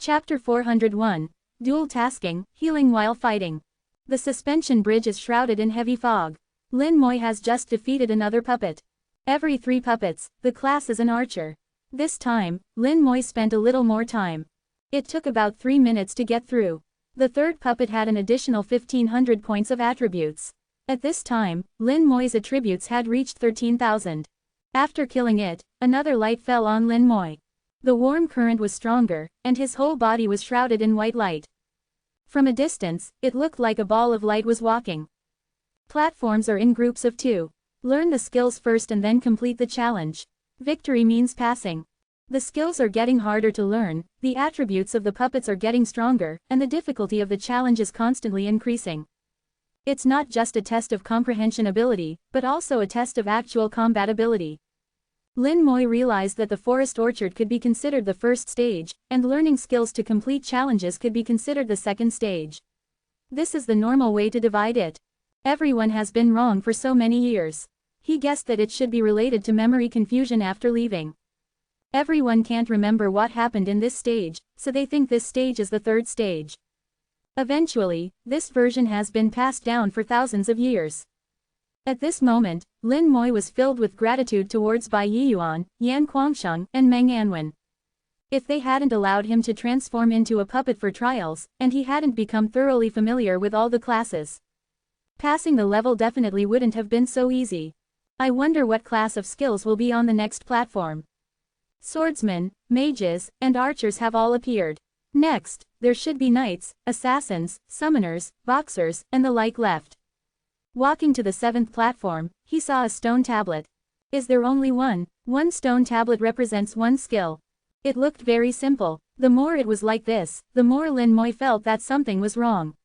Chapter 401. Dual Tasking, Healing While Fighting. The suspension bridge is shrouded in heavy fog. Lin Moi has just defeated another puppet. Every 3 puppets, the class is an archer. This time, Lin Moi spent a little more time. It took about 3 minutes to get through. The third puppet had an additional 1500 points of attributes. At this time, Lin Moi's attributes had reached 13,000. After killing it, another light fell on Lin Moi. The warm current was stronger, and his whole body was shrouded in white light. From a distance, it looked like a ball of light was walking. Platforms are in groups of 2. Learn the skills first and then complete the challenge. Victory means passing. The skills are getting harder to learn, the attributes of the puppets are getting stronger, and the difficulty of the challenge is constantly increasing. It's not just a test of comprehension ability, but also a test of actual combat ability. Lin Moi realized that the forest orchard could be considered the first stage, and learning skills to complete challenges could be considered the second stage. This is the normal way to divide it. Everyone has been wrong for so many years. He guessed that it should be related to memory confusion after leaving. Everyone can't remember what happened in this stage, so they think this stage is the third stage. Eventually, this version has been passed down for thousands of years. At this moment, Lin Moi was filled with gratitude towards Bai Yiyuan, Yan Guangsheng, and Meng Anwen. If they hadn't allowed him to transform into a puppet for trials, and he hadn't become thoroughly familiar with all the classes, passing the level definitely wouldn't have been so easy. I wonder what class of skills will be on the next platform. Swordsmen, mages, and archers have all appeared. Next, there should be knights, assassins, summoners, boxers, and the like left. Walking to the 7th platform, he saw a stone tablet. Is there only one? One stone tablet represents one skill. It looked very simple. The more it was like this, the more Lin Moi felt that something was wrong.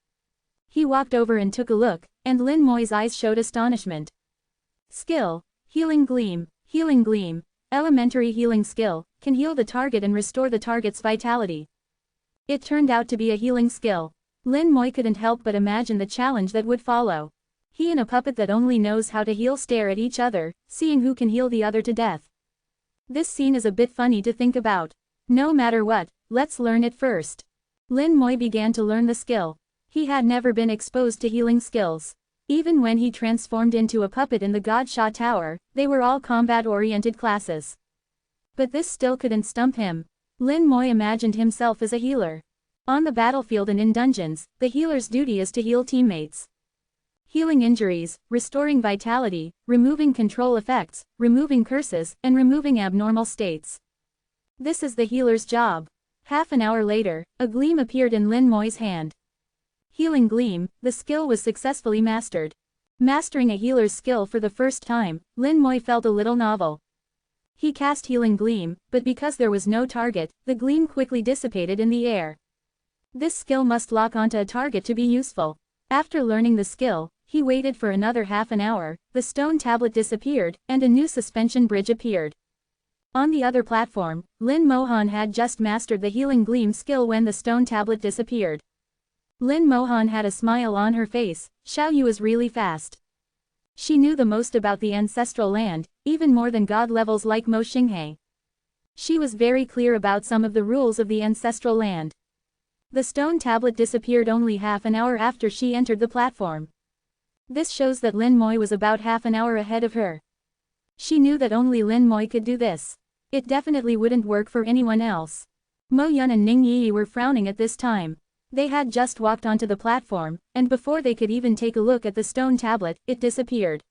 He walked over and took a look, and Lin Moi's eyes showed astonishment. Skill: Healing Gleam. Healing Gleam, elementary healing skill, can heal the target and restore the target's vitality. It turned out to be a healing skill. Lin Moi couldn't help but imagine the challenge that would follow. He and a puppet that only knows how to heal stare at each other, seeing who can heal the other to death. This scene is a bit funny to think about. No matter what, let's learn it first. Lin Moi began to learn the skill. He had never been exposed to healing skills. Even when he transformed into a puppet in the Godsha Tower, they were all combat-oriented classes. But this still couldn't stump him. Lin Moi imagined himself as a healer. On the battlefield and in dungeons, the healer's duty is to heal teammates. Healing injuries, restoring vitality, removing control effects, removing curses, and removing abnormal states. This is the healer's job. Half an hour later, a gleam appeared in Lin Moi's hand. Healing Gleam, the skill was successfully mastered. Mastering a healer's skill for the first time, Lin Moi felt a little novel. He cast Healing Gleam, but because there was no target, the gleam quickly dissipated in the air. This skill must lock onto a target to be useful. After learning the skill, he waited for another half an hour, the stone tablet disappeared, and a new suspension bridge appeared. On the other platform, Lin Mohan had just mastered the Healing Gleam skill when the stone tablet disappeared. Lin Mohan had a smile on her face. Xiaoyu is really fast. She knew the most about the ancestral land, even more than god levels like Mo Xinghe. She was very clear about some of the rules of the ancestral land. The stone tablet disappeared only half an hour after she entered the platform. This shows that Lin Moi was about half an hour ahead of her. She knew that only Lin Moi could do this. It definitely wouldn't work for anyone else. Mo Yun and Ning Yi were frowning at this time. They had just walked onto the platform, and before they could even take a look at the stone tablet, it disappeared.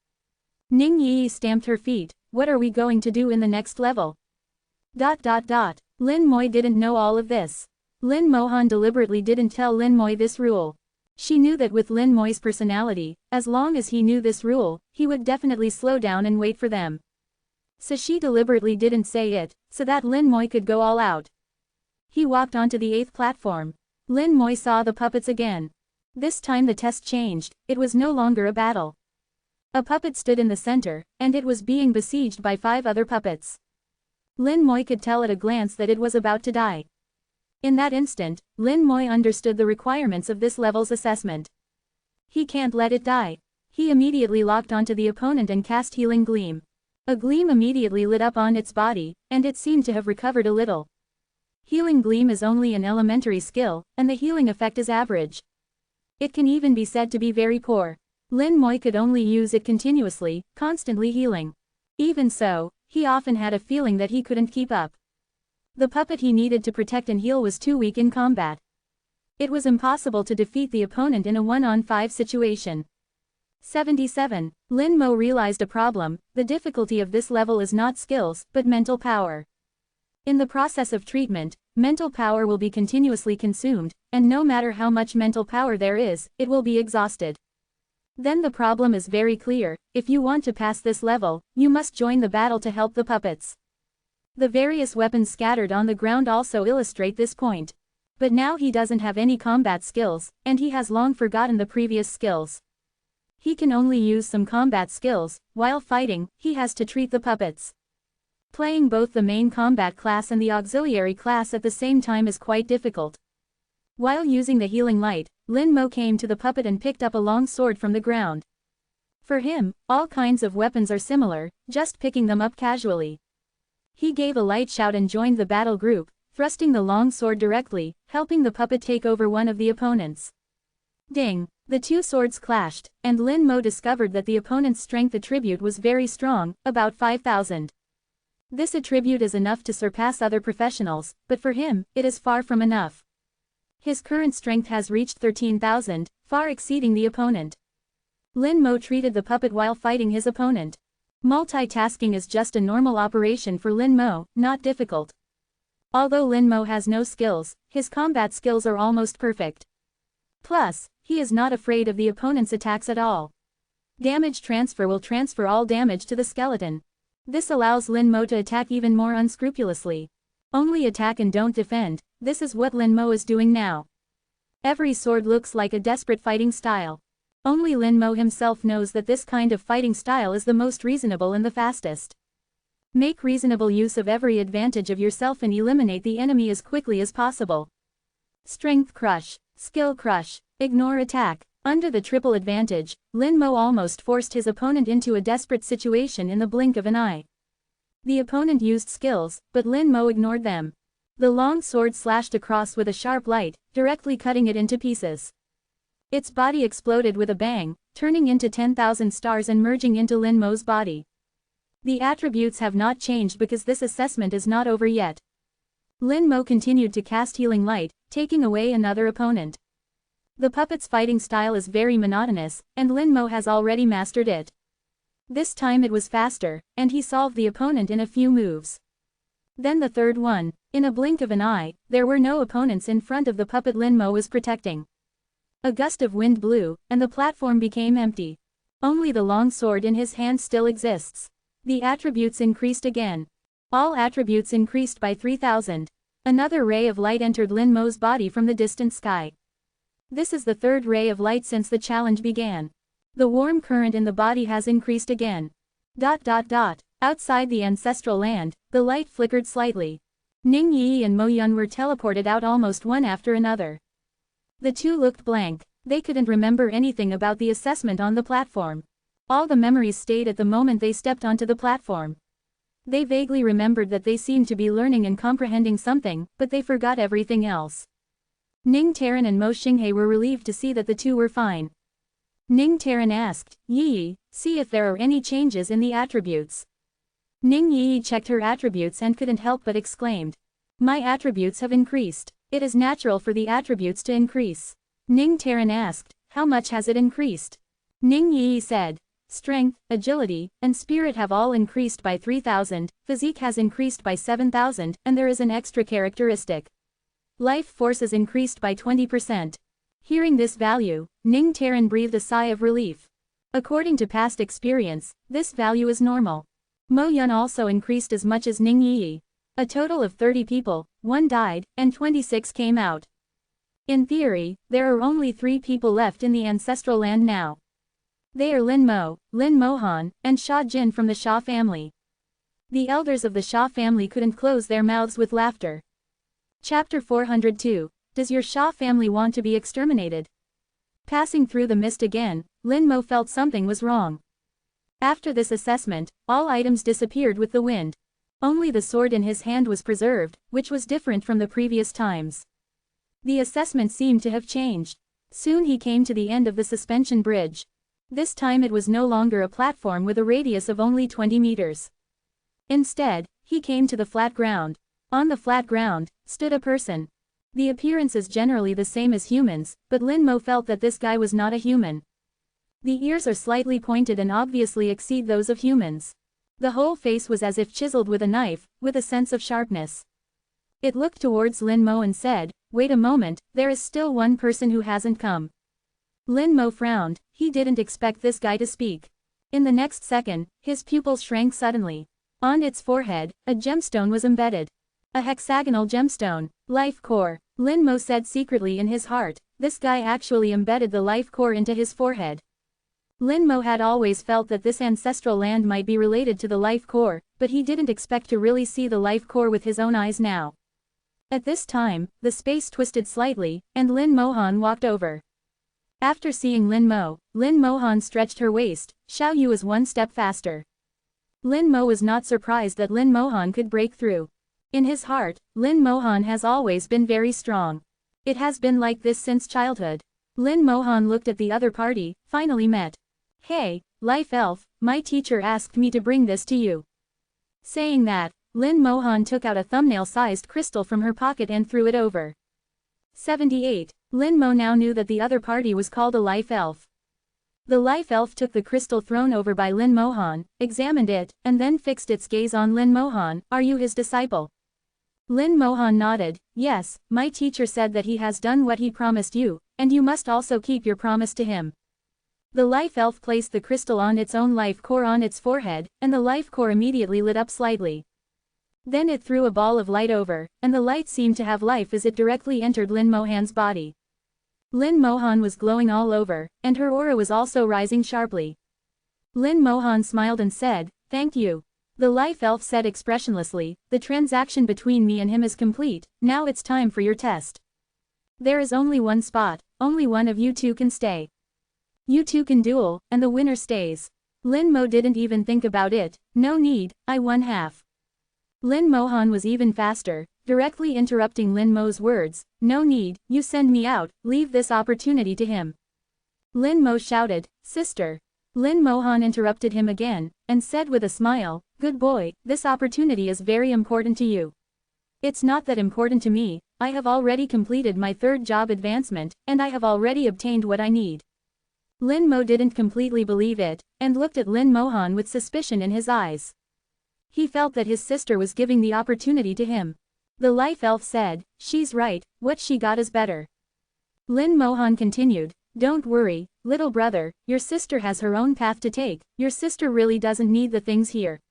Ning Yi stamped her feet. What are we going to do in the next level? ... Lin Moi didn't know all of this. Lin Mohan deliberately didn't tell Lin Moi this rule. She knew that with Lin Moi's personality, as long as he knew this rule, he would definitely slow down and wait for them. So she deliberately didn't say it, so that Lin Moi could go all out. He walked onto the 8th platform. Lin Moi saw the puppets again. This time the test changed, it was no longer a battle. A puppet stood in the center, and it was being besieged by 5 other puppets. Lin Moi could tell at a glance that it was about to die. In that instant, Lin Moi understood the requirements of this level's assessment. He can't let it die. He immediately locked onto the opponent and cast Healing Gleam. A gleam immediately lit up on its body, and it seemed to have recovered a little. Healing Gleam is only an elementary skill, and the healing effect is average. It can even be said to be very poor. Lin Moi could only use it continuously, constantly healing. Even so, he often had a feeling that he couldn't keep up. The puppet he needed to protect and heal was too weak in combat. It was impossible to defeat the opponent in a 1-on-5 situation. 77. Lin Mo realized a problem. The difficulty of this level is not skills, but mental power. In the process of treatment, mental power will be continuously consumed, and no matter how much mental power there is, it will be exhausted. Then the problem is very clear: if you want to pass this level, you must join the battle to help the puppets. The various weapons scattered on the ground also illustrate this point. But now he doesn't have any combat skills, and he has long forgotten the previous skills. He can only use some combat skills. While fighting, he has to treat the puppets. Playing both the main combat class and the auxiliary class at the same time is quite difficult. While using the healing light, Lin Mo came to the puppet and picked up a long sword from the ground. For him, all kinds of weapons are similar, just picking them up casually. He gave a light shout and joined the battle group, thrusting the long sword directly, helping the puppet take over one of the opponents. Ding! The two swords clashed, and Lin Mo discovered that the opponent's strength attribute was very strong, about 5,000. This attribute is enough to surpass other professionals, but for him, it is far from enough. His current strength has reached 13,000, far exceeding the opponent. Lin Mo treated the puppet while fighting his opponent. Multitasking is just a normal operation for Lin Mo, not difficult. Although Lin Mo has no skills, his combat skills are almost perfect. Plus, he is not afraid of the opponent's attacks at all. Damage transfer will transfer all damage to the skeleton. This allows Lin Mo to attack even more unscrupulously. Only attack and don't defend. This is what Lin Mo is doing now. Every sword looks like a desperate fighting style. Only Lin Mo himself knows that this kind of fighting style is the most reasonable and the fastest. Make reasonable use of every advantage of yourself and eliminate the enemy as quickly as possible. Strength crush, skill crush, ignore attack. Under the triple advantage, Lin Mo almost forced his opponent into a desperate situation in the blink of an eye. The opponent used skills, but Lin Mo ignored them. The long sword slashed across with a sharp light, directly cutting it into pieces. Its body exploded with a bang, turning into 10,000 stars and merging into Lin Mo's body. The attributes have not changed because this assessment is not over yet. Lin Mo continued to cast healing light, taking away another opponent. The puppet's fighting style is very monotonous, and Lin Mo has already mastered it. This time it was faster, and he solved the opponent in a few moves. Then the third one. In a blink of an eye, there were no opponents in front of the puppet Lin Mo was protecting. A gust of wind blew, and the platform became empty. Only the long sword in his hand still exists. The attributes increased again. All attributes increased by 3,000. Another ray of light entered Lin Mo's body from the distant sky. This is the third ray of light since the challenge began. The warm current in the body has increased again. Outside the ancestral land, the light flickered slightly. Ning Yi and Mo Yun were teleported out almost one after another. The two looked blank. They couldn't remember anything about the assessment on the platform. All the memories stayed at the moment they stepped onto the platform. They vaguely remembered that they seemed to be learning and comprehending something, but they forgot everything else. Ning Taran and Mo Xinghe were relieved to see that the two were fine. Ning Taran asked, "Yi, see if there are any changes in the attributes." Ning Yi checked her attributes and couldn't help but exclaimed, "My attributes have increased. It is natural for the attributes to increase." Ning Taran asked, "How much has it increased?" Ning Yi said, "Strength, agility, and spirit have all increased by 3,000, physique has increased by 7,000, and there is an extra characteristic. Life force is increased by 20%. Hearing this value, Ning Taran breathed a sigh of relief. According to past experience, this value is normal. Mo Yun also increased as much as Ning Yi. A total of 30 people, 1 died, and 26 came out. In theory, there are only 3 people left in the ancestral land now. They are Lin Mo, Lin Mohan, and Sha Jin from the Sha family. The elders of the Sha family couldn't close their mouths with laughter. Chapter 402. Does your Sha family want to be exterminated? Passing through the mist again, Lin Mo felt something was wrong. After this assessment, all items disappeared with the wind. Only the sword in his hand was preserved, which was different from the previous times. The assessment seemed to have changed. Soon he came to the end of the suspension bridge. This time it was no longer a platform with a radius of only 20 meters. Instead, he came to the flat ground. On the flat ground stood a person. The appearance is generally the same as humans, but Lin Mo felt that this guy was not a human. The ears are slightly pointed and obviously exceed those of humans. The whole face was as if chiseled with a knife, with a sense of sharpness. It looked towards Lin Mo and said, "Wait a moment, there is still one person who hasn't come." Lin Mo frowned, he didn't expect this guy to speak. In the next second, his pupils shrank suddenly. On its forehead, a gemstone was embedded. A hexagonal gemstone, life core. Lin Mo said secretly in his heart, this guy actually embedded the life core into his forehead. Lin Mo had always felt that this ancestral land might be related to the life core, but he didn't expect to really see the life core with his own eyes now. At this time, the space twisted slightly, and Lin Mohan walked over. After seeing Lin Mo, Lin Mohan stretched her waist. Xiao Yu was one step faster. Lin Mo was not surprised that Lin Mohan could break through. In his heart, Lin Mohan has always been very strong. It has been like this since childhood. Lin Mohan looked at the other party, finally met. "Hey, Life Elf, my teacher asked me to bring this to you." Saying that, Lin Mohan took out a thumbnail-sized crystal from her pocket and threw it over. 78. Lin Mo now knew that the other party was called a Life Elf. The Life Elf took the crystal thrown over by Lin Mohan, examined it, and then fixed its gaze on Lin Mohan. "Are you his disciple?" Lin Mohan nodded. "Yes, my teacher said that he has done what he promised you, and you must also keep your promise to him." The Life Elf placed the crystal on its own life core on its forehead, and the life core immediately lit up slightly. Then it threw a ball of light over, and the light seemed to have life as it directly entered Lin Mohan's body. Lin Mohan was glowing all over, and her aura was also rising sharply. Lin Mohan smiled and said, "Thank you." The Life Elf said expressionlessly, "The transaction between me and him is complete, now it's time for your test. There is only one spot, only one of you two can stay. You two can duel, and the winner stays." Lin Mo didn't even think about it. "No need, I won half." Lin Mohan was even faster, directly interrupting Lin Mo's words. "No need, you send me out, leave this opportunity to him." Lin Mo shouted, "Sister." Lin Mohan interrupted him again, and said with a smile, "Good boy, this opportunity is very important to you. It's not that important to me. I have already completed my third job advancement, and I have already obtained what I need." Lin Mo didn't completely believe it, and looked at Lin Mohan with suspicion in his eyes. He felt that his sister was giving the opportunity to him. The Life Elf said, "She's right, what she got is better." Lin Mohan continued, "Don't worry, little brother, your sister has her own path to take, your sister really doesn't need the things here.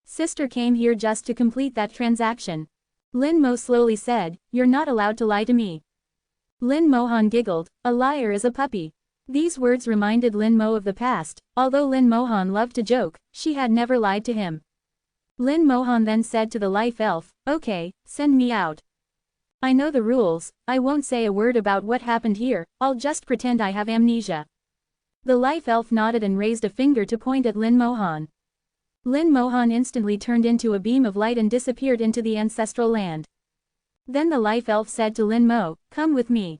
Sister came here just to complete that transaction." Lin Mo slowly said, "You're not allowed to lie to me." Lin Mohan giggled, "A liar is a puppy." These words reminded Lin Mo of the past. Although Lin Mohan loved to joke, she had never lied to him. Lin Mohan then said to the Life Elf, "Okay, send me out. I know the rules, I won't say a word about what happened here, I'll just pretend I have amnesia." The Life Elf nodded and raised a finger to point at Lin Mohan. Lin Mohan instantly turned into a beam of light and disappeared into the ancestral land. Then the Life Elf said to Lin Mo, "Come with me."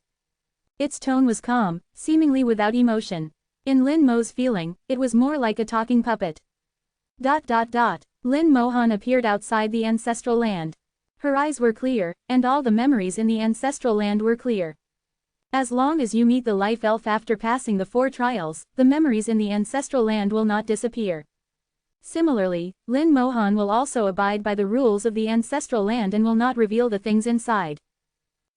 Its tone was calm, seemingly without emotion. In Lin Mo's feeling, it was more like a talking puppet. Lin Mohan appeared outside the ancestral land. Her eyes were clear, and all the memories in the ancestral land were clear. As long as you meet the Life Elf after passing the 4 trials, the memories in the ancestral land will not disappear. Similarly, Lin Mohan will also abide by the rules of the ancestral land and will not reveal the things inside.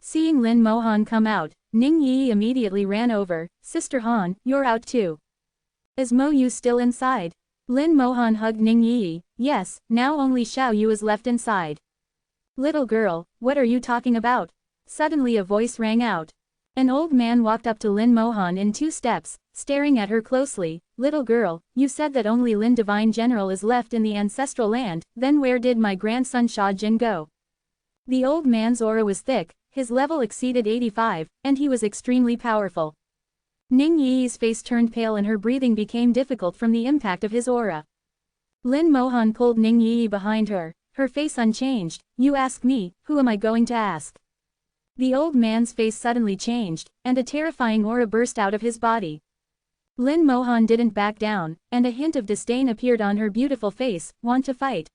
Seeing Lin Mohan come out, Ning Yi immediately ran over. "Sister Han, you're out too. Is Mo Yu still inside?" Lin Mohan hugged Ning Yi. "Yes, now only Xiao Yu is left inside." "Little girl, what are you talking about?" Suddenly a voice rang out. An old man walked up to Lin Mohan in 2 steps, staring at her closely. "Little girl, you said that only Lin Divine General is left in the ancestral land, then where did my grandson Sha Jin go?" The old man's aura was thick, his level exceeded 85, and he was extremely powerful. Ning Yi's face turned pale and her breathing became difficult from the impact of his aura. Lin Mohan pulled Ning Yi behind her. Her face unchanged. You ask me, who am I going to ask? The old man's face suddenly changed, and a terrifying aura burst out of his body. Lin Mohan didn't back down, and a hint of disdain appeared on her beautiful face. Want to fight?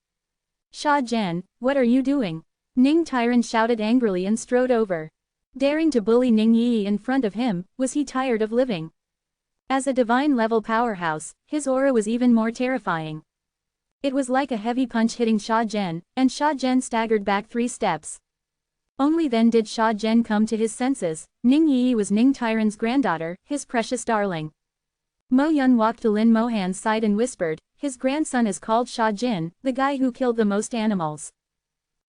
Sha Zhen, what are you doing? Ning Tyrant shouted angrily and strode over. Daring to bully Ning Yi in front of him, was he tired of living? As a divine-level powerhouse, his aura was even more terrifying. It was like a heavy punch hitting Sha Zhen, and Sha Zhen staggered back 3 steps. Only then did Sha Zhen come to his senses. Ning Yi was Ning Tyrant's granddaughter, his precious darling. Mo Yun walked to Lin Mohan's side and whispered, his grandson is called Sha Jin, the guy who killed the most animals.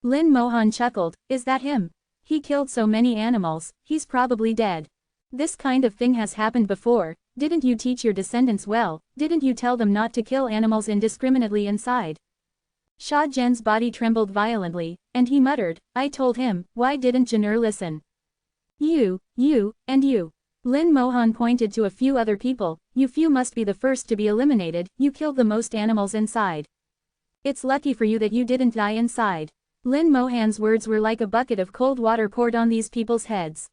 Lin Mohan chuckled, is that him? He killed so many animals, he's probably dead. This kind of thing has happened before. Didn't you teach your descendants well? Didn't you tell them not to kill animals indiscriminately inside? Sha Zhen's body trembled violently, and he muttered, I told him, why didn't Jin'er listen? You, and you. Lin Mohan pointed to a few other people, you few must be the first to be eliminated, you killed the most animals inside. It's lucky for you that you didn't die inside. Lin Mohan's words were like a bucket of cold water poured on these people's heads.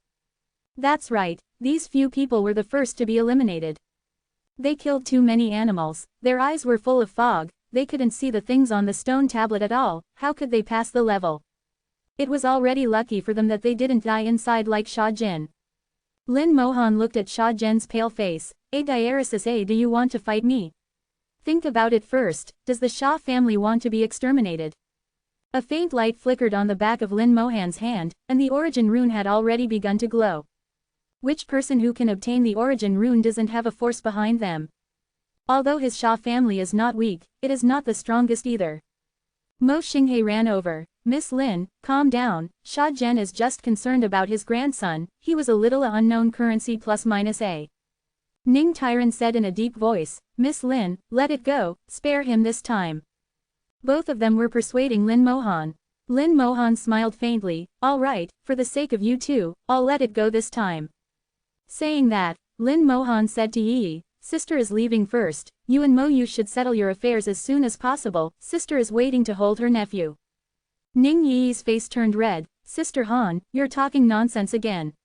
That's right, these few people were the first to be eliminated. They killed too many animals, their eyes were full of fog, they couldn't see the things on the stone tablet at all, how could they pass the level? It was already lucky for them that they didn't die inside like Sha Jin. Lin Mohan looked at Sha Zhen's pale face, disastrous, do you want to fight me? Think about it first, does the Sha family want to be exterminated? A faint light flickered on the back of Lin Mohan's hand, and the origin rune had already begun to glow. Which person who can obtain the origin rune doesn't have a force behind them? Although his Sha family is not weak, it is not the strongest either. Mo Xinghe ran over. Miss Lin, calm down, Sha Zhen is just concerned about his grandson, he was a little unknown currency ±A. Ning Tyrant said in a deep voice, Miss Lin, let it go, spare him this time. Both of them were persuading Lin Mohan. Lin Mohan smiled faintly, all right, for the sake of you two, I'll let it go this time. Saying that, Lin Mohan said to Yi, sister is leaving first, you and Mo Yu should settle your affairs as soon as possible, sister is waiting to hold her nephew. Ning Yi's face turned red, Sister Han, you're talking nonsense again.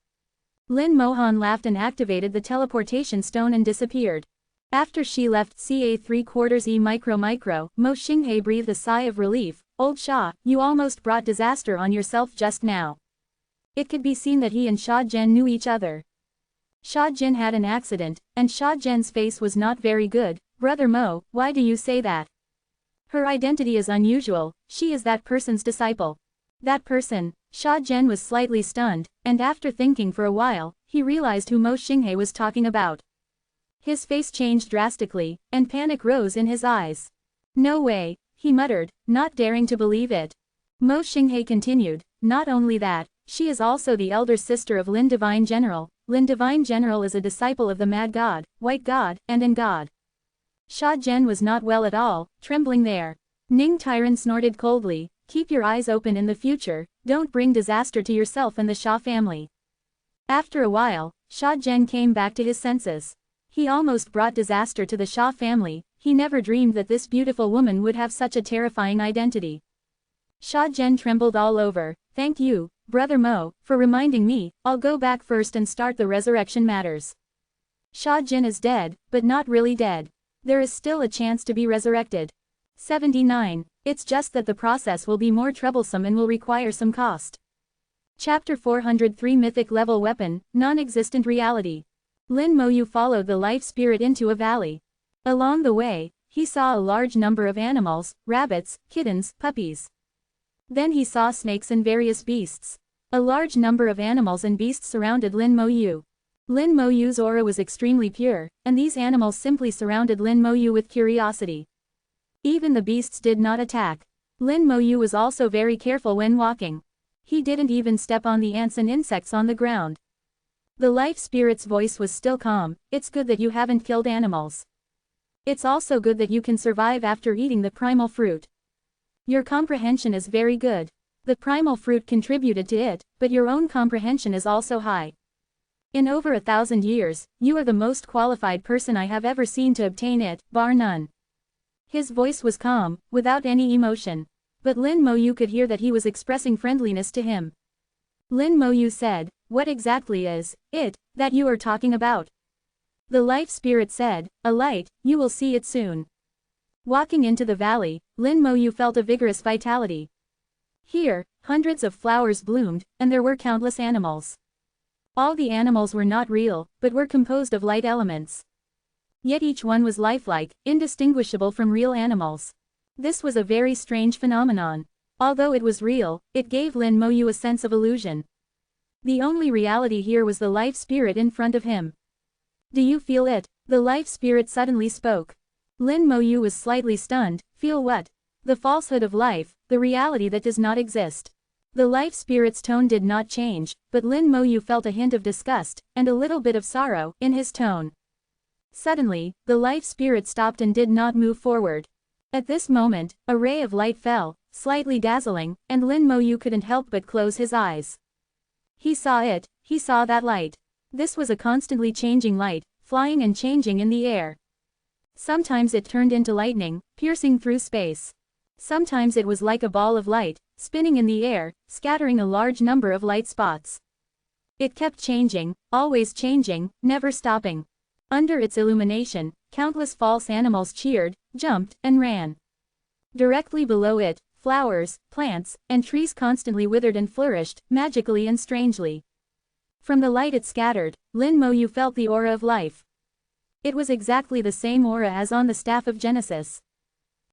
Lin Mohan laughed and activated the teleportation stone and disappeared. After she left ca 3/4 E micro, Mo Xinghe breathed a sigh of relief, old Sha, you almost brought disaster on yourself just now. It could be seen that he and Sha Zhen knew each other. Sha Jin had an accident, and Sha Zhen's face was not very good. Brother Mo, why do you say that? Her identity is unusual, she is that person's disciple. That person, Sha Zhen was slightly stunned, and after thinking for a while, he realized who Mo Xinghe was talking about. His face changed drastically, and panic rose in his eyes. No way, he muttered, not daring to believe it. Mo Xinghe continued, not only that, she is also the elder sister of Lin Divine General. Lin Divine General is a disciple of the Mad God, White God, and An God. Sha Zhen was not well at all, trembling there. Ning Tyrant snorted coldly, keep your eyes open in the future, don't bring disaster to yourself and the Sha family. After a while, Sha Zhen came back to his senses. He almost brought disaster to the Sha family, he never dreamed that this beautiful woman would have such a terrifying identity. Sha Zhen trembled all over, thank you, Brother Mo, for reminding me, I'll go back first and start the resurrection matters. Sha Jin is dead, but not really dead. There is still a chance to be resurrected. 79. It's just that the process will be more troublesome and will require some cost. Chapter 403 Mythic Level Weapon, Non-Existent Reality. Lin Moyu followed the life spirit into a valley. Along the way, he saw a large number of animals, rabbits, kittens, puppies. Then he saw snakes and various beasts. A large number of animals and beasts surrounded Lin Moyu. Lin Moyu's aura was extremely pure, and these animals simply surrounded Lin Moyu with curiosity. Even the beasts did not attack. Lin Moyu was also very careful when walking. He didn't even step on the ants and insects on the ground. The life spirit's voice was still calm, it's good that you haven't killed animals. It's also good that you can survive after eating the primal fruit. Your comprehension is very good. The primal fruit contributed to it, but your own comprehension is also high. In over 1,000 years, you are the most qualified person I have ever seen to obtain it, bar none. His voice was calm, without any emotion. but Lin Moyu could hear that he was expressing friendliness to him. Lin Moyu said, "What exactly is it that you are talking about?" The life spirit said, "A light, you will see it soon." Walking into the valley, Lin Moyu felt a vigorous vitality. Here, hundreds of flowers bloomed, and there were countless animals. All the animals were not real, but were composed of light elements. Yet each one was lifelike, indistinguishable from real animals. This was a very strange phenomenon. Although it was real, it gave Lin Moyu a sense of illusion. The only reality here was the life spirit in front of him. "Do you feel it?" The life spirit suddenly spoke. Lin Moyu was slightly stunned. "Feel what?" "The falsehood of life, the reality that does not exist." The life spirit's tone did not change, but Lin Moyu felt a hint of disgust, and a little bit of sorrow, in his tone. Suddenly, the life spirit stopped and did not move forward. At this moment, a ray of light fell, slightly dazzling, and Lin Moyu couldn't help but close his eyes. He saw it, he saw that light. This was a constantly changing light, flying and changing in the air. Sometimes it turned into lightning, piercing through space. Sometimes it was like a ball of light, spinning in the air, scattering a large number of light spots. It kept changing, always changing, never stopping. Under its illumination, countless false animals cheered, jumped, and ran. Directly below it, flowers, plants, and trees constantly withered and flourished, magically and strangely. From the light it scattered, Lin Moyu felt the aura of life. It was exactly the same aura as on the Staff of Genesis.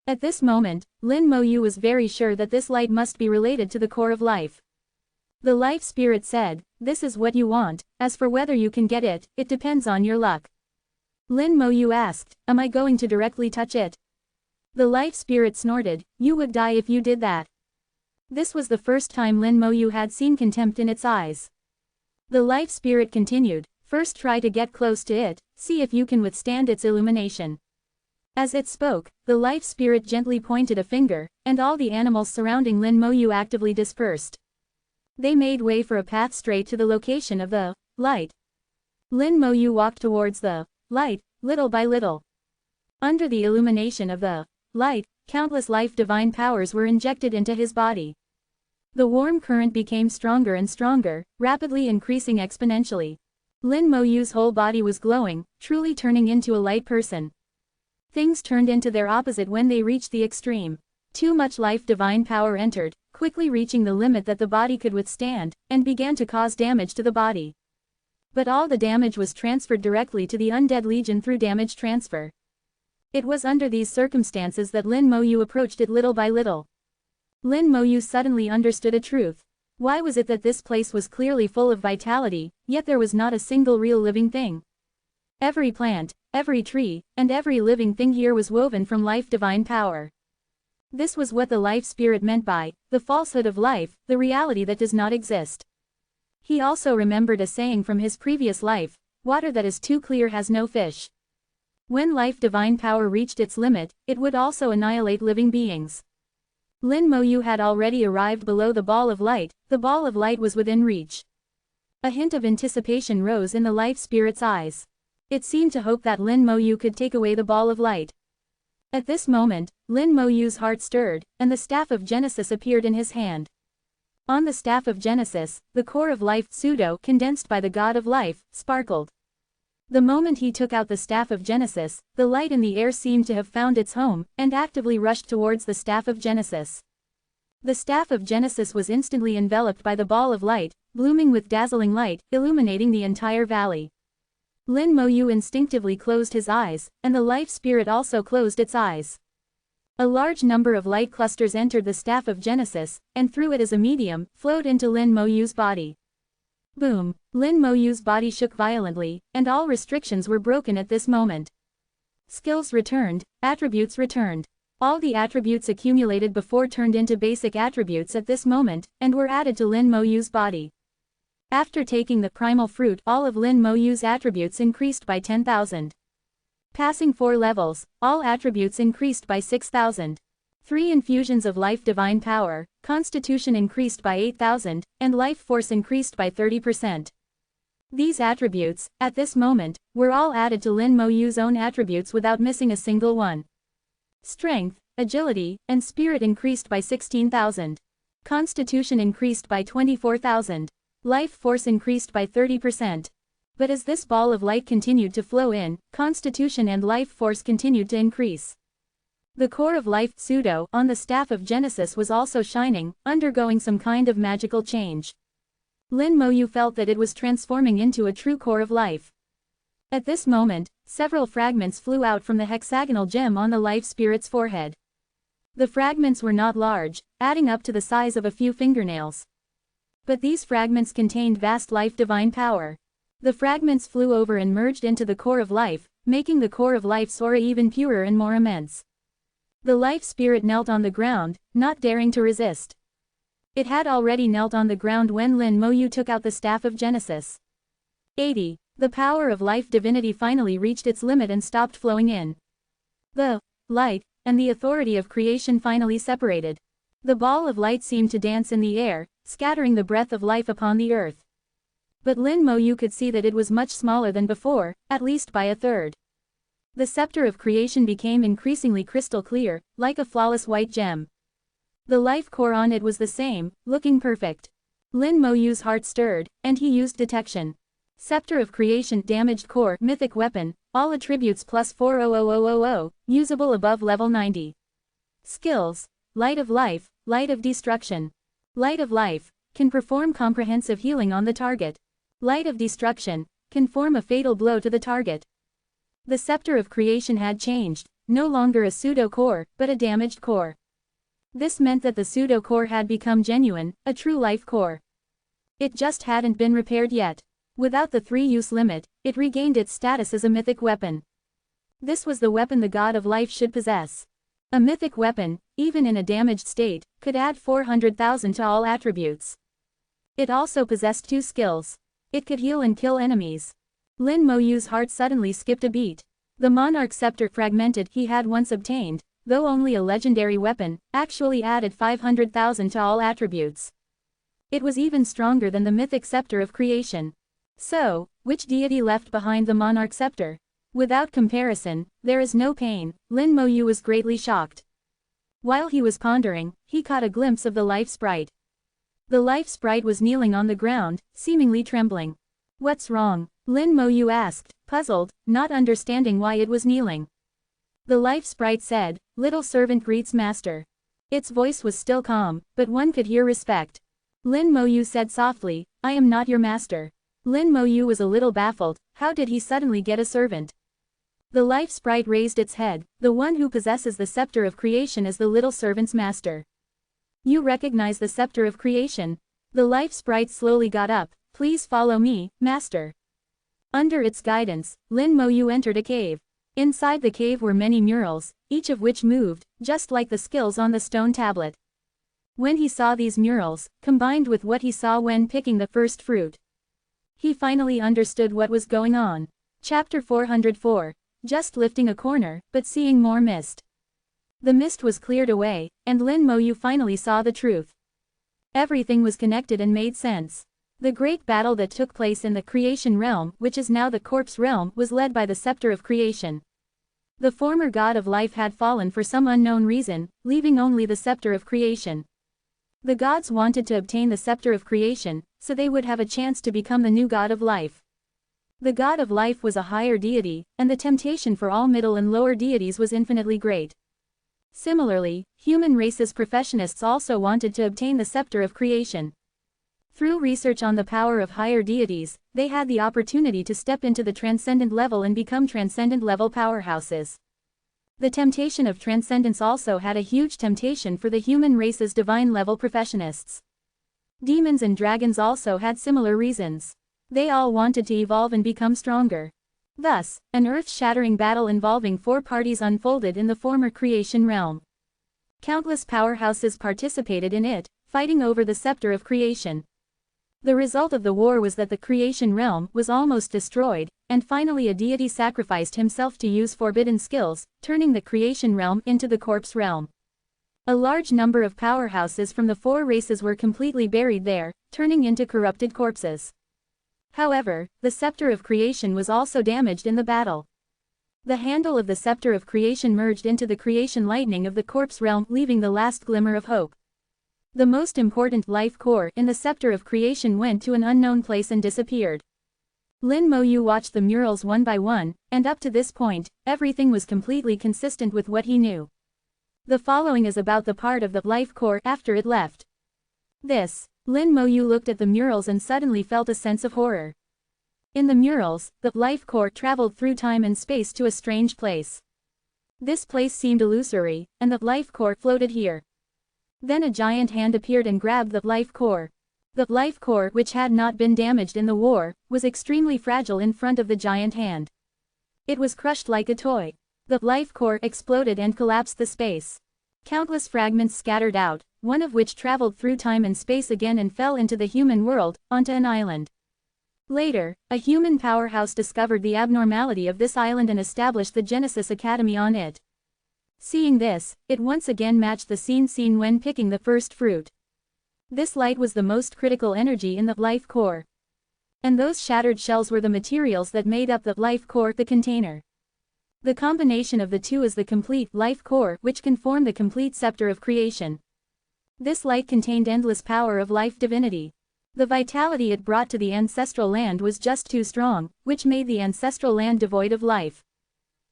At this moment, Lin Moyu was very sure that this light must be related to the core of life. The life spirit said, "This is what you want, as for whether you can get it, it depends on your luck." Lin Moyu asked, "Am I going to directly touch it?" The life spirit snorted, "You would die if you did that." This was the first time Lin Moyu had seen contempt in its eyes. The life spirit continued, "First try to get close to it, see if you can withstand its illumination." As it spoke, the life spirit gently pointed a finger, and all the animals surrounding Lin Moyu actively dispersed. They made way for a path straight to the location of the light. Lin Moyu walked towards the light, little by little. Under the illumination of the light, countless life divine powers were injected into his body. The warm current became stronger and stronger, rapidly increasing exponentially. Lin Moyu's whole body was glowing, truly turning into a light person. Things turned into their opposite when they reached the extreme. Too much life divine power entered, quickly reaching the limit that the body could withstand, and began to cause damage to the body. But all the damage was transferred directly to the undead legion through damage transfer. It was under these circumstances that Lin Moyu approached it little by little. Lin Moyu suddenly understood a truth. Why was it that this place was clearly full of vitality, yet there was not a single real living thing? Every plant, every tree, and every living thing here was woven from life divine power. This was what the life spirit meant by the falsehood of life, the reality that does not exist. He also remembered a saying from his previous life, "Water that is too clear has no fish." When life divine power reached its limit, it would also annihilate living beings. Lin Moyu had already arrived below the ball of light, the ball of light was within reach. A hint of anticipation rose in the life spirit's eyes. It seemed to hope that Lin Moyu could take away the ball of light. At this moment, Lin Moyu's heart stirred, and the Staff of Genesis appeared in his hand. On the Staff of Genesis, the core of life, pseudo-condensed by the God of life, sparkled. The moment he took out the Staff of Genesis, the light in the air seemed to have found its home, and actively rushed towards the Staff of Genesis. The Staff of Genesis was instantly enveloped by the ball of light, blooming with dazzling light, illuminating the entire valley. Lin Moyu instinctively closed his eyes, and the life spirit also closed its eyes. A large number of light clusters entered the Staff of Genesis, and through it as a medium, flowed into Lin Moyu's body. Boom! Lin Moyu's body shook violently, and all restrictions were broken at this moment. Skills returned, attributes returned. All the attributes accumulated before turned into basic attributes at this moment, and were added to Lin Moyu's body. After taking the primal fruit, all of Lin Moyu's attributes increased by 10,000. Passing 4 levels, all attributes increased by 6,000. 3 infusions of life divine power, constitution increased by 8,000, and life force increased by 30%. These attributes, at this moment, were all added to Lin Moyu's own attributes without missing a single one. Strength, agility, and spirit increased by 16,000. Constitution increased by 24,000. Life force increased by 30%. But as this ball of light continued to flow in, constitution and life force continued to increase. The core of life, pseudo, on the staff of Genesis was also shining, undergoing some kind of magical change. Lin Moyu felt that it was transforming into a true core of life. At this moment, several fragments flew out from the hexagonal gem on the life spirit's forehead. The fragments were not large, adding up to the size of a few fingernails. But these fragments contained vast life divine power. The fragments flew over and merged into the core of life, making the core of life's aura even purer and more immense. The life spirit knelt on the ground, not daring to resist. It had already knelt on the ground when Lin Moyu took out the staff of Genesis. 80. The power of life divinity finally reached its limit and stopped flowing in. The light and the authority of creation finally separated. The ball of light seemed to dance in the air, scattering the breath of life upon the earth. But Lin Moyu could see that it was much smaller than before, at least by a third. The scepter of creation became increasingly crystal clear, like a flawless white gem. The life core on it was the same, looking perfect. Lin Moyu's heart stirred, and he used detection. Scepter of creation, damaged core, mythic weapon, all attributes plus 40000, usable above level 90. Skills: Light of life, light of destruction. Light of life can perform comprehensive healing on the target. Light of destruction can form a fatal blow to the target. The scepter of creation had changed, no longer a pseudo-core, but a damaged core. This meant that the pseudo-core had become genuine, a true life core. It just hadn't been repaired yet. Without the 3-use limit, it regained its status as a mythic weapon. This was the weapon the god of life should possess. A mythic weapon, even in a damaged state, could add 400,000 to all attributes. It also possessed 2 skills. It could heal and kill enemies. Lin Moyu's heart suddenly skipped a beat. The monarch scepter fragmented he had once obtained, though only a legendary weapon, actually added 500,000 to all attributes. It was even stronger than the mythic scepter of creation. So, which deity left behind the monarch scepter? Without comparison, there is no pain. Lin Moyu was greatly shocked. While he was pondering, he caught a glimpse of the life sprite. The life sprite was kneeling on the ground, seemingly trembling. What's wrong? Lin Moyu asked, puzzled, not understanding why it was kneeling. The life sprite said, "Little servant greets master." Its voice was still calm, but one could hear respect. Lin Moyu said softly, "I am not your master." Lin Moyu was a little baffled. How did he suddenly get a servant? The life sprite raised its head. The one who possesses the scepter of creation is the little servant's master. You recognize the scepter of creation? The life sprite slowly got up. Please follow me, master. Under its guidance, Lin Moyu entered a cave. Inside the cave were many murals, each of which moved, just like the skills on the stone tablet. When he saw these murals, combined with what he saw when picking the first fruit, he finally understood what was going on. Chapter 404. Just lifting a corner, but seeing more mist. The mist was cleared away, and Lin Moyu finally saw the truth. Everything was connected and made sense. The great battle that took place in the creation realm, which is now the corpse realm, was led by the scepter of creation. The former god of life had fallen for some unknown reason, leaving only the scepter of creation. The gods wanted to obtain the scepter of creation, so they would have a chance to become the new god of life. The god of life was a higher deity, and the temptation for all middle and lower deities was infinitely great. Similarly, human race's professionists also wanted to obtain the scepter of creation. Through research on the power of higher deities, they had the opportunity to step into the transcendent level and become transcendent level powerhouses. The temptation of transcendence also had a huge temptation for the human race's divine level professionists. Demons and dragons also had similar reasons. They all wanted to evolve and become stronger. Thus, an earth-shattering battle involving 4 parties unfolded in the former creation realm. Countless powerhouses participated in it, fighting over the scepter of creation. The result of the war was that the creation realm was almost destroyed, and finally a deity sacrificed himself to use forbidden skills, turning the creation realm into the corpse realm. A large number of powerhouses from the 4 races were completely buried there, turning into corrupted corpses. However, the scepter of creation was also damaged in the battle. The handle of the scepter of creation merged into the creation lightning of the corpse realm, leaving the last glimmer of hope. The most important life core in the scepter of creation went to an unknown place and disappeared. Lin Moyu watched the murals one by one, and up to this point, everything was completely consistent with what he knew. The following is about the part of the life core after it left. Lin Moyu looked at the murals and suddenly felt a sense of horror. In the murals, the life core traveled through time and space to a strange place. This place seemed illusory, and the life core floated here. Then a giant hand appeared and grabbed the life core. The life core, which had not been damaged in the war, was extremely fragile in front of the giant hand. It was crushed like a toy. The life core exploded and collapsed the space. Countless fragments scattered out, one of which traveled through time and space again and fell into the human world, onto an island. Later, a human powerhouse discovered the abnormality of this island and established the Genesis Academy on it. Seeing this, it once again matched the scene seen when picking the first fruit. This light was the most critical energy in the life core. And those shattered shells were the materials that made up the life core, the container. The combination of the two is the complete life core, which can form the complete scepter of creation. This light contained endless power of life divinity. The vitality it brought to the ancestral land was just too strong, which made the ancestral land devoid of life.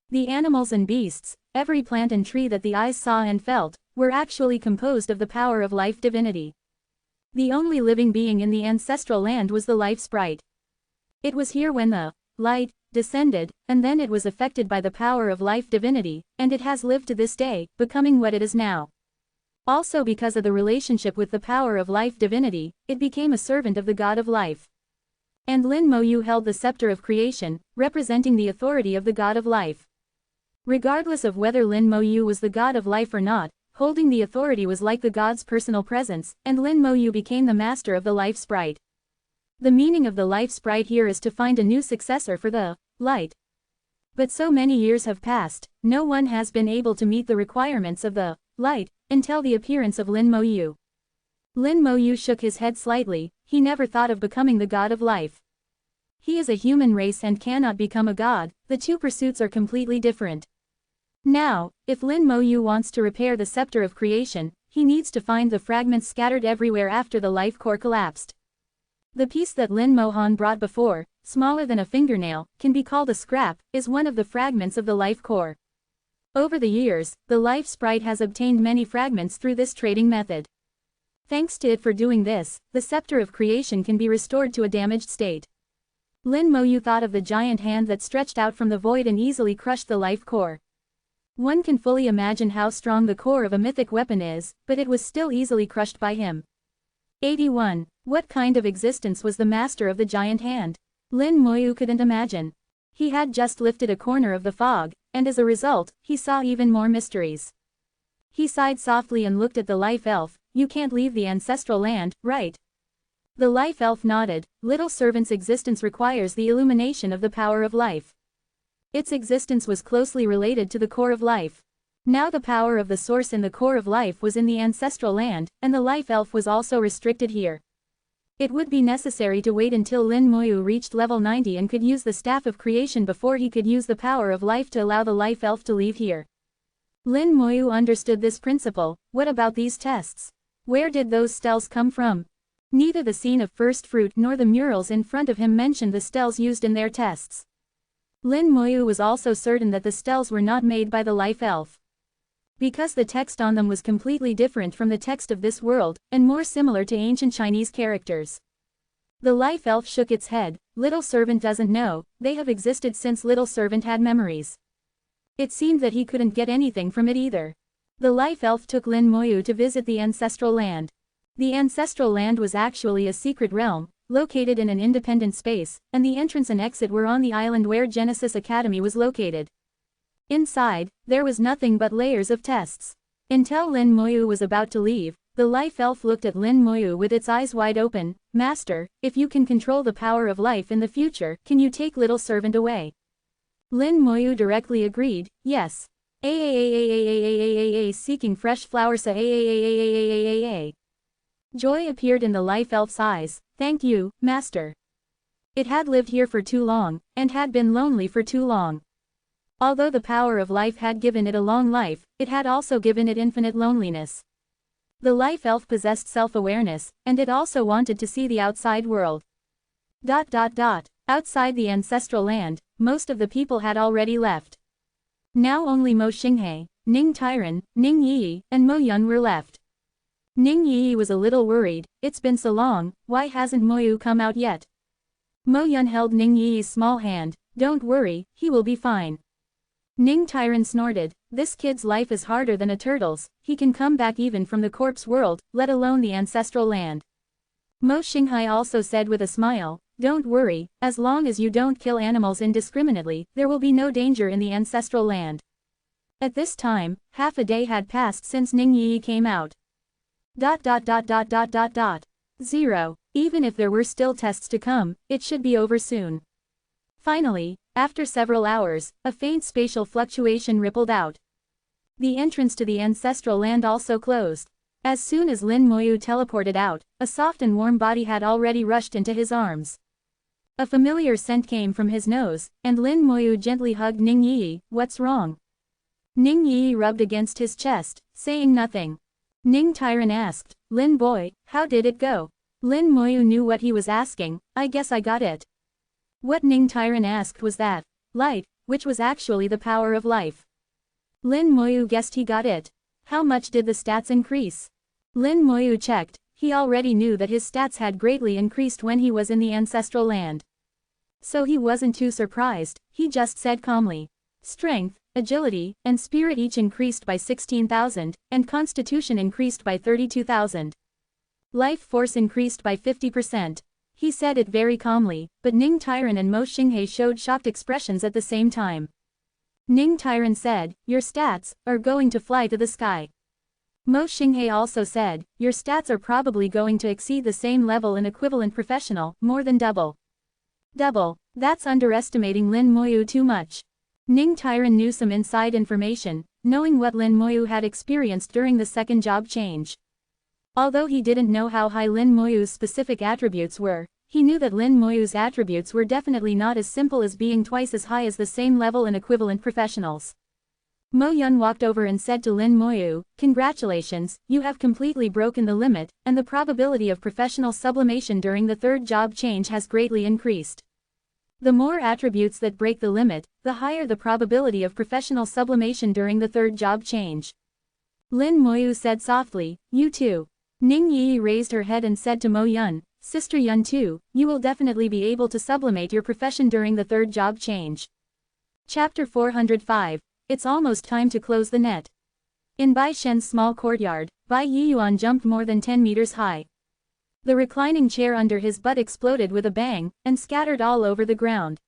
The animals and beasts, every plant and tree that the eyes saw and felt, were actually composed of the power of life divinity. The only living being in the ancestral land was the life sprite. It was here when the light descended, and then it was affected by the power of life divinity, and it has lived to this day, becoming what it is now. Also because of the relationship with the power of life divinity, it became a servant of the god of life. And Lin Moyu held the scepter of creation, representing the authority of the god of life. Regardless of whether Lin Moyu was the god of life or not, holding the authority was like the god's personal presence, and Lin Moyu became the master of the life sprite. The meaning of the life sprite here is to find a new successor for the light. But so many years have passed, no one has been able to meet the requirements of the light, until the appearance of Lin Moyu. Lin Moyu shook his head slightly, he never thought of becoming the god of life. He is a human race and cannot become a god, the two pursuits are completely different. Now, if Lin Moyu wants to repair the scepter of creation, he needs to find the fragments scattered everywhere after the life core collapsed. The piece that Lin Mohan brought before, smaller than a fingernail, can be called a scrap, is one of the fragments of the life core. Over the years, the life sprite has obtained many fragments through this trading method. Thanks to it for doing this, the scepter of creation can be restored to a damaged state. Lin Moyu thought of the giant hand that stretched out from the void and easily crushed the life core. One can fully imagine how strong the core of a mythic weapon is, but it was still easily crushed by him. 81. What kind of existence was the master of the giant hand? Lin Moyu couldn't imagine. He had just lifted a corner of the fog, and as a result, he saw even more mysteries. He sighed softly and looked at the life elf. You can't leave the ancestral land, right? The life elf nodded. Little servant's existence requires the illumination of the power of life. Its existence was closely related to the core of life. Now the power of the source in the core of life was in the ancestral land, and the life elf was also restricted here. It would be necessary to wait until Lin Moyu reached level 90 and could use the staff of creation before he could use the power of life to allow the life elf to leave here. Lin Moyu understood this principle. What about these tests? Where did those steles come from? Neither the scene of first fruit nor the murals in front of him mentioned the steles used in their tests. Lin Moyu was also certain that the steles were not made by the life elf. Because the text on them was completely different from the text of this world, and more similar to ancient Chinese characters. The life elf shook its head. Little servant doesn't know, they have existed since little servant had memories. It seemed that he couldn't get anything from it either. The life elf took Lin Moyu to visit the ancestral land. The ancestral land was actually a secret realm, located in an independent space, and the entrance and exit were on the island where Genesis Academy was located. Inside, there was nothing but layers of tests. Until Lin Moyu was about to leave, the life elf looked at Lin Moyu with its eyes wide open. Master, if you can control the power of life in the future, can you take little servant away? Lin Moyu directly agreed, yes. Seeking fresh flowers. Joy appeared in the life elf's eyes. Thank you, master. It had lived here for too long, and had been lonely for too long. Although the power of life had given it a long life, it had also given it infinite loneliness. The life elf possessed self-awareness, and it also wanted to see the outside world. Outside the ancestral land, most of the people had already left. Now only Mo Xinghe, Ning Tyran, Ning Yi, and Mo Yun were left. Ning Yi was a little worried. It's been so long, why hasn't Mo Yu come out yet? Mo Yun held Ning Yi's small hand. Don't worry, he will be fine. Ning Tyran snorted, this kid's life is harder than a turtle's, he can come back even from the corpse world, let alone the ancestral land. Mo Xinghe also said with a smile, don't worry, as long as you don't kill animals indiscriminately, there will be no danger in the ancestral land. At this time, half a day had passed since Ning Yi came out. 0. Even if there were still tests to come, it should be over soon. Finally, after several hours, a faint spatial fluctuation rippled out. The entrance to the ancestral land also closed. As soon as Lin Moyu teleported out, a soft and warm body had already rushed into his arms. A familiar scent came from his nose, and Lin Moyu gently hugged Ning Yi. What's wrong? Ning Yi rubbed against his chest, saying nothing. Ning Tyran asked, Lin boy, how did it go? Lin Moyu knew what he was asking, I guess I got it. What Ning Tyran asked was that, light, which was actually the power of life. Lin Moyu guessed he got it. How much did the stats increase? Lin Moyu checked, he already knew that his stats had greatly increased when he was in the ancestral land. So he wasn't too surprised, he just said calmly. Strength, agility, and spirit each increased by 16,000, and constitution increased by 32,000. Life force increased by 50%. He said it very calmly, but Ning Tyran and Mo Xinghe showed shocked expressions at the same time. Ning Tyran said, your stats are going to fly to the sky. Mo Xinghe also said, your stats are probably going to exceed the same level in equivalent professional, more than double. Double, that's underestimating Lin Moyu too much. Ning Tyran knew some inside information, knowing what Lin Moyu had experienced during the second job change. Although he didn't know how high Lin Moyu's specific attributes were, he knew that Lin Moyu's attributes were definitely not as simple as being twice as high as the same level in equivalent professionals. Mo Yun walked over and said to Lin Moyu, congratulations, you have completely broken the limit, and the probability of professional sublimation during the third job change has greatly increased. The more attributes that break the limit, the higher the probability of professional sublimation during the third job change. Lin Moyu said softly, you too. Ning Yi raised her head and said to Mo Yun, Sister Yun too, you will definitely be able to sublimate your profession during the third job change. Chapter 405. It's almost time to close the net. In Bai Shen's small courtyard, Bai Yiyuan jumped more than 10 meters high. The reclining chair under his butt exploded with a bang, and scattered all over the ground.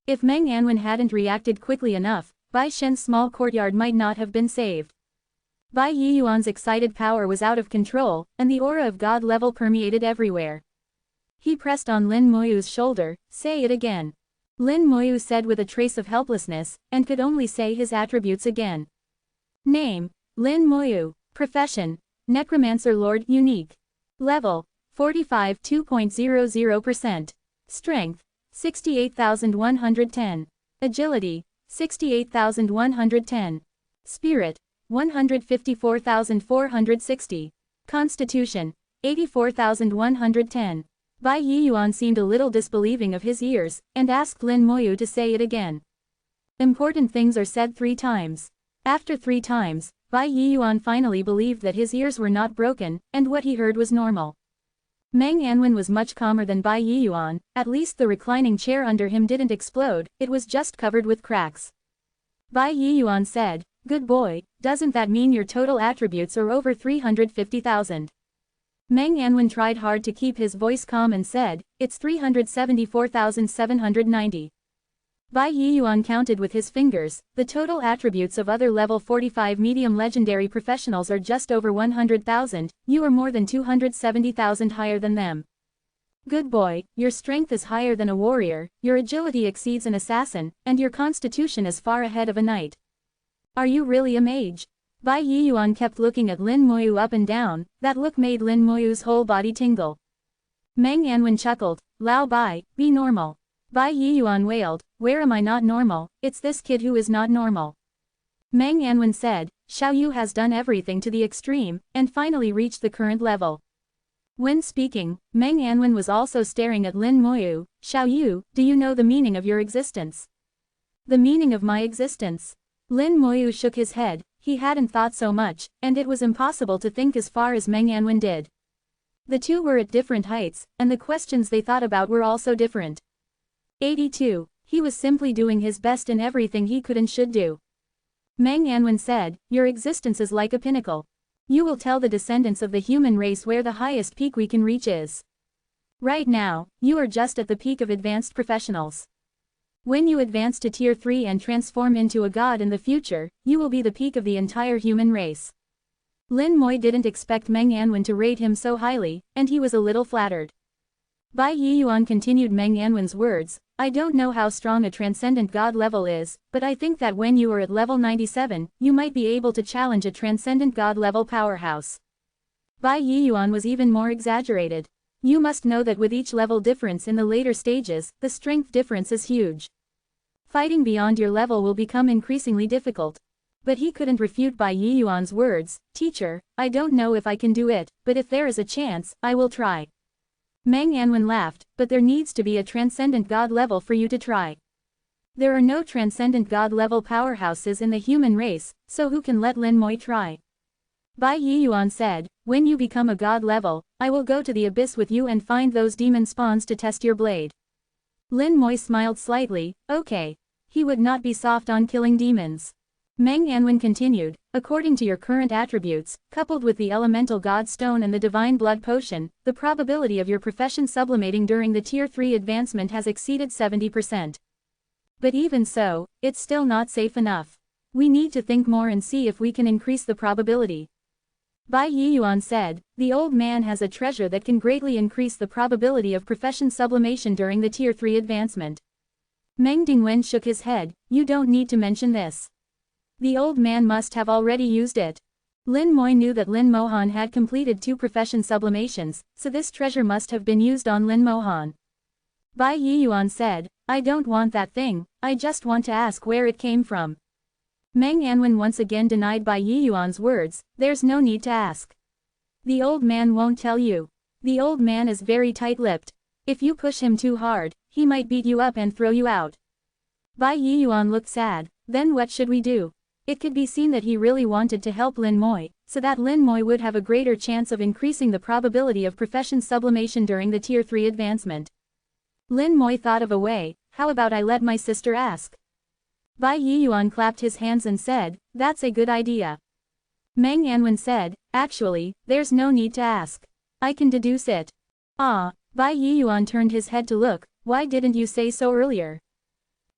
If Meng Anwen hadn't reacted quickly enough, Bai Shen's small courtyard might not have been saved. Bai Yiyuan's excited power was out of control, and the aura of God level permeated everywhere. He pressed on Lin Moyu's shoulder, say it again. Lin Moyu said with a trace of helplessness, and could only say his attributes again. Name, Lin Moyu. Profession, Necromancer Lord Unique. Level, 45 2.00%. Strength, 68,110. Agility, 68,110. Spirit, 154,460. Constitution, 84,110. Bai Yiyuan seemed a little disbelieving of his ears, and asked Lin Moyu to say it again. Important things are said 3 times. After 3 times, Bai Yiyuan finally believed that his ears were not broken, and what he heard was normal. Meng Anwen was much calmer than Bai Yiyuan, at least the reclining chair under him didn't explode, it was just covered with cracks. Bai Yiyuan said, good boy, doesn't that mean your total attributes are over 350,000? Meng Anwen tried hard to keep his voice calm and said, it's 374,790. Bai Yiyuan counted with his fingers, the total attributes of other level 45 medium legendary professionals are just over 100,000, you are more than 270,000 higher than them. Good boy, your strength is higher than a warrior, your agility exceeds an assassin, and your constitution is far ahead of a knight. Are you really a mage? Bai Yiyuan kept looking at Lin Moyu up and down, that look made Lin Moyu's whole body tingle. Meng Anwen chuckled, Lao Bai, be normal. Bai Yiyuan wailed, where am I not normal? It's this kid who is not normal. Meng Anwen said, Xiao Yu has done everything to the extreme, and finally reached the current level. When speaking, Meng Anwen was also staring at Lin Moyu. Xiao Yu, do you know the meaning of your existence? The meaning of my existence? Lin Moyu shook his head. He hadn't thought so much, and it was impossible to think as far as Meng Anwen did. The two were at different heights, and the questions they thought about were also different. 82. He was simply doing his best in everything he could and should do. Meng Anwen said, your existence is like a pinnacle. You will tell the descendants of the human race where the highest peak we can reach is. Right now, you are just at the peak of advanced professionals. When you advance to Tier 3 and transform into a god in the future, you will be the peak of the entire human race. Lin Moy didn't expect Meng Anwen to rate him so highly, and he was a little flattered. Bai Yiyuan continued Meng Anwen's words, I don't know how strong a transcendent god level is, but I think that when you are at level 97, you might be able to challenge a transcendent god level powerhouse. Bai Yiyuan was even more exaggerated. You must know that with each level difference in the later stages, the strength difference is huge. Fighting beyond your level will become increasingly difficult. But he couldn't refute Bai Yiyuan's words, Teacher, I don't know if I can do it, but if there is a chance, I will try. Meng Anwen laughed, but there needs to be a transcendent god level for you to try. There are no transcendent god level powerhouses in the human race, so who can let Lin Moy try? Bai Yiyuan said, when you become a god level, I will go to the abyss with you and find those demon spawns to test your blade. Lin Moy smiled slightly, okay. He would not be soft on killing demons. Meng Anwen continued, according to your current attributes, coupled with the elemental god stone and the divine blood potion, the probability of your profession sublimating during the Tier 3 advancement has exceeded 70%. But even so, it's still not safe enough. We need to think more and see if we can increase the probability. Bai Yiyuan said, the old man has a treasure that can greatly increase the probability of profession sublimation during the Tier 3 advancement. Meng Dingwen shook his head, you don't need to mention this. The old man must have already used it. Lin Moy knew that Lin Mohan had completed 2 profession sublimations, so this treasure must have been used on Lin Mohan. Bai Yiyuan said, I don't want that thing, I just want to ask where it came from. Meng Anwen once again denied Bai Yiyuan's words, there's no need to ask. The old man won't tell you. The old man is very tight-lipped. If you push him too hard, he might beat you up and throw you out. Bai Yiyuan looked sad, then what should we do? It could be seen that he really wanted to help Lin Moy, so that Lin Moy would have a greater chance of increasing the probability of profession sublimation during the Tier 3 advancement. Lin Moy thought of a way, how about I let my sister ask? Bai Yiyuan clapped his hands and said, that's a good idea. Meng Anwen said, actually, there's no need to ask. I can deduce it. Ah, Bai Yiyuan turned his head to look, why didn't you say so earlier?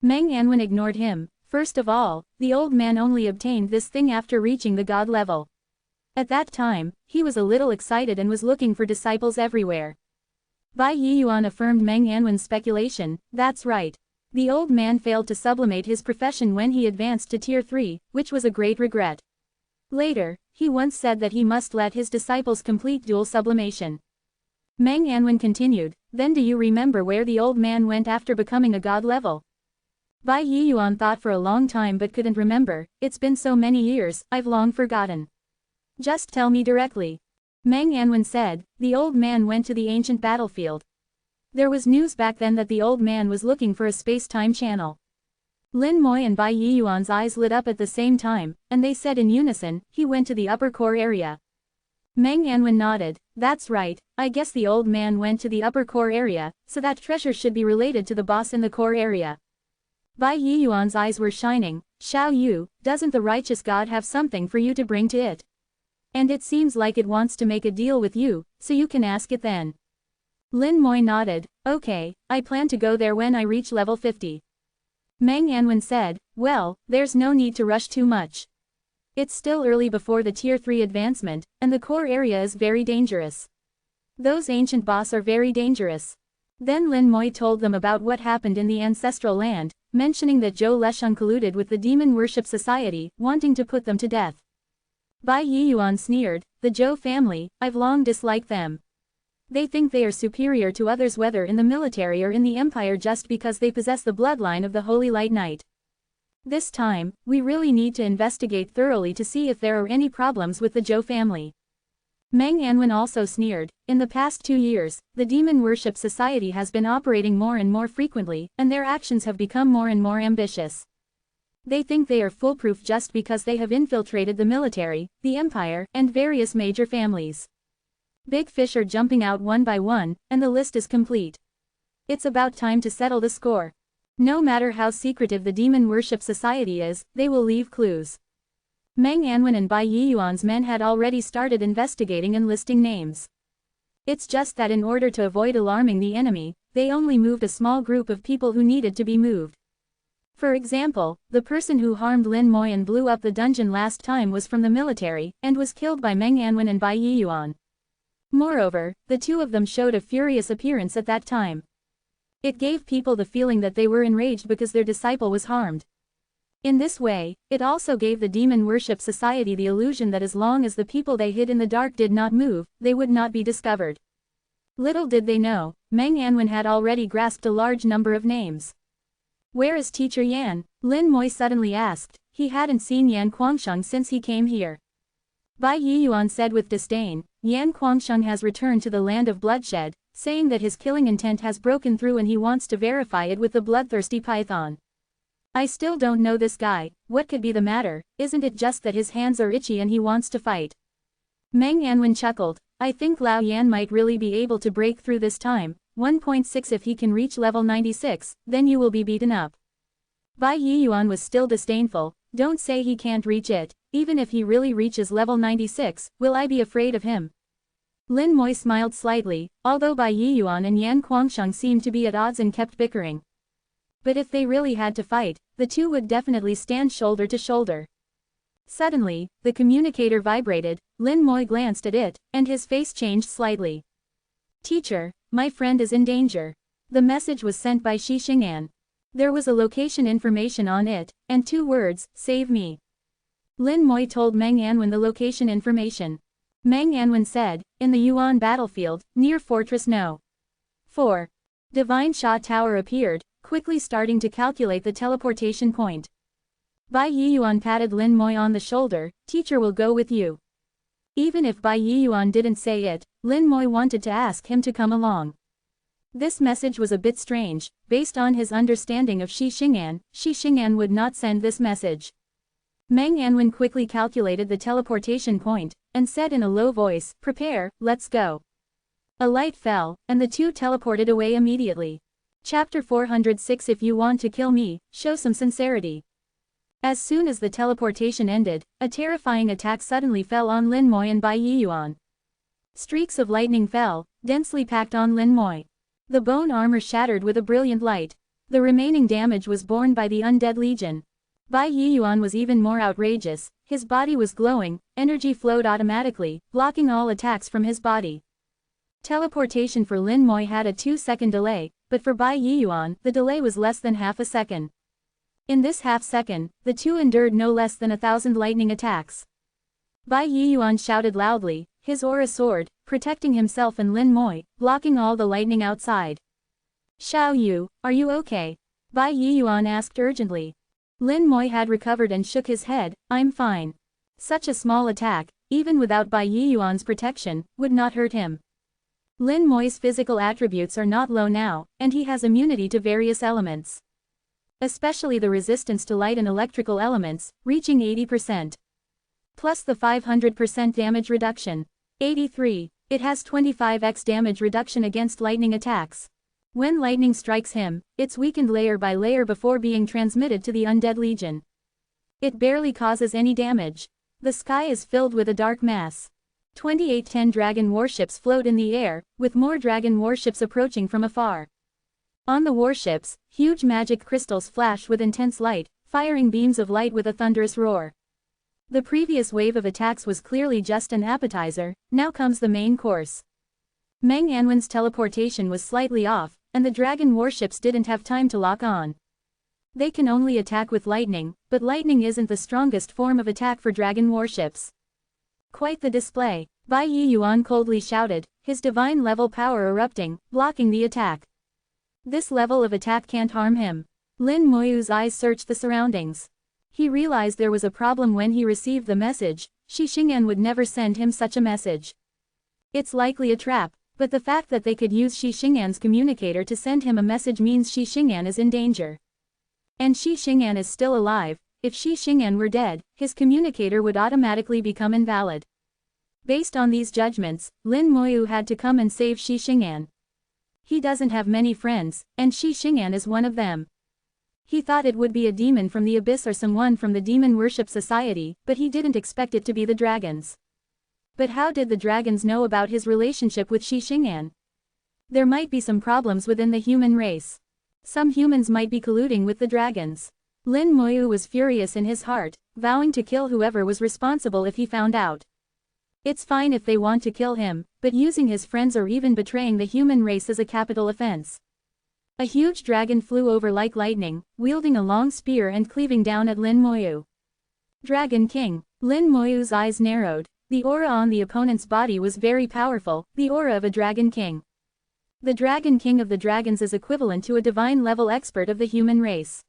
Meng Anwen ignored him, first of all, the old man only obtained this thing after reaching the god level. At that time, he was a little excited and was looking for disciples everywhere. Bai Yiyuan affirmed Meng Anwen's speculation, that's right. The old man failed to sublimate his profession when he advanced to Tier 3, which was a great regret. Later, he once said that he must let his disciples complete dual sublimation. Meng Anwen continued, then do you remember where the old man went after becoming a god level? Bai Yiyuan thought for a long time but couldn't remember, it's been so many years, I've long forgotten. Just tell me directly. Meng Anwen said, the old man went to the ancient battlefield. There was news back then that the old man was looking for a space-time channel. Lin Moy and Bai Yiyuan's eyes lit up at the same time, and they said in unison, he went to the upper core area. Meng Anwen nodded, that's right, I guess the old man went to the upper core area, so that treasure should be related to the boss in the core area. Bai Yiyuan's eyes were shining, Xiao Yu, doesn't the righteous god have something for you to bring to it? And it seems like it wants to make a deal with you, so you can ask it then. Lin Moy nodded, okay, I plan to go there when I reach level 50. Meng Anwen said, well, there's no need to rush too much. It's still early before the Tier 3 advancement, and the core area is very dangerous. Those ancient boss are very dangerous. Then Lin Moy told them about what happened in the ancestral land, mentioning that Zhou Lesheng colluded with the Demon Worship Society, wanting to put them to death. Bai Yiyuan sneered, the Zhou family, I've long disliked them. They think they are superior to others, whether in the military or in the empire, just because they possess the bloodline of the Holy Light Knight. This time, we really need to investigate thoroughly to see if there are any problems with the Zhou family. Meng Anwen also sneered. In the past 2 years, the Demon Worship Society has been operating more and more frequently, and their actions have become more and more ambitious. They think they are foolproof just because they have infiltrated the military, the empire, and various major families. Big fish are jumping out one by one, and the list is complete. It's about time to settle the score. No matter how secretive the Demon Worship Society is, they will leave clues. Meng Anwen and Bai Yiyuan's men had already started investigating and listing names. It's just that in order to avoid alarming the enemy, they only moved a small group of people who needed to be moved. For example, the person who harmed Lin Moi and blew up the dungeon last time was from the military, and was killed by Meng Anwen and Bai Yiyuan. Moreover, the two of them showed a furious appearance at that time. It gave people the feeling that they were enraged because their disciple was harmed. In this way, it also gave the Demon Worship Society the illusion that as long as the people they hid in the dark did not move, they would not be discovered. Little did they know, Meng Anwen had already grasped a large number of names. "Where is Teacher Yan?" Lin Moi suddenly asked. He hadn't seen Yan Guangsheng since he came here. Bai Yiyuan said with disdain, "Yan Guangsheng has returned to the land of bloodshed, saying that his killing intent has broken through and he wants to verify it with the bloodthirsty python. I still don't know this guy. What could be the matter? Isn't it just that his hands are itchy and he wants to fight?" Meng Anwen chuckled. "I think Lao Yan might really be able to break through this time. 1.6 if he can reach level 96, then you will be beaten up." Bai Yiyuan was still disdainful. "Don't say he can't reach it. Even if he really reaches level 96, will I be afraid of him?" Lin Moi smiled slightly, although Bai Yiyuan and Yan Guangsheng seemed to be at odds and kept bickering. But if they really had to fight, the two would definitely stand shoulder to shoulder. Suddenly, the communicator vibrated. Lin Moi glanced at it, and his face changed slightly. "Teacher, my friend is in danger." The message was sent by Shi Xing'an. There was a location information on it, and 2 words, "Save me." Lin Moi told Meng Anwen the location information. Meng Anwen said, "In the Yuan battlefield, near Fortress No. 4. Divine Sha Tower appeared, quickly starting to calculate the teleportation point. Bai Yiyuan patted Lin Moi on the shoulder. "Teacher will go with you." Even if Bai Yiyuan didn't say it, Lin Moi wanted to ask him to come along. This message was a bit strange. Based on his understanding of Shi Xing'an would not send this message. Meng Anwen quickly calculated the teleportation point, and said in a low voice, "Prepare, let's go." A light fell, and the two teleported away immediately. Chapter 406 If you want to kill me, show some sincerity. As soon as the teleportation ended, a terrifying attack suddenly fell on Lin Moi and Bai Yiyuan. Streaks of lightning fell, densely packed on Lin Moi. The bone armor shattered with a brilliant light. The remaining damage was borne by the Undead Legion. Bai Yiyuan was even more outrageous. His body was glowing, energy flowed automatically, blocking all attacks from his body. Teleportation for Lin Moi had a 2-second delay, but for Bai Yiyuan, the delay was less than half a second. In this half-second, the two endured no less than 1,000 lightning attacks. Bai Yiyuan shouted loudly, his aura soared, protecting himself and Lin Moi, blocking all the lightning outside. "Xiao Yu, are you okay?" Bai Yiyuan asked urgently. Lin Moi had recovered and shook his head. "I'm fine." Such a small attack, even without Bai Yiyuan's protection, would not hurt him. Lin Moi's physical attributes are not low now, and he has immunity to various elements. Especially the resistance to light and electrical elements, reaching 80%. Plus the 500% damage reduction. 83. It has 25x damage reduction against lightning attacks. When lightning strikes him, it's weakened layer by layer before being transmitted to the Undead Legion. It barely causes any damage. The sky is filled with a dark mass. 2810 dragon warships float in the air, with more dragon warships approaching from afar. On the warships, huge magic crystals flash with intense light, firing beams of light with a thunderous roar. The previous wave of attacks was clearly just an appetizer, now comes the main course. Meng Anwen's teleportation was slightly off, and the dragon warships didn't have time to lock on. They can only attack with lightning, but lightning isn't the strongest form of attack for dragon warships. Quite the display. Bai Yuan coldly shouted, his divine level power erupting, blocking the attack. This level of attack can't harm him. Lin Moyu's eyes searched the surroundings. He realized there was a problem when he received the message. Shi Xing'an would never send him such a message. It's likely a trap, but the fact that they could use Shi Xing'an's communicator to send him a message means Shi Xing'an is in danger. And Shi Xing'an is still alive. If Shi Xing'an were dead, his communicator would automatically become invalid. Based on these judgments, Lin Moyu had to come and save Shi Xing'an. He doesn't have many friends, and Shi Xing'an is one of them. He thought it would be a demon from the abyss or someone from the demon worship society, but he didn't expect it to be the dragons. But how did the dragons know about his relationship with Shi Xing'an? There might be some problems within the human race. Some humans might be colluding with the dragons. Lin Moyu was furious in his heart, vowing to kill whoever was responsible if he found out. It's fine if they want to kill him, but using his friends or even betraying the human race is a capital offense. A huge dragon flew over like lightning, wielding a long spear and cleaving down at Lin Moyu. Dragon King. Lin Moyu's eyes narrowed. The aura on the opponent's body was very powerful, the aura of a Dragon King. The Dragon King of the dragons is equivalent to a divine-level expert of the human race.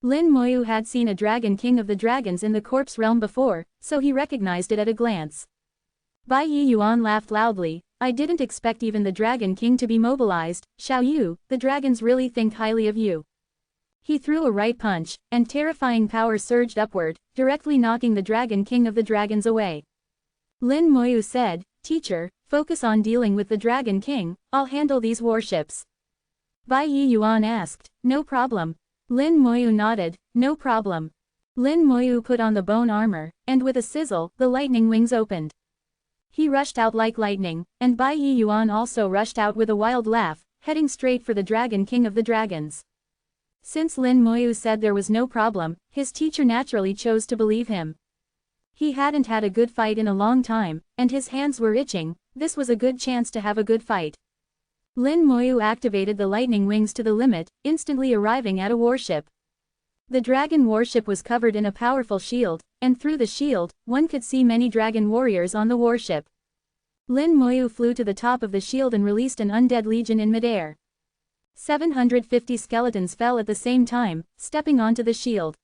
Lin Moyu had seen a Dragon King of the dragons in the corpse realm before, so he recognized it at a glance. Bai Yuan laughed loudly. I didn't expect even the Dragon King to be mobilized. Xiao Yu, the dragons really think highly of you. He threw a right punch, and terrifying power surged upward, directly knocking the Dragon King of the dragons away. Lin Moyu said, Teacher, focus on dealing with the Dragon King, I'll handle these warships. Bai Yuan asked, no problem. Lin Moyu nodded, no problem. Lin Moyu put on the bone armor, and with a sizzle, the lightning wings opened. He rushed out like lightning, and Bai Yuan also rushed out with a wild laugh, heading straight for the Dragon King of the dragons. Since Lin Moyu said there was no problem, his teacher naturally chose to believe him. He hadn't had a good fight in a long time, and his hands were itching. This was a good chance to have a good fight. Lin Moyu activated the lightning wings to the limit, instantly arriving at a warship. The dragon warship was covered in a powerful shield, and through the shield, one could see many dragon warriors on the warship. Lin Moyu flew to the top of the shield and released an undead legion in midair. 750 skeletons fell at the same time, stepping onto the shield.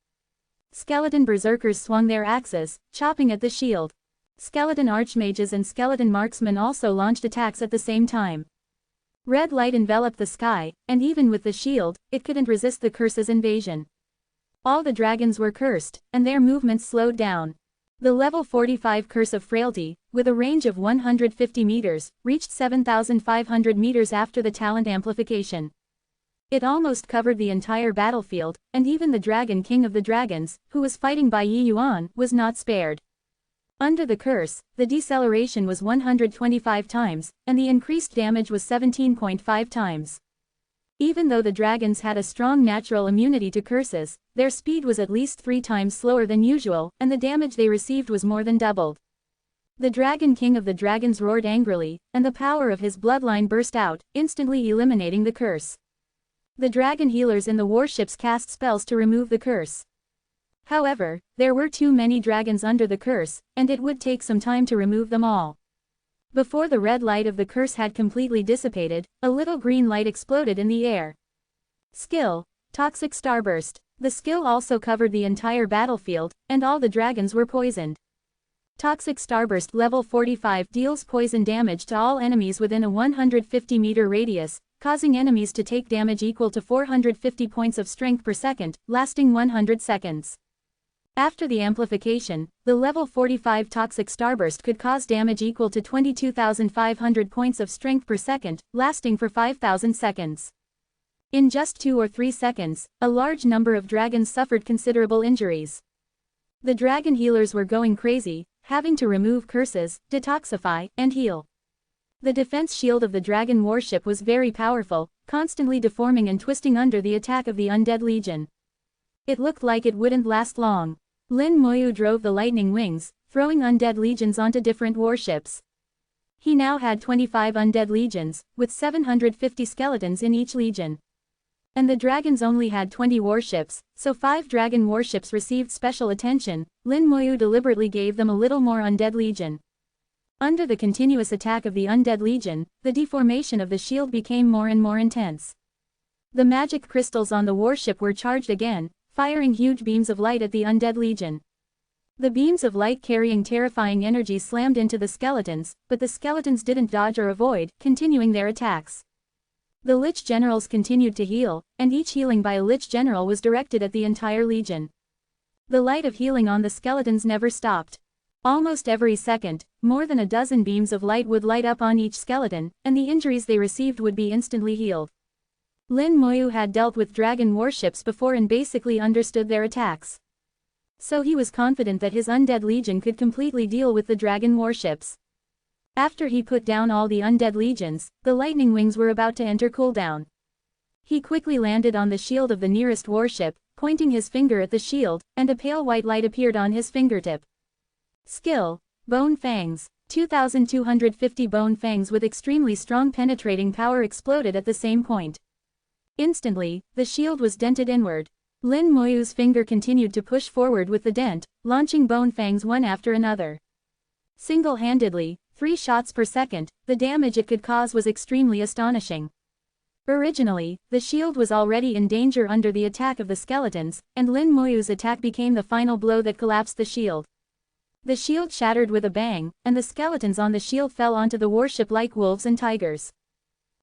Skeleton berserkers swung their axes, chopping at the shield. Skeleton archmages and skeleton marksmen also launched attacks at the same time. Red light enveloped the sky, and even with the shield, it couldn't resist the curse's invasion. All the dragons were cursed, and their movements slowed down. The level 45 Curse of Frailty, with a range of 150 meters, reached 7,500 meters after the talent amplification. It almost covered the entire battlefield, and even the Dragon King of the dragons, who was fighting Bai Yuan, was not spared. Under the curse, the deceleration was 125 times, and the increased damage was 17.5 times. Even though the dragons had a strong natural immunity to curses, their speed was at least 3 times slower than usual, and the damage they received was more than doubled. The Dragon King of the dragons roared angrily, and the power of his bloodline burst out, instantly eliminating the curse. The dragon healers in the warships cast spells to remove the curse. However, there were too many dragons under the curse, and it would take some time to remove them all. Before the red light of the curse had completely dissipated, a little green light exploded in the air. Skill: Toxic Starburst. The skill also covered the entire battlefield, and all the dragons were poisoned. Toxic Starburst level 45 deals poison damage to all enemies within a 150-meter radius, causing enemies to take damage equal to 450 points of strength per second, lasting 100 seconds. After the amplification, the level 45 Toxic Starburst could cause damage equal to 22,500 points of strength per second, lasting for 5,000 seconds. In just 2 or 3 seconds, a large number of dragons suffered considerable injuries. The dragon healers were going crazy, having to remove curses, detoxify, and heal. The defense shield of the dragon warship was very powerful, constantly deforming and twisting under the attack of the undead legion. It looked like it wouldn't last long. Lin Moyu drove the lightning wings, throwing undead legions onto different warships. He now had 25 undead legions, with 750 skeletons in each legion. And the dragons only had 20 warships, so 5 dragon warships received special attention. Lin Moyu deliberately gave them a little more undead legion. Under the continuous attack of the undead legion, the deformation of the shield became more and more intense. The magic crystals on the warship were charged again, firing huge beams of light at the undead legion. The beams of light carrying terrifying energy slammed into the skeletons, but the skeletons didn't dodge or avoid, continuing their attacks. The Lich Generals continued to heal, and each healing by a Lich General was directed at the entire legion. The light of healing on the skeletons never stopped. Almost every second, more than a dozen beams of light would light up on each skeleton, and the injuries they received would be instantly healed. Lin Moyu had dealt with dragon warships before and basically understood their attacks. So he was confident that his undead legion could completely deal with the dragon warships. After he put down all the undead legions, the lightning wings were about to enter cooldown. He quickly landed on the shield of the nearest warship, pointing his finger at the shield, and a pale white light appeared on his fingertip. Skill: Bone Fangs. 2,250 bone fangs with extremely strong penetrating power exploded at the same point. Instantly, the shield was dented inward. Lin Moyu's finger continued to push forward with the dent, launching bone fangs one after another. Single-handedly, 3 shots per second, the damage it could cause was extremely astonishing. Originally, the shield was already in danger under the attack of the skeletons, and Lin Moyu's attack became the final blow that collapsed the shield. The shield shattered with a bang, and the skeletons on the shield fell onto the warship like wolves and tigers.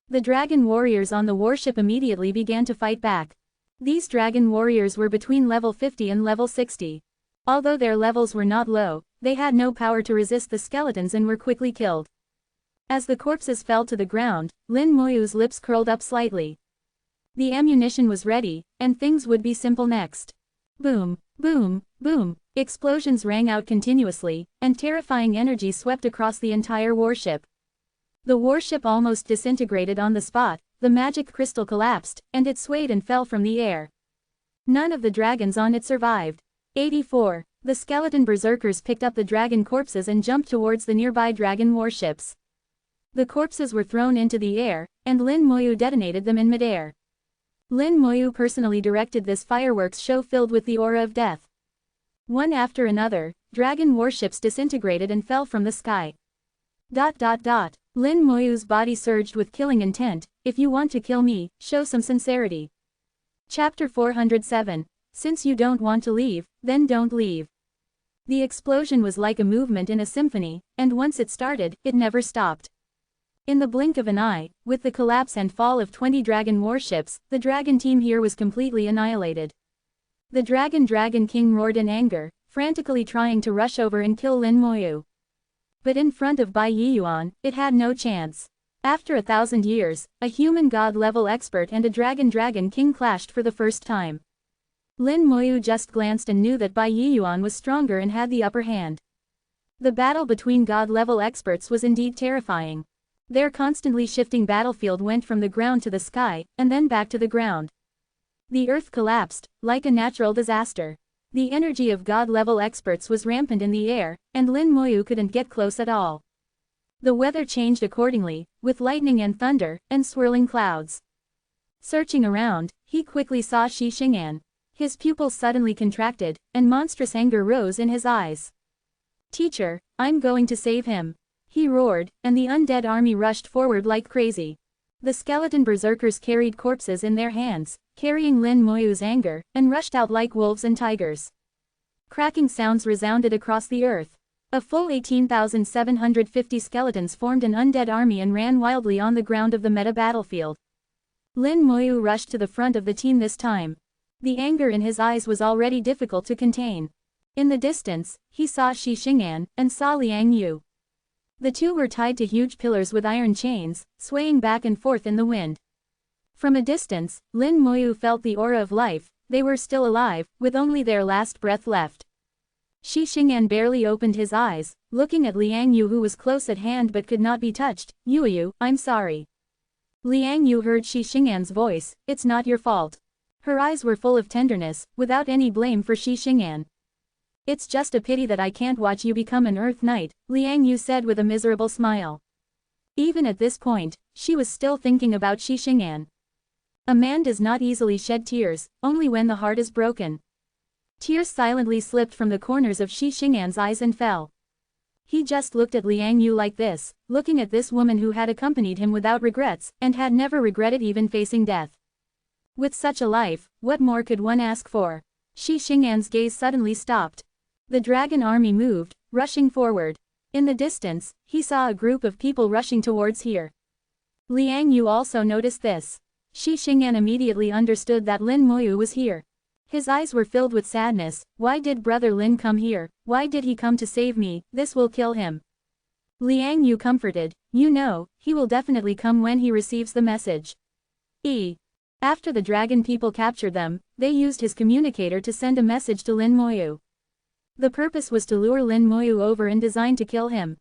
The dragon warriors on the warship immediately began to fight back. These dragon warriors were between level 50 and level 60. Although their levels were not low, they had no power to resist the skeletons and were quickly killed. As the corpses fell to the ground, Lin Moyu's lips curled up slightly. The ammunition was ready, and things would be simple next. Boom, boom, boom. Explosions rang out continuously, and terrifying energy swept across the entire warship. The warship almost disintegrated on the spot, the magic crystal collapsed, and it swayed and fell from the air. None of the dragons on it survived. 84. The skeleton berserkers picked up the dragon corpses and jumped towards the nearby dragon warships. The corpses were thrown into the air, and Lin Moyu detonated them in midair. Lin Moyu personally directed this fireworks show filled with the aura of death. One after another, dragon warships disintegrated and fell from the sky. Lin Moyu's body surged with killing intent. If you want to kill me, show some sincerity. Chapter 407. Since you don't want to leave, then don't leave. The explosion was like a movement in a symphony, and once it started, it never stopped. In the blink of an eye, with the collapse and fall of 20 dragon warships, the dragon team here was completely annihilated. The Dragon King roared in anger, frantically trying to rush over and kill Lin Moyu. But in front of Bai Yiyuan, it had no chance. After 1,000 years, a human god-level expert and a Dragon King clashed for the first time. Lin Moyu just glanced and knew that Bai Yiyuan was stronger and had the upper hand. The battle between god-level experts was indeed terrifying. Their constantly shifting battlefield went from the ground to the sky, and then back to the ground. The earth collapsed, like a natural disaster. The energy of god-level experts was rampant in the air, and Lin Moyu couldn't get close at all. The weather changed accordingly, with lightning and thunder, and swirling clouds. Searching around, he quickly saw Shi Xing'an. His pupils suddenly contracted, and monstrous anger rose in his eyes. "Teacher, I'm going to save him," he roared, and the undead army rushed forward like crazy. The skeleton berserkers carried corpses in their hands, carrying Lin Moyu's anger, and rushed out like wolves and tigers. Cracking sounds resounded across the earth. A full 18,750 skeletons formed an undead army and ran wildly on the ground of the meta battlefield. Lin Moyu rushed to the front of the team this time. The anger in his eyes was already difficult to contain. In the distance, he saw Shi Xing'an, and saw Liang Yu. The two were tied to huge pillars with iron chains, swaying back and forth in the wind. From a distance, Lin Moyu felt the aura of life. They were still alive, with only their last breath left. Shi Xing'an barely opened his eyes, looking at Liang Yu who was close at hand but could not be touched. "Yu, I'm sorry." Liang Yu heard Shi Xing'an's voice. "It's not your fault." Her eyes were full of tenderness, without any blame for Shi Xing'an. "It's just a pity that I can't watch you become an Earth Knight," Liang Yu said with a miserable smile. Even at this point, she was still thinking about Shi Xing'an. A man does not easily shed tears, only when the heart is broken. Tears silently slipped from the corners of Shi Xing'an's eyes and fell. He just looked at Liang Yu like this, looking at this woman who had accompanied him without regrets, and had never regretted even facing death. With such a life, what more could one ask for? Shi Xing'an's gaze suddenly stopped. The dragon army moved, rushing forward. In the distance, he saw a group of people rushing towards here. Liang Yu also noticed this. Shi Xing'an immediately understood that Lin Moyu was here. His eyes were filled with sadness. Why did Brother Lin come here? Why did he come to save me? This will kill him. Liang Yu comforted, you know, he will definitely come when he receives the message. After the dragon people captured them, they used his communicator to send a message to Lin Moyu. The purpose was to lure Lin Moyu over and designed to kill him.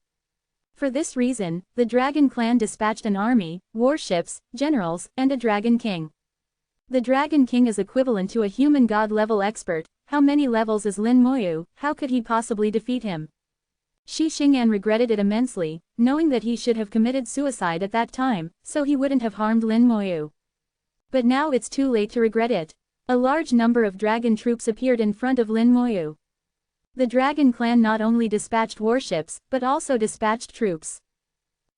For this reason, the dragon clan dispatched an army, warships, generals, and a dragon king. The dragon king is equivalent to a human god-level expert. How many levels is Lin Moyu? How could he possibly defeat him? Shi Xing'an regretted it immensely, knowing that he should have committed suicide at that time, so he wouldn't have harmed Lin Moyu. But now it's too late to regret it. A large number of dragon troops appeared in front of Lin Moyu. The dragon clan not only dispatched warships, but also dispatched troops.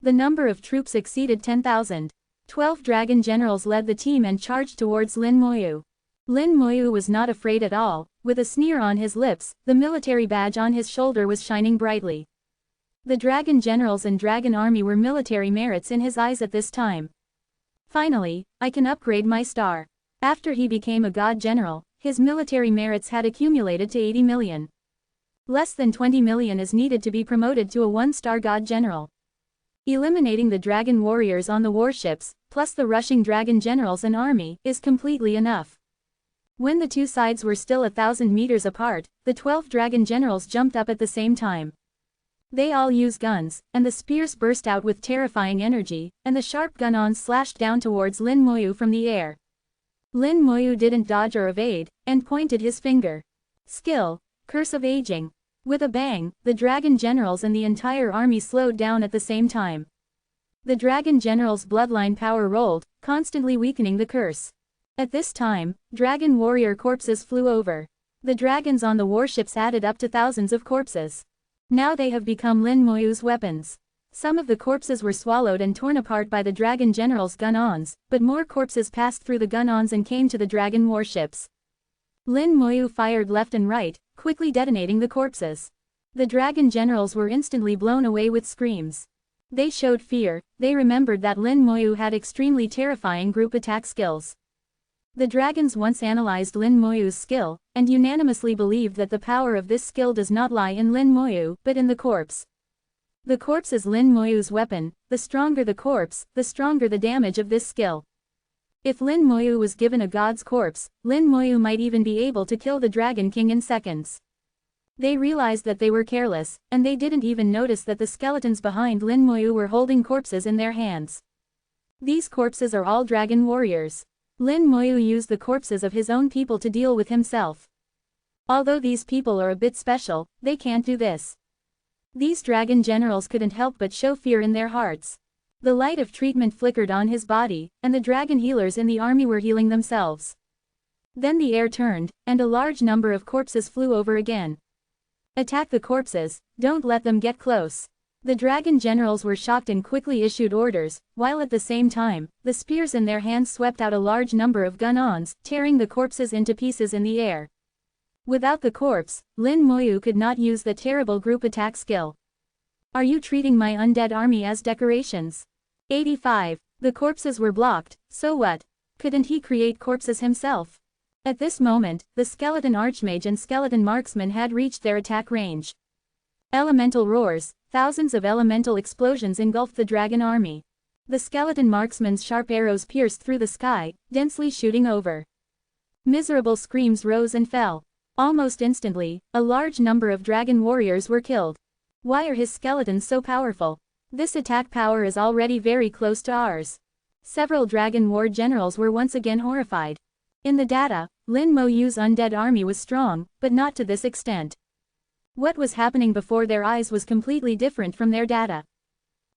The number of troops exceeded 10,000. 12 dragon generals led the team and charged towards Lin Moyu. Lin Moyu was not afraid at all. With a sneer on his lips, the military badge on his shoulder was shining brightly. The dragon generals and dragon army were military merits in his eyes at this time. Finally, I can upgrade my star. After he became a god general, his military merits had accumulated to 80 million. Less than 20 million is needed to be promoted to a 1-star god general. Eliminating the dragon warriors on the warships, plus the rushing dragon generals and army, is completely enough. When the two sides were still 1,000 meters apart, the 12 dragon generals jumped up at the same time. They all used guns, and the spears burst out with terrifying energy, and the sharp gun-ons slashed down towards Lin Moyu from the air. Lin Moyu didn't dodge or evade, and pointed his finger. Skill, curse of aging. With a bang, the dragon generals and the entire army slowed down at the same time. The dragon generals' bloodline power rolled, constantly weakening the curse. At this time, dragon warrior corpses flew over. The dragons on the warships added up to thousands of corpses. Now they have become Lin Moyu's weapons. Some of the corpses were swallowed and torn apart by the dragon general's gun-ons, but more corpses passed through the gun-ons and came to the dragon warships. Lin Moyu fired left and right, quickly detonating the corpses. The dragon generals were instantly blown away with screams. They showed fear. They remembered that Lin Moyu had extremely terrifying group attack skills. The dragons once analyzed Lin Moyu's skill, and unanimously believed that the power of this skill does not lie in Lin Moyu, but in the corpse. The corpse is Lin Moyu's weapon. The stronger the corpse, the stronger the damage of this skill. If Lin Moyu was given a god's corpse, Lin Moyu might even be able to kill the Dragon King in seconds. They realized that they were careless, and they didn't even notice that the skeletons behind Lin Moyu were holding corpses in their hands. These corpses are all dragon warriors. Lin Moyu used the corpses of his own people to deal with himself. Although these people are a bit special, they can't do this. These dragon generals couldn't help but show fear in their hearts. The light of treatment flickered on his body, and the dragon healers in the army were healing themselves. Then the air turned, and a large number of corpses flew over again. Attack the corpses, don't let them get close. The dragon generals were shocked and quickly issued orders, while at the same time, the spears in their hands swept out a large number of gun-ons, tearing the corpses into pieces in the air. Without the corpse, Lin Moyu could not use the terrible group attack skill. Are you treating my undead army as decorations? 85. The corpses were blocked, so what? Couldn't he create corpses himself? At this moment, the skeleton archmage and skeleton marksman had reached their attack range. Elemental roars, thousands of elemental explosions engulfed the dragon army. The skeleton marksman's sharp arrows pierced through the sky, densely shooting over. Miserable screams rose and fell. Almost instantly, a large number of dragon warriors were killed. Why are his skeletons so powerful? This attack power is already very close to ours. Several dragon war generals were once again horrified. In the data, Lin Moyu's undead army was strong, but not to this extent. What was happening before their eyes was completely different from their data.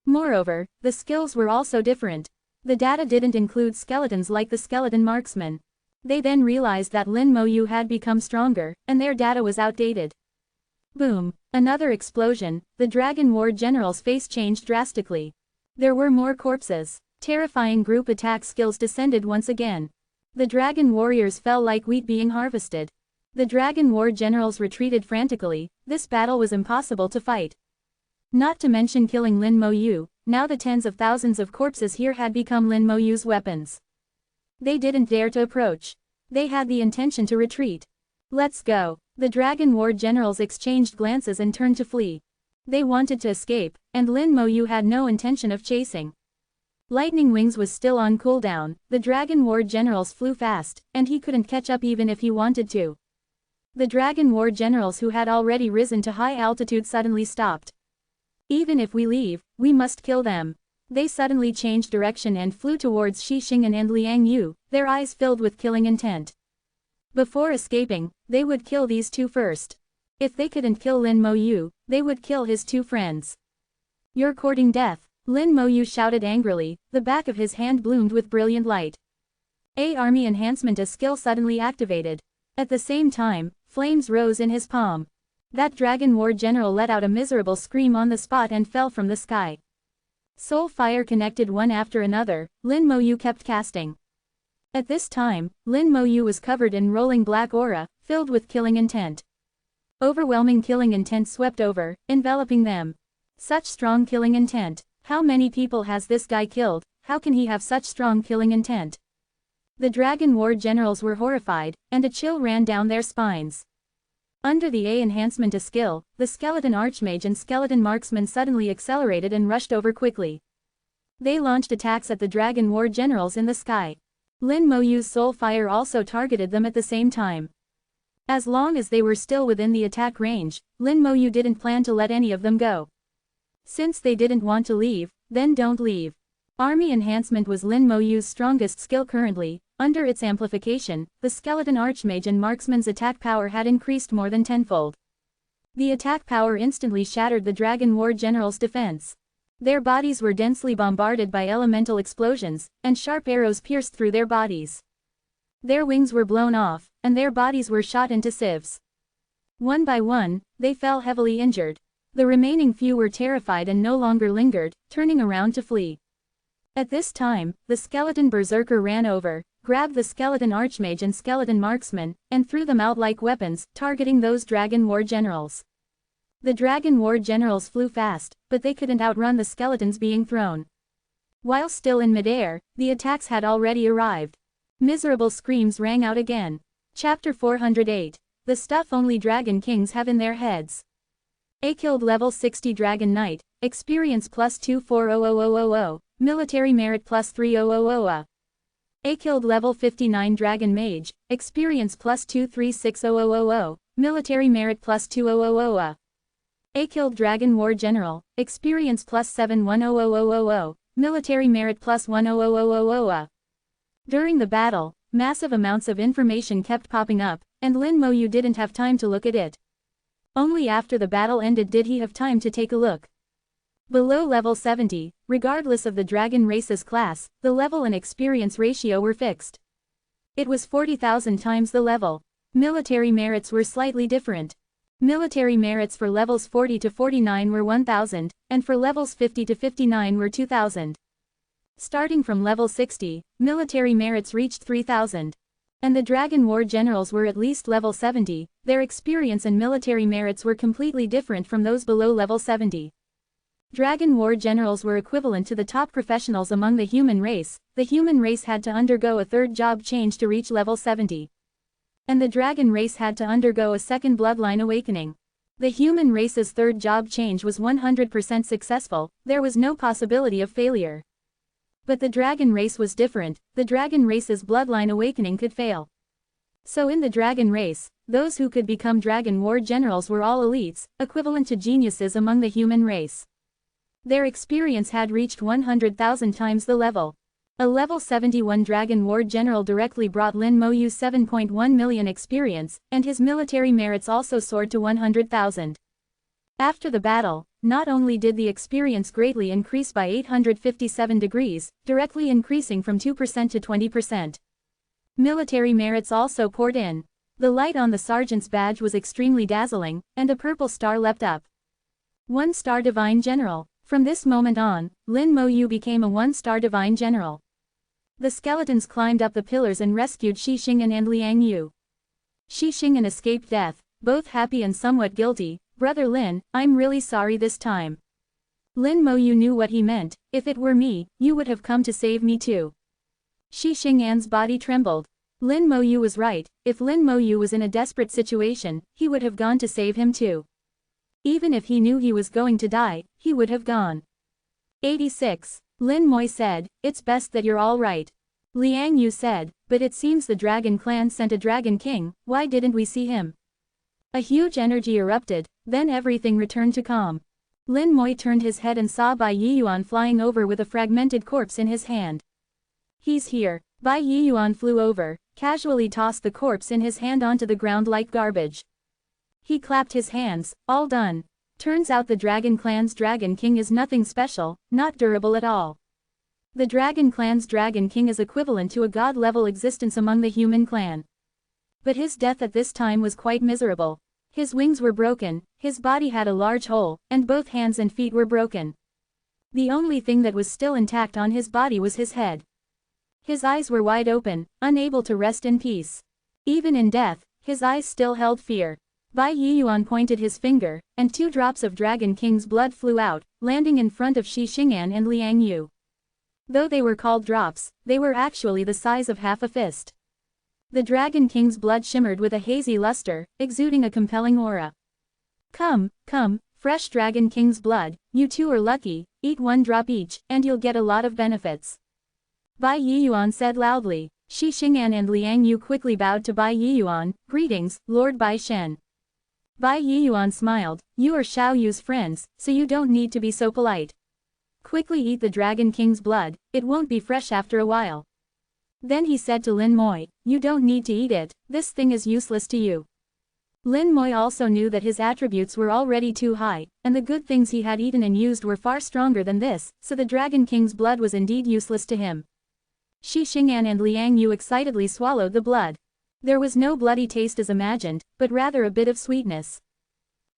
Moreover, the skills were also different. The data didn't include skeletons like the skeleton marksman. They then realized that Lin Moyu had become stronger, and their data was outdated. Boom! Another explosion, the Dragon War General's face changed drastically. There were more corpses. Terrifying group attack skills descended once again. The Dragon Warriors fell like wheat being harvested. The Dragon War Generals retreated frantically. This battle was impossible to fight. Not to mention killing Lin Mo Yu, now the tens of thousands of corpses here had become Lin Mo Yu's weapons. They didn't dare to approach. They had the intention to retreat. Let's go. The Dragon War Generals exchanged glances and turned to flee. They wanted to escape, and Lin Mo Yu had no intention of chasing. Lightning Wings was still on cooldown. The Dragon War Generals flew fast, and he couldn't catch up even if he wanted to. The Dragon War Generals who had already risen to high altitude suddenly stopped. Even if we leave, we must kill them. They suddenly changed direction and flew towards Shi Xing'an and Liang Yu, their eyes filled with killing intent. Before escaping, they would kill these two first. If they couldn't kill Lin Mo Yu, they would kill his two friends. You're courting death, Lin Mo Yu shouted angrily, the back of his hand bloomed with brilliant light. A army enhancement skill suddenly activated. At the same time, flames rose in his palm. That Dragon War General let out a miserable scream on the spot and fell from the sky. Soul fire connected one after another, Lin Mo Yu kept casting. At this time, Lin Mo Yu was covered in rolling black aura, filled with killing intent. Overwhelming killing intent swept over, enveloping them. Such strong killing intent. How many people has this guy killed? How can he have such strong killing intent? The Dragon War Generals were horrified, and a chill ran down their spines. Under the A enhancement skill, the Skeleton Archmage and Skeleton Marksman suddenly accelerated and rushed over quickly. They launched attacks at the Dragon War Generals in the sky. Lin Mo Yu's soul fire also targeted them at the same time. As long as they were still within the attack range, Lin Mo Yu didn't plan to let any of them go. Since they didn't want to leave, then don't leave. Army enhancement was Lin Mo Yu's strongest skill currently. Under its amplification, the Skeleton Archmage and Marksman's attack power had increased more than tenfold. The attack power instantly shattered the Dragon War General's defense. Their bodies were densely bombarded by elemental explosions, and sharp arrows pierced through their bodies. Their wings were blown off, and their bodies were shot into sieves. One by one, they fell heavily injured. The remaining few were terrified and no longer lingered, turning around to flee. At this time, the Skeleton Berserker ran over, grabbed the Skeleton Archmage and Skeleton Marksman, and threw them out like weapons, targeting those Dragon War Generals. The Dragon War Generals flew fast, but they couldn't outrun the skeletons being thrown. While still in midair, the attacks had already arrived. Miserable screams rang out again. Chapter 408. The stuff only Dragon Kings have in their heads. A killed level 60 Dragon Knight, experience plus 240000, military merit plus 3000. A killed level 59 Dragon Mage, experience plus 236000, military merit plus 2000. A killed Dragon War General, experience plus 710000, military merit plus 10000. During the battle, massive amounts of information kept popping up, and Lin Mo Yu didn't have time to look at it. Only after the battle ended did he have time to take a look. Below level 70, regardless of the dragon race's class, the level and experience ratio were fixed. It was 40,000 times the level. Military merits were slightly different. Military merits for levels 40 to 49 were 1,000, and for levels 50 to 59 were 2,000. Starting from level 60, military merits reached 3,000. And the Dragon War Generals were at least level 70, their experience and military merits were completely different from those below level 70. Dragon War Generals were equivalent to the top professionals among the human race. The human race had to undergo a third job change to reach level 70. And the dragon race had to undergo a second bloodline awakening. The human race's third job change was 100% successful, there was no possibility of failure. But the dragon race was different, the dragon race's bloodline awakening could fail. So in the dragon race, those who could become Dragon War Generals were all elites, equivalent to geniuses among the human race. Their experience had reached 100,000 times the level. A level 71 Dragon War General directly brought Lin Mo Yu 7.1 million experience, and his military merits also soared to 100,000. After the battle, not only did the experience greatly increase by 857 degrees, directly increasing from 2% to 20%. Military merits also poured in. The light on the sergeant's badge was extremely dazzling, and a purple star leapt up. 1-star Divine General. From this moment on, Lin Mo Yu became a 1-star Divine General. The skeletons climbed up the pillars and rescued Shi Xing'an and Liang Yu. Shi Xing'an escaped death, both happy and somewhat guilty. Brother Lin, I'm really sorry this time. Lin Mo Yu knew what he meant. If it were me, you would have come to save me too. Shi Xing'an's body trembled. Lin Mo Yu was right. If Lin Mo Yu was in a desperate situation, he would have gone to save him too. Even if he knew he was going to die, he would have gone. 86. Lin Moi said, it's best that you're all right. Liang Yu said, but it seems the Dragon Clan sent a Dragon King, why didn't we see him? A huge energy erupted, then everything returned to calm. Lin Moi turned his head and saw Bai Yiyuan flying over with a fragmented corpse in his hand. He's here. Bai Yiyuan flew over, casually tossed the corpse in his hand onto the ground like garbage. He clapped his hands, all done. Turns out the Dragon Clan's Dragon King is nothing special, not durable at all. The Dragon Clan's Dragon King is equivalent to a god-level existence among the human clan. But his death at this time was quite miserable. His wings were broken, his body had a large hole, and both hands and feet were broken. The only thing that was still intact on his body was his head. His eyes were wide open, unable to rest in peace. Even in death, his eyes still held fear. Bai Yiyuan pointed his finger, and 2 drops of Dragon King's blood flew out, landing in front of Shi Xing'an and Liang Yu. Though they were called drops, they were actually the size of half a fist. The Dragon King's blood shimmered with a hazy luster, exuding a compelling aura. Come, fresh Dragon King's blood, you two are lucky, eat 1 drop each, and you'll get a lot of benefits. Bai Yiyuan said loudly. Shi Xing'an and Liang Yu quickly bowed to Bai Yiyuan, greetings, Lord Bai Shen. Bai Yiyuan smiled, you are Xiao Yu's friends, so you don't need to be so polite. Quickly eat the Dragon King's blood, it won't be fresh after a while. Then he said to Lin Moi, you don't need to eat it, this thing is useless to you. Lin Moi also knew that his attributes were already too high, and the good things he had eaten and used were far stronger than this, so the Dragon King's blood was indeed useless to him. Shi Xing'an and Liang Yu excitedly swallowed the blood. There was no bloody taste as imagined, but rather a bit of sweetness.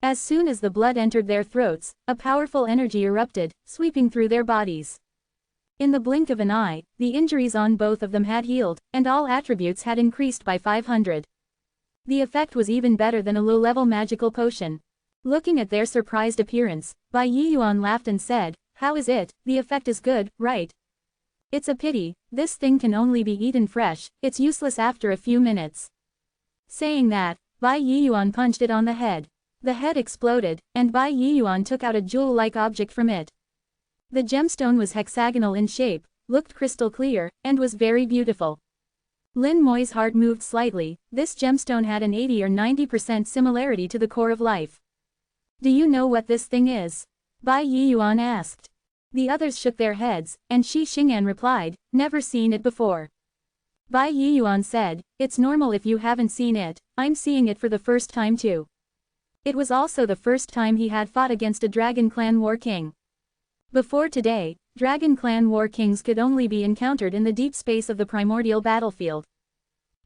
As soon as the blood entered their throats, a powerful energy erupted, sweeping through their bodies. In the blink of an eye, the injuries on both of them had healed, and all attributes had increased by 500. The effect was even better than a low-level magical potion. Looking at their surprised appearance, Bai Yiyuan laughed and said, how is it, the effect is good, right? It's a pity, this thing can only be eaten fresh, it's useless after a few minutes. Saying that, Bai Yiyuan punched it on the head. The head exploded, and Bai Yiyuan took out a jewel-like object from it. The gemstone was hexagonal in shape, looked crystal clear, and was very beautiful. Lin Moi's heart moved slightly, this gemstone had an 80 or 90% similarity to the core of life. Do you know what this thing is? Bai Yiyuan asked. The others shook their heads, and Shi Xing'an replied, never seen it before. Bai Yiyuan said, it's normal if you haven't seen it, I'm seeing it for the first time too. It was also the first time he had fought against a Dragon Clan War King. Before today, Dragon Clan War Kings could only be encountered in the deep space of the primordial battlefield.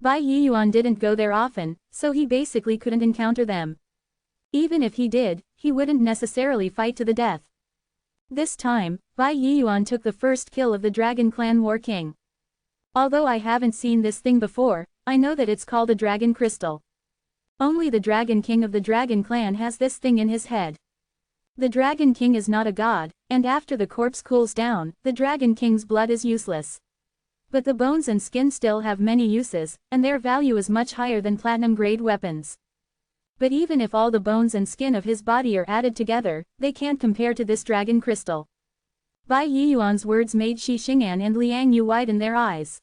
Bai Yiyuan didn't go there often, so he basically couldn't encounter them. Even if he did, he wouldn't necessarily fight to the death. This time, Bai Yiyuan took the first kill of the Dragon Clan War King. Although I haven't seen this thing before, I know that it's called a Dragon Crystal. Only the Dragon King of the Dragon Clan has this thing in his head. The Dragon King is not a god, and after the corpse cools down, the Dragon King's blood is useless. But the bones and skin still have many uses, and their value is much higher than platinum-grade weapons. But even if all the bones and skin of his body are added together, they can't compare to this Dragon Crystal. Bai Yiyuan's words made Shi Xing'an and Liang Yu widen their eyes.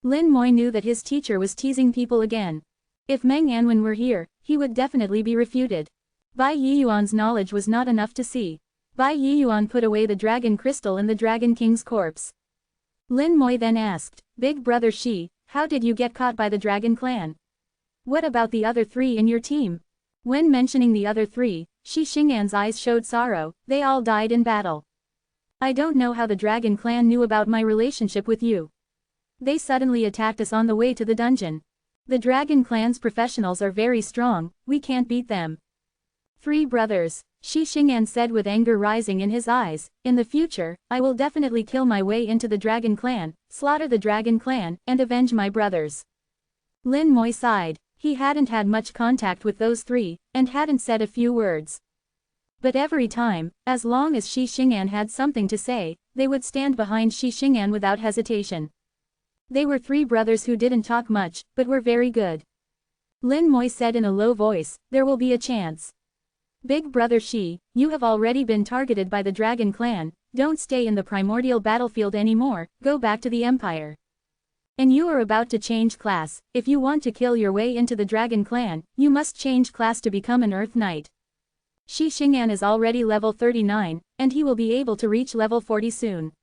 Lin Moi knew that his teacher was teasing people again. If Meng Anwen were here, he would definitely be refuted. Bai Yiyuan's knowledge was not enough to see. Bai Yiyuan put away the Dragon Crystal in the Dragon King's corpse. Lin Moi then asked, Big Brother Shi, how did you get caught by the Dragon Clan? What about the other 3 in your team? When mentioning the other 3, Shi Xing'an's eyes showed sorrow, they all died in battle. I don't know how the Dragon Clan knew about my relationship with you. They suddenly attacked us on the way to the dungeon. The Dragon Clan's professionals are very strong, we can't beat them. 3 brothers, Shi Xing'an said with anger rising in his eyes. In the future, I will definitely kill my way into the Dragon Clan, slaughter the Dragon Clan, and avenge my brothers. Lin Moi sighed. He hadn't had much contact with those 3, and hadn't said a few words. But every time, as long as Shi Xing'an had something to say, they would stand behind Shi Xing'an without hesitation. They were 3 brothers who didn't talk much, but were very good. Lin Moi said in a low voice, there will be a chance. Big brother Shi, you have already been targeted by the Dragon Clan, don't stay in the primordial battlefield anymore, go back to the Empire. And you are about to change class. If you want to kill your way into the Dragon Clan, you must change class to become an Earth Knight. Shi Xing'an is already level 39, and he will be able to reach level 40 soon.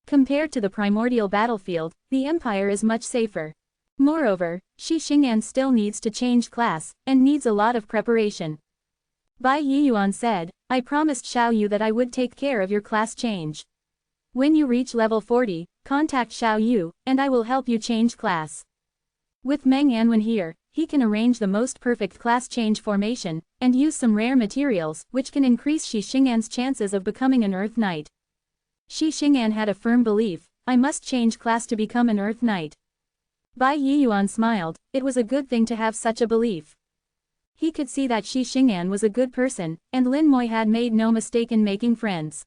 Compared to the primordial battlefield, the Empire is much safer. Moreover, Shi Xing'an still needs to change class, and needs a lot of preparation. Bai Yiyuan said, I promised Xiao Yu that I would take care of your class change. When you reach level 40, contact Xiao Yu, and I will help you change class. With Meng Anwen here, he can arrange the most perfect class change formation, and use some rare materials, which can increase Shi Xing'an's chances of becoming an Earth Knight. Shi Xing'an had a firm belief, I must change class to become an Earth Knight. Bai Yiyuan smiled, it was a good thing to have such a belief. He could see that Shi Xing'an was a good person, and Lin Moi had made no mistake in making friends.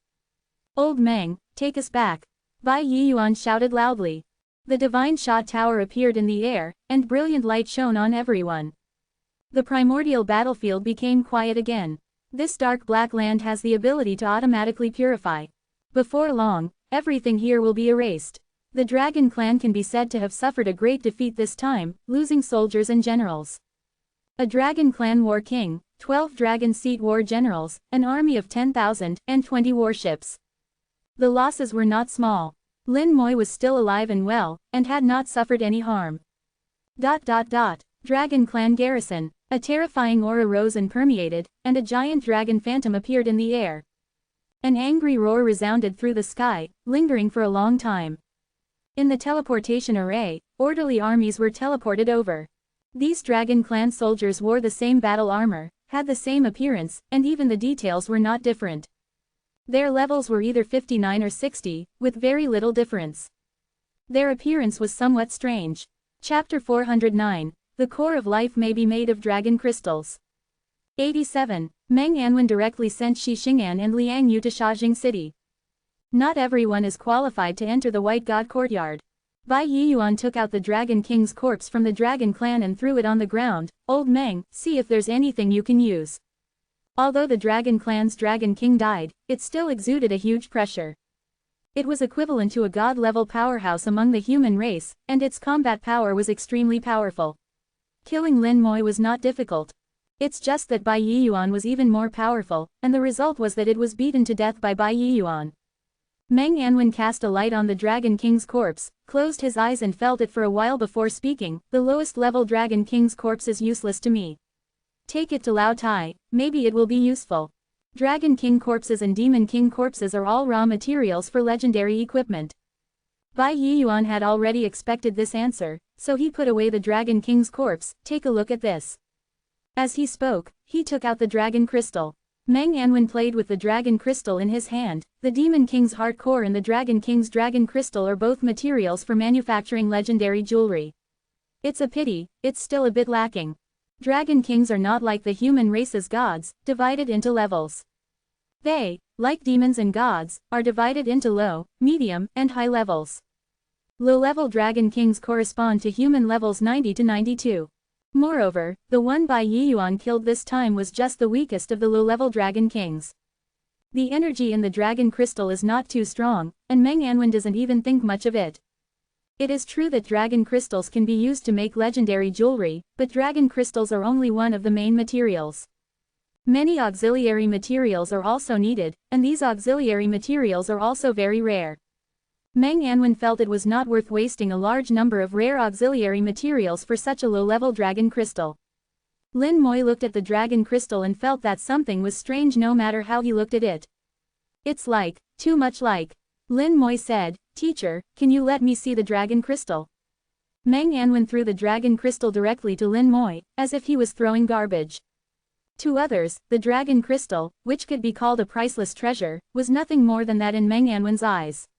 Old Meng, take us back. Bai Yiyuan shouted loudly. The divine shot tower appeared in the air, and brilliant light shone on everyone. The primordial battlefield became quiet again. This dark black land has the ability to automatically purify. Before long, everything here will be erased. The Dragon Clan can be said to have suffered a great defeat this time, losing soldiers and generals. A Dragon Clan war king, 12 Dragon Seat war generals, an army of 10,000, and 20 warships. The losses were not small. Lin Moi was still alive and well, and had not suffered any harm. Dragon Clan garrison. A terrifying aura rose and permeated, and a giant dragon phantom appeared in the air. An angry roar resounded through the sky, lingering for a long time. In the teleportation array, orderly armies were teleported over. These Dragon Clan soldiers wore the same battle armor, had the same appearance, and even the details were not different. Their levels were either 59 or 60, with very little difference. Their appearance was somewhat strange. Chapter 409. The core of life may be made of dragon crystals. 87. Meng Anwen directly sent Shi Xing'an and Liang Yu to Shajing City. Not everyone is qualified to enter the White God Courtyard. Bai Yiyuan took out the Dragon King's corpse from the Dragon Clan and threw it on the ground. Old Meng, see if there's anything you can use. Although the Dragon Clan's Dragon King died, it still exuded a huge pressure. It was equivalent to a god-level powerhouse among the human race, and its combat power was extremely powerful. Killing Lin Moi was not difficult. It's just that Bai Yiyuan was even more powerful, and the result was that it was beaten to death by Bai Yiyuan. Meng Anwen cast a light on the Dragon King's corpse, closed his eyes and felt it for a while before speaking, the lowest level Dragon King's corpse is useless to me. Take it to Lao Tai, maybe it will be useful. Dragon King corpses and Demon King corpses are all raw materials for legendary equipment. Bai Yiyuan had already expected this answer, so he put away the Dragon King's corpse. Take a look at this. As he spoke, he took out the Dragon Crystal. Meng Anwen played with the Dragon Crystal in his hand. The Demon King's Heart Core and the Dragon King's Dragon Crystal are both materials for manufacturing legendary jewelry. It's a pity, it's still a bit lacking. Dragon Kings are not like the human race's gods, divided into levels. They, like demons and gods, are divided into low, medium, and high levels. Low-level Dragon Kings correspond to human levels 90 to 92. Moreover, the one Bai Yiyuan killed this time was just the weakest of the low-level Dragon Kings. The energy in the Dragon Crystal is not too strong, and Meng Anwen doesn't even think much of it. It is true that Dragon Crystals can be used to make legendary jewelry, but Dragon Crystals are only one of the main materials. Many auxiliary materials are also needed, and these auxiliary materials are also very rare. Meng Anwen felt it was not worth wasting a large number of rare auxiliary materials for such a low-level Dragon Crystal. Lin Moi looked at the Dragon Crystal and felt that something was strange no matter how he looked at it. It's like, too much like. Lin Moi said, Teacher, can you let me see the Dragon Crystal? Meng Anwen threw the dragon crystal directly to Lin Moi, as if he was throwing garbage. To others, the dragon crystal, which could be called a priceless treasure, was nothing more than that in Meng Anwen's eyes.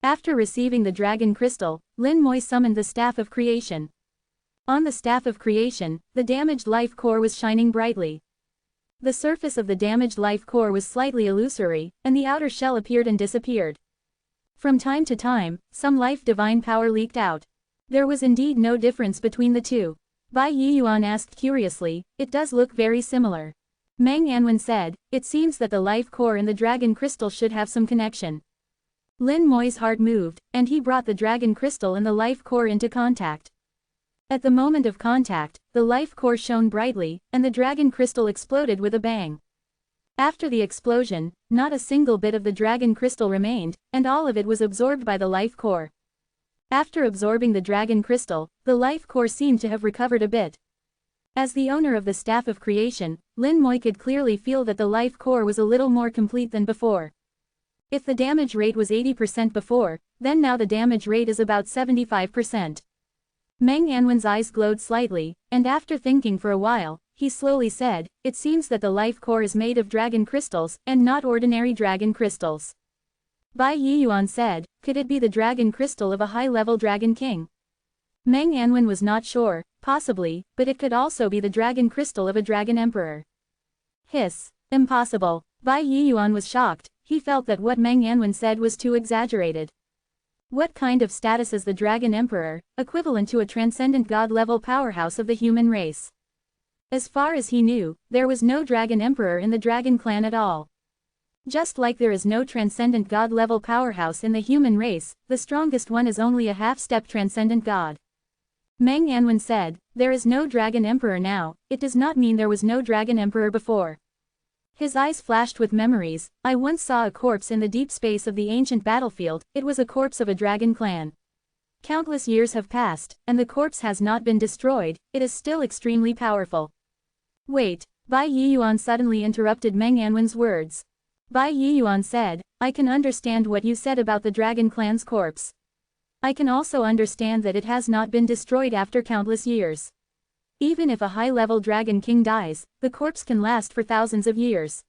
After receiving the dragon crystal, Lin Moi summoned the Staff of Creation. On the Staff of Creation, the damaged life core was shining brightly. The surface of the damaged life core was slightly illusory, and the outer shell appeared and disappeared. From time to time, some life divine power leaked out. There was indeed no difference between the two. Bai Yiyuan asked curiously, "It does look very similar." Meng Anwen said, "It seems that the life core and the dragon crystal should have some connection." Lin Moi's heart moved, and he brought the dragon crystal and the life core into contact. At the moment of contact, the life core shone brightly, and the dragon crystal exploded with a bang. After the explosion, not a single bit of the dragon crystal remained, and all of it was absorbed by the life core. After absorbing the dragon crystal, the life core seemed to have recovered a bit. As the owner of the Staff of Creation, Lin Moi could clearly feel that the life core was a little more complete than before. If the damage rate was 80% before, then now the damage rate is about 75%. Meng Anwen's eyes glowed slightly, and after thinking for a while, he slowly said, "It seems that the life core is made of dragon crystals, and not ordinary dragon crystals." Bai Yiyuan said, "Could it be the dragon crystal of a high-level dragon king?" Meng Anwen was not sure, possibly, but it could also be the dragon crystal of a dragon emperor. Hiss. Impossible. Bai Yiyuan was shocked, he felt that what Meng Anwen said was too exaggerated. What kind of status is the Dragon Emperor, equivalent to a transcendent god-level powerhouse of the human race? As far as he knew, there was no Dragon Emperor in the Dragon Clan at all. Just like there is no transcendent god-level powerhouse in the human race, the strongest one is only a half-step transcendent god. Meng Anwen said, "There is no Dragon Emperor now, it does not mean there was no Dragon Emperor before." His eyes flashed with memories. "I once saw a corpse in the deep space of the ancient battlefield, it was a corpse of a dragon clan. Countless years have passed, and the corpse has not been destroyed, it is still extremely powerful." Wait, Bai Yiyuan suddenly interrupted Meng Anwen's words. Bai Yiyuan said, "I can understand what you said about the dragon clan's corpse. I can also understand that it has not been destroyed after countless years. Even if a high-level dragon king dies, the corpse can last for thousands of years.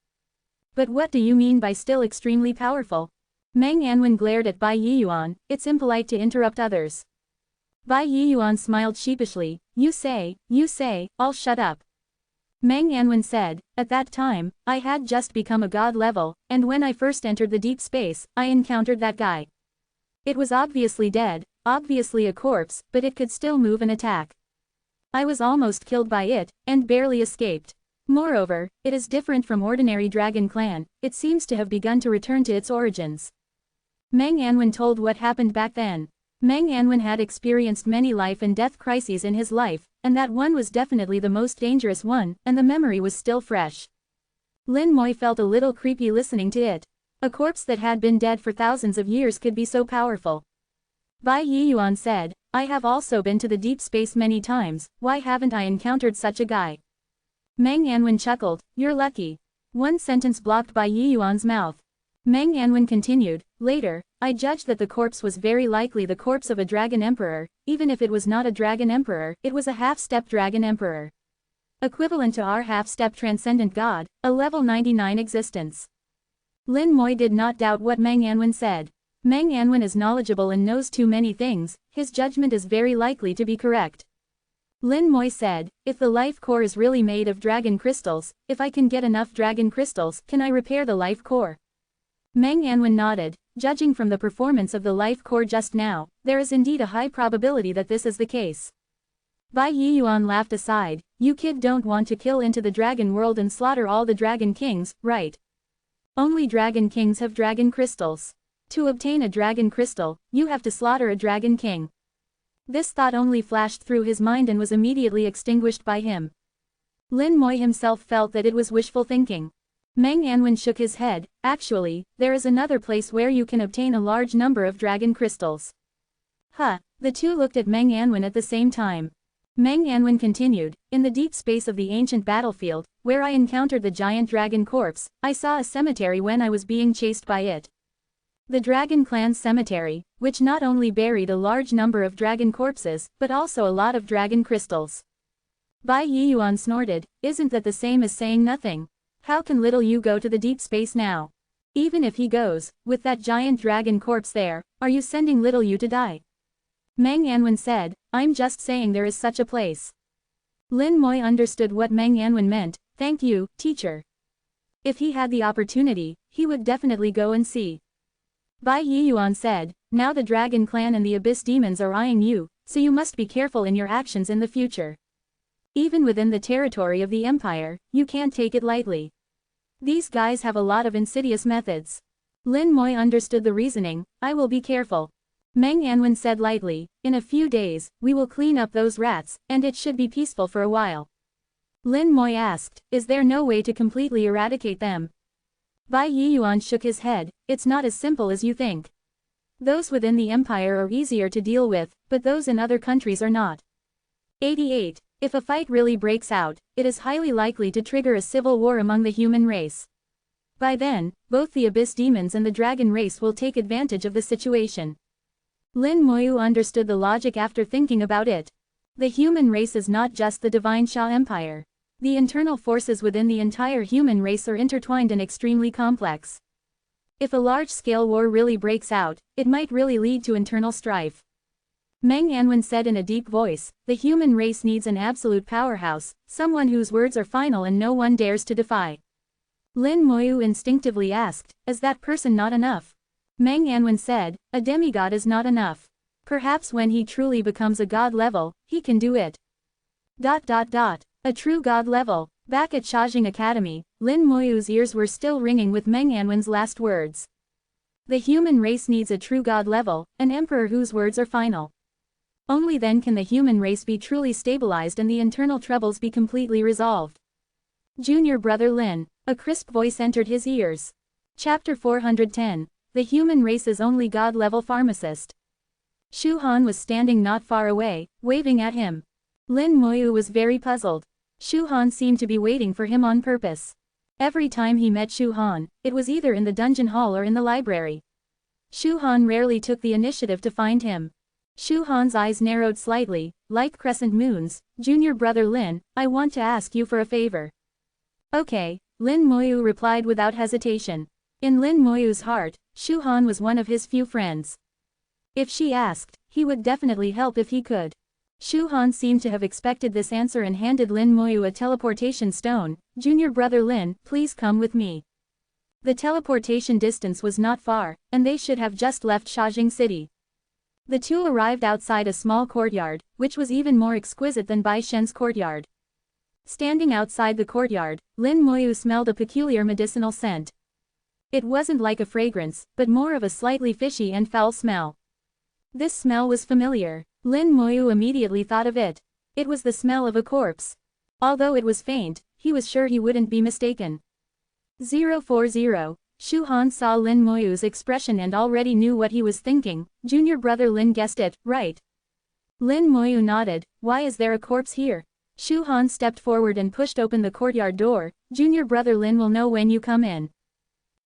But what do you mean by still extremely powerful?" Meng Anwen glared at Bai Yiyuan, "It's impolite to interrupt others." Bai Yiyuan smiled sheepishly, you say, I'll shut up." Meng Anwen said, "At that time, I had just become a god level, and when I first entered the deep space, I encountered that guy. It was obviously dead, obviously a corpse, but it could still move and attack. I was almost killed by it, and barely escaped. Moreover, it is different from ordinary dragon clan, it seems to have begun to return to its origins." Meng Anwen told what happened back then. Meng Anwen had experienced many life and death crises in his life, and that one was definitely the most dangerous one, and the memory was still fresh. Lin Moi felt a little creepy listening to it. A corpse that had been dead for thousands of years could be so powerful. Bai Yiyuan said, "I have also been to the deep space many times, why haven't I encountered such a guy?" Meng Anwen chuckled, "You're lucky." One sentence blocked Bai Yiyuan's mouth. Meng Anwen continued, "Later, I judged that the corpse was very likely the corpse of a dragon emperor, even if it was not a dragon emperor, it was a half-step dragon emperor. Equivalent to our half-step transcendent god, a level 99 existence." Lin Moi did not doubt what Meng Anwen said. Meng Anwen is knowledgeable and knows too many things, his judgment is very likely to be correct. Lin Moi said, "If the life core is really made of dragon crystals, if I can get enough dragon crystals, can I repair the life core?" Meng Anwen nodded, "Judging from the performance of the life core just now, there is indeed a high probability that this is the case." Bai Yiyuan laughed aside, "You kid don't want to kill into the dragon world and slaughter all the dragon kings, right? Only dragon kings have dragon crystals. To obtain a dragon crystal, you have to slaughter a dragon king." This thought only flashed through his mind and was immediately extinguished by him. Lin Moi himself felt that it was wishful thinking. Meng Anwen shook his head, "Actually, there is another place where you can obtain a large number of dragon crystals." Huh, the two looked at Meng Anwen at the same time. Meng Anwen continued, "In the deep space of the ancient battlefield, where I encountered the giant dragon corpse, I saw a cemetery when I was being chased by it. The Dragon Clan's cemetery, which not only buried a large number of dragon corpses, but also a lot of dragon crystals. Bai Yiyuan snorted, isn't that the same as saying nothing? How can little you go to the deep space now? Even if he goes, with that giant dragon corpse there, are you sending little you to die? Meng Yanwen said, I'm just saying there is such a place. Lin Moi understood what Meng Yanwen meant, thank you, teacher. If he had the opportunity, he would definitely go and see. Bai Yiyuan said, now the Dragon Clan and the Abyss Demons are eyeing you, so you must be careful in your actions in the future. Even within the territory of the Empire, you can't take it lightly. These guys have a lot of insidious methods. Lin Moi understood the reasoning, I will be careful. Meng Yanwen said lightly, in a few days, we will clean up those rats, and it should be peaceful for a while. Lin Moi asked, is there no way to completely eradicate them? Bai Yiyuan shook his head, it's not as simple as you think. Those within the Empire are easier to deal with, but those in other countries are not. 88. If a fight really breaks out, it is highly likely to trigger a civil war among the human race. By then, both the Abyss Demons and the Dragon race will take advantage of the situation. Lin Moyu understood the logic after thinking about it. The human race is not just the Divine Sha Empire. The internal forces within the entire human race are intertwined and extremely complex. If a large-scale war really breaks out, it might really lead to internal strife. Meng Yanwen said in a deep voice, the human race needs an absolute powerhouse, someone whose words are final and no one dares to defy. Lin Moyu instinctively asked, is that person not enough? Meng Yanwen said, a demigod is not enough. Perhaps when he truly becomes a god level, he can do it. A true god level. Back at Shajing Academy, Lin Moyu's ears were still ringing with Meng Yanwen's last words. The human race needs a true god level, an emperor whose words are final. Only then can the human race be truly stabilized and the internal troubles be completely resolved. Junior brother Lin. A crisp voice entered his ears. Chapter 410. The human race's only god-level pharmacist. Shu Han was standing not far away, waving at him. Lin Moyu was very puzzled. Shu Han seemed to be waiting for him on purpose. Every time he met Shu Han, it was either in the dungeon hall or in the library. Shu Han rarely took the initiative to find him. Shu Han's eyes narrowed slightly, like crescent moons. Junior brother Lin, I want to ask you for a favor. Okay, Lin Moyu replied without hesitation. In Lin Moyu's heart, Shu Han was one of his few friends. If she asked, he would definitely help if he could. Shu Han seemed to have expected this answer and handed Lin Moyu a teleportation stone. Junior brother Lin, please come with me. The teleportation distance was not far, and they should have just left Shajing City. The two arrived outside a small courtyard, which was even more exquisite than Bai Shen's courtyard. Standing outside the courtyard, Lin Moyu smelled a peculiar medicinal scent. It wasn't like a fragrance, but more of a slightly fishy and foul smell. This smell was familiar. Lin Moyu immediately thought of it. It was the smell of a corpse. Although it was faint, he was sure he wouldn't be mistaken. 040. Shu Han saw Lin Moyu's expression and already knew what he was thinking. Junior brother Lin guessed it, right? Lin Moyu nodded. Why is there a corpse here? Shu Han stepped forward and pushed open the courtyard door. Junior brother Lin will know when you come in.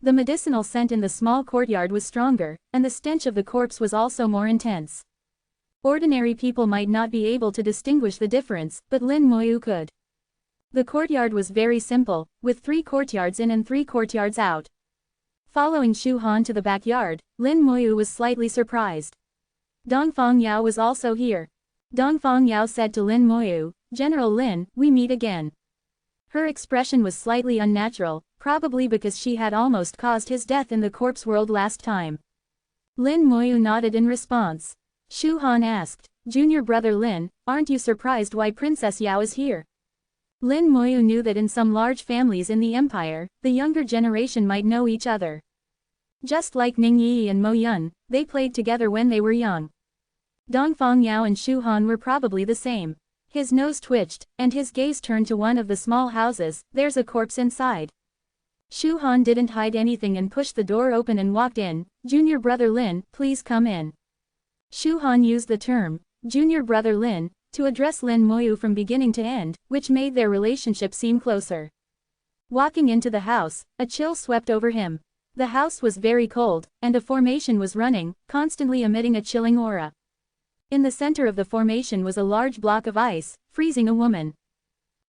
The medicinal scent in the small courtyard was stronger, and the stench of the corpse was also more intense. Ordinary people might not be able to distinguish the difference, but Lin Moyu could. The courtyard was very simple, with 3 courtyards in and 3 courtyards out. Following Shu Han to the backyard, Lin Moyu was slightly surprised. Dongfang Yao was also here. Dongfang Yao said to Lin Moyu, General Lin, we meet again. Her expression was slightly unnatural, probably because she had almost caused his death in the corpse world last time. Lin Moyu nodded in response. Shu Han asked, Junior brother Lin, aren't you surprised why Princess Yao is here? Lin Moyu knew that in some large families in the empire, the younger generation might know each other. Just like Ning Yi and Mo Yun, they played together when they were young. Dongfang Yao and Shu Han were probably the same. His nose twitched, and his gaze turned to one of the small houses. There's a corpse inside. Shu Han didn't hide anything and pushed the door open and walked in. Junior brother Lin, please come in. Shu Han used the term, Junior brother Lin, to address Lin Moyu from beginning to end, which made their relationship seem closer. Walking into the house, a chill swept over him. The house was very cold, and a formation was running, constantly emitting a chilling aura. In the center of the formation was a large block of ice, freezing a woman.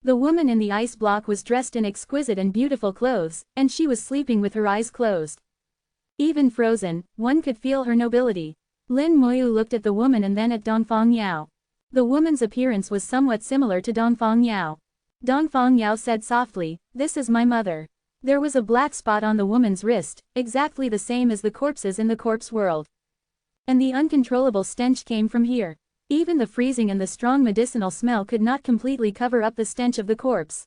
The woman in the ice block was dressed in exquisite and beautiful clothes, and she was sleeping with her eyes closed. Even frozen, one could feel her nobility. Lin Moyu looked at the woman and then at Dongfang Yao. The woman's appearance was somewhat similar to Dongfang Yao. Dongfang Yao said softly, "This is my mother." There was a black spot on the woman's wrist, exactly the same as the corpses in the corpse world. And the uncontrollable stench came from here. Even the freezing and the strong medicinal smell could not completely cover up the stench of the corpse.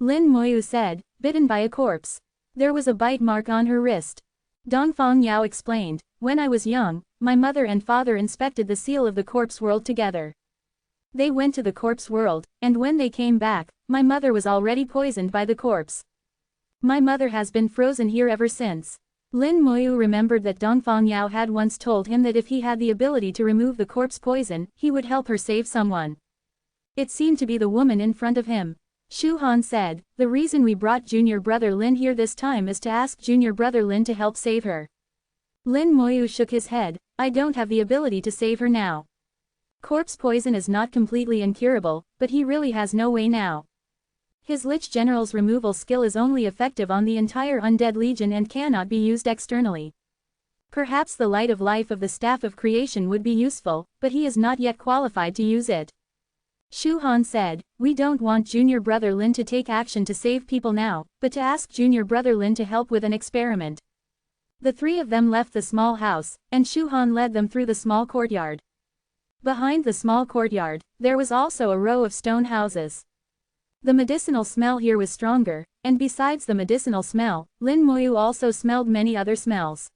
Lin Moyu said, "Bitten by a corpse. There was a bite mark on her wrist." Dongfang Yao explained, "When I was young, my mother and father inspected the seal of the corpse world together. They went to the corpse world, and when they came back, my mother was already poisoned by the corpse. My mother has been frozen here ever since." Lin Moyu remembered that Dongfang Yao had once told him that if he had the ability to remove the corpse poison, he would help her save someone. It seemed to be the woman in front of him. Shu Han said, "The reason we brought junior brother Lin here this time is to ask junior brother Lin to help save her." Lin Moyu shook his head, "I don't have the ability to save her now. Corpse poison is not completely incurable, but he really has no way now. His Lich General's removal skill is only effective on the entire Undead Legion and cannot be used externally. Perhaps the Light of Life of the Staff of Creation would be useful, but he is not yet qualified to use it." Shu Han said, "We don't want junior brother Lin to take action to save people now, but to ask junior brother Lin to help with an experiment." The three of them left the small house, and Shu Han led them through the small courtyard. Behind the small courtyard, there was also a row of stone houses. The medicinal smell here was stronger, and besides the medicinal smell, Lin Moyu also smelled many other smells.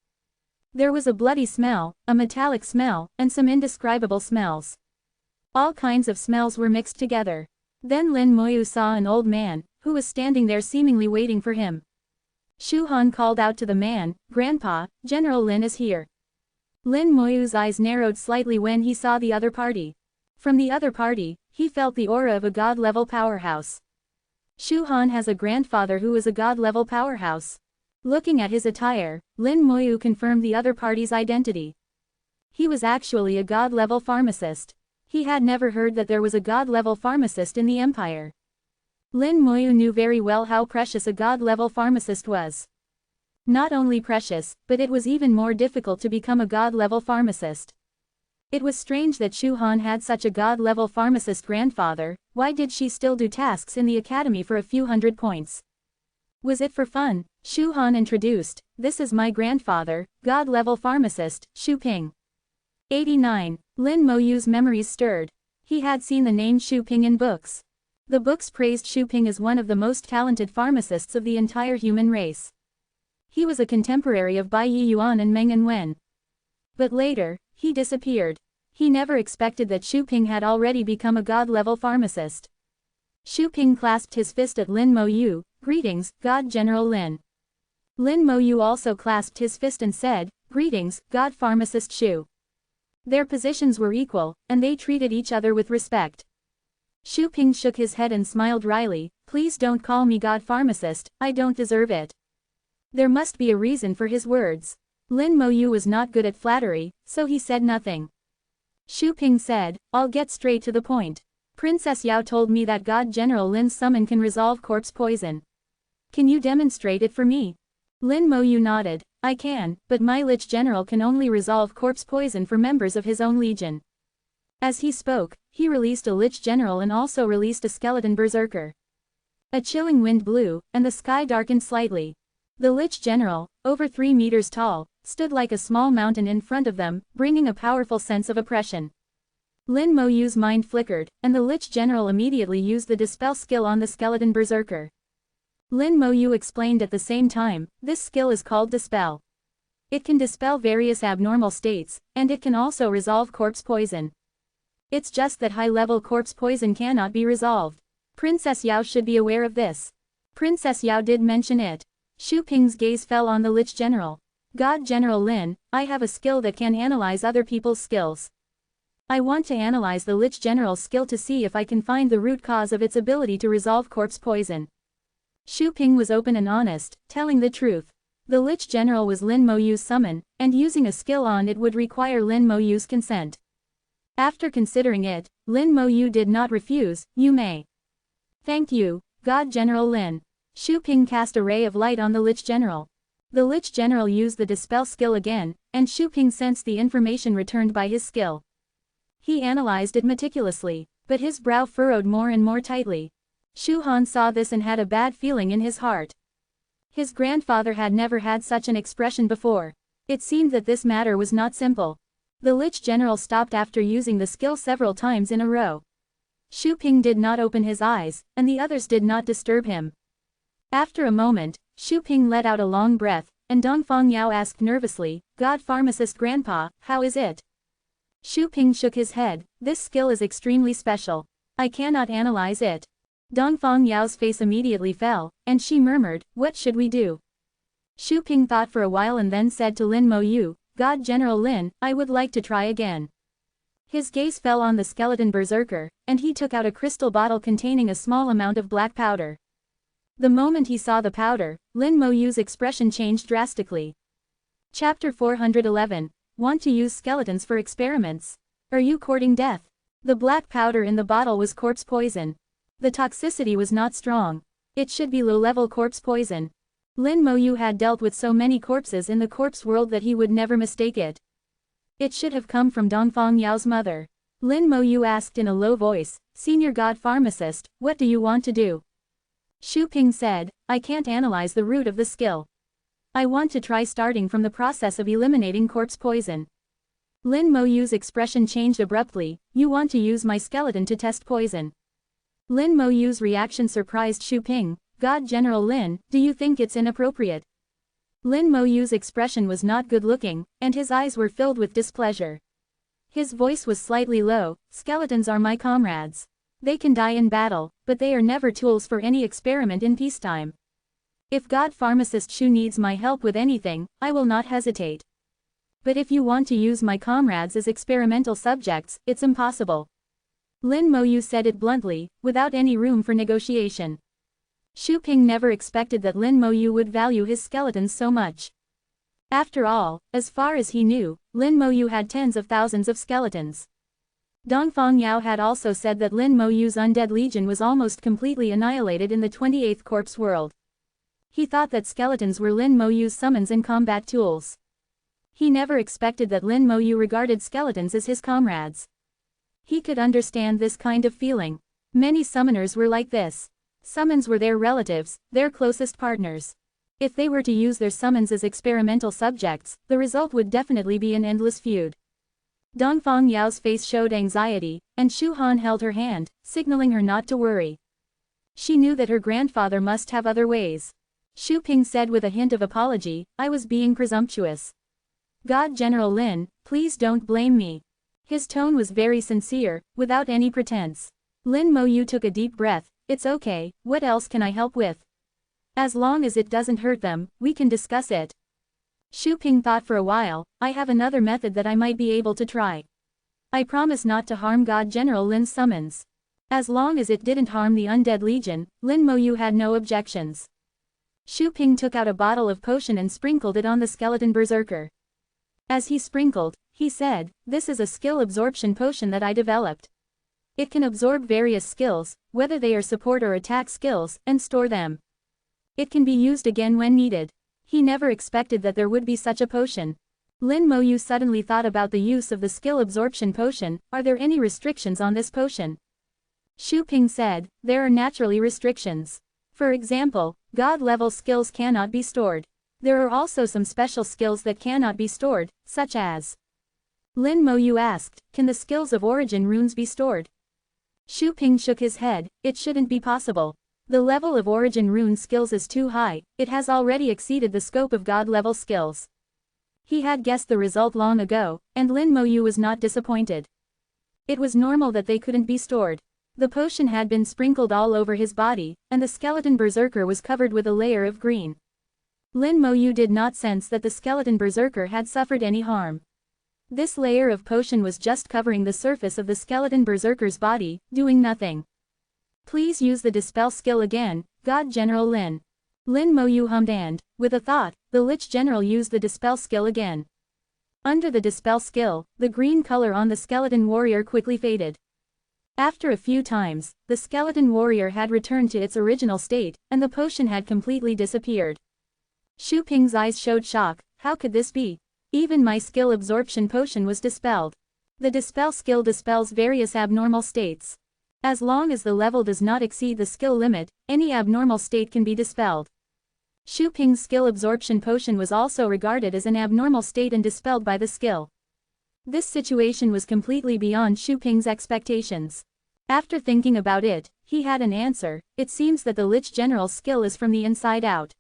There was a bloody smell, a metallic smell, and some indescribable smells. All kinds of smells were mixed together. Then Lin Moyu saw an old man, who was standing there seemingly waiting for him. Shu Han called out to the man, "Grandpa, General Lin is here." Lin Moyu's eyes narrowed slightly when he saw the other party. From the other party, he felt the aura of a god-level powerhouse. Shu Han has a grandfather who is a god-level powerhouse. Looking at his attire, Lin Moyu confirmed the other party's identity. He was actually a god-level pharmacist. He had never heard that there was a god-level pharmacist in the Empire. Lin Moyu knew very well how precious a god-level pharmacist was. Not only precious, but it was even more difficult to become a god-level pharmacist. It was strange that Shu Han had such a god-level pharmacist grandfather. Why did she still do tasks in the academy for a few hundred points? Was it for fun? Shu Han introduced, "This is my grandfather, god-level pharmacist, Shu Ping." 89. Lin Moyu's memories stirred. He had seen the name Shu Ping in books. The books praised Shu Ping as one of the most talented pharmacists of the entire human race. He was a contemporary of Bai Yuan and Meng and Wen. But later, he disappeared. He never expected that Shu Ping had already become a god-level pharmacist. Shu Ping clasped his fist at Lin Moyu, "Greetings, God General Lin." Lin Moyu also clasped his fist and said, "Greetings, God Pharmacist Shu." Their positions were equal, and they treated each other with respect. Shu Ping shook his head and smiled wryly, "Please don't call me God Pharmacist, I don't deserve it." There must be a reason for his words. Lin Moyu was not good at flattery, so he said nothing. Shu Ping said, "I'll get straight to the point. Princess Yao told me that God General Lin's summon can resolve corpse poison. Can you demonstrate it for me?" Lin Moyu nodded, "I can, but my Lich General can only resolve corpse poison for members of his own legion." As he spoke, he released a Lich General and also released a skeleton berserker. A chilling wind blew, and the sky darkened slightly. The Lich General, over 3 meters tall, stood like a small mountain in front of them, bringing a powerful sense of oppression. Lin Moyu's mind flickered, and the Lich General immediately used the Dispel skill on the skeleton berserker. Lin Moyu explained at the same time, "This skill is called Dispel. It can dispel various abnormal states, and it can also resolve corpse poison. It's just that high-level corpse poison cannot be resolved. Princess Yao should be aware of this." Princess Yao did mention it. Shu Ping's gaze fell on the Lich General. "God General Lin, I have a skill that can analyze other people's skills. I want to analyze the Lich General's skill to see if I can find the root cause of its ability to resolve corpse poison." Shu Ping was open and honest, telling the truth. The Lich General was Lin Moyu's summon, and using a skill on it would require Lin Moyu's consent. After considering it, Lin Moyu did not refuse. You may. Thank you, God General Lin. Shu Ping cast a ray of light on the Lich General. The Lich General used the dispel skill again, and Shu Ping sensed the information returned by his skill. He analyzed it meticulously, but his brow furrowed more and more tightly. Shu Han saw this and had a bad feeling in his heart. His grandfather had never had such an expression before. It seemed that this matter was not simple. The Lich General stopped after using the skill several times in a row. Shu Ping did not open his eyes, and the others did not disturb him. After a moment, Shu Ping let out a long breath, and Dongfang Yao asked nervously, God Pharmacist Grandpa, how is it? Shu Ping shook his head. This skill is extremely special. I cannot analyze it. Dongfang Yao's face immediately fell, and she murmured, what should we do? Shu Ping thought for a while and then said to Lin Moyu, God General Lin, I would like to try again. His gaze fell on the skeleton berserker, and he took out a crystal bottle containing a small amount of black powder. The moment he saw the powder, Lin Moyu's expression changed drastically. Chapter 411. Want to use skeletons for experiments? Are you courting death? The black powder in the bottle was corpse poison. The toxicity was not strong. It should be low-level corpse poison. Lin Moyu had dealt with so many corpses in the corpse world that he would never mistake it. It should have come from Dongfang Yao's mother. Lin Moyu asked in a low voice, Senior God Pharmacist, what do you want to do? Shu Ping said, I can't analyze the root of the skill. I want to try starting from the process of eliminating corpse poison. Lin Moyu's expression changed abruptly, you want to use my skeleton to test poison. Lin Moyu's reaction surprised Shu Ping. God General Lin, do you think it's inappropriate? Lin Moyu's expression was not good-looking, and his eyes were filled with displeasure. His voice was slightly low, skeletons are my comrades. They can die in battle, but they are never tools for any experiment in peacetime. If God Pharmacist Shu needs my help with anything, I will not hesitate. But if you want to use my comrades as experimental subjects, it's impossible. Lin Moyu said it bluntly, without any room for negotiation. Shu Ping never expected that Lin Moyu would value his skeletons so much. After all, as far as he knew, Lin Moyu had tens of thousands of skeletons. Dongfang Yao had also said that Lin Moyu's undead legion was almost completely annihilated in the 28th corpse world. He thought that skeletons were Lin Moyu's summons and combat tools. He never expected that Lin Moyu regarded skeletons as his comrades. He could understand this kind of feeling. Many summoners were like this. Summons were their relatives, their closest partners. If they were to use their summons as experimental subjects, the result would definitely be an endless feud. Dongfang Yao's face showed anxiety, and Shu Han held her hand, signaling her not to worry. She knew that her grandfather must have other ways. Shu Ping said with a hint of apology, I was being presumptuous. God General Lin, please don't blame me. His tone was very sincere, without any pretense. Lin Moyu took a deep breath. It's okay, what else can I help with? As long as it doesn't hurt them, we can discuss it. Shu Ping thought for a while, I have another method that I might be able to try. I promise not to harm God General Lin's summons. As long as it didn't harm the undead legion, Lin Moyu had no objections. Shu Ping took out a bottle of potion and sprinkled it on the skeleton berserker. As he sprinkled, he said, this is a skill absorption potion that I developed. It can absorb various skills, whether they are support or attack skills, and store them. It can be used again when needed. He never expected that there would be such a potion. Lin Moyu suddenly thought about the use of the skill absorption potion. Are there any restrictions on this potion? Shu Ping said, there are naturally restrictions. For example, God-level skills cannot be stored. There are also some special skills that cannot be stored, such as. Lin Moyu asked, can the skills of origin runes be stored? Shu Ping shook his head, it shouldn't be possible. The level of origin rune skills is too high, it has already exceeded the scope of God-level skills. He had guessed the result long ago, and Lin Moyu was not disappointed. It was normal that they couldn't be stored. The potion had been sprinkled all over his body, and the skeleton berserker was covered with a layer of green. Lin Moyu did not sense that the skeleton berserker had suffered any harm. This layer of potion was just covering the surface of the skeleton berserker's body, doing nothing. Please use the dispel skill again, God General Lin. Lin Moyu hummed and, with a thought, the Lich General used the Dispel skill again. Under the Dispel skill, the green color on the skeleton warrior quickly faded. After a few times, the skeleton warrior had returned to its original state, and the potion had completely disappeared. Xu Ping's eyes showed shock. How could this be? Even my skill absorption potion was dispelled. The Dispel skill dispels various abnormal states. As long as the level does not exceed the skill limit, any abnormal state can be dispelled. Xu Ping's skill absorption potion was also regarded as an abnormal state and dispelled by the skill. This situation was completely beyond Xu Ping's expectations. After thinking about it, he had an answer. It seems that the Lich General's skill is from the inside out.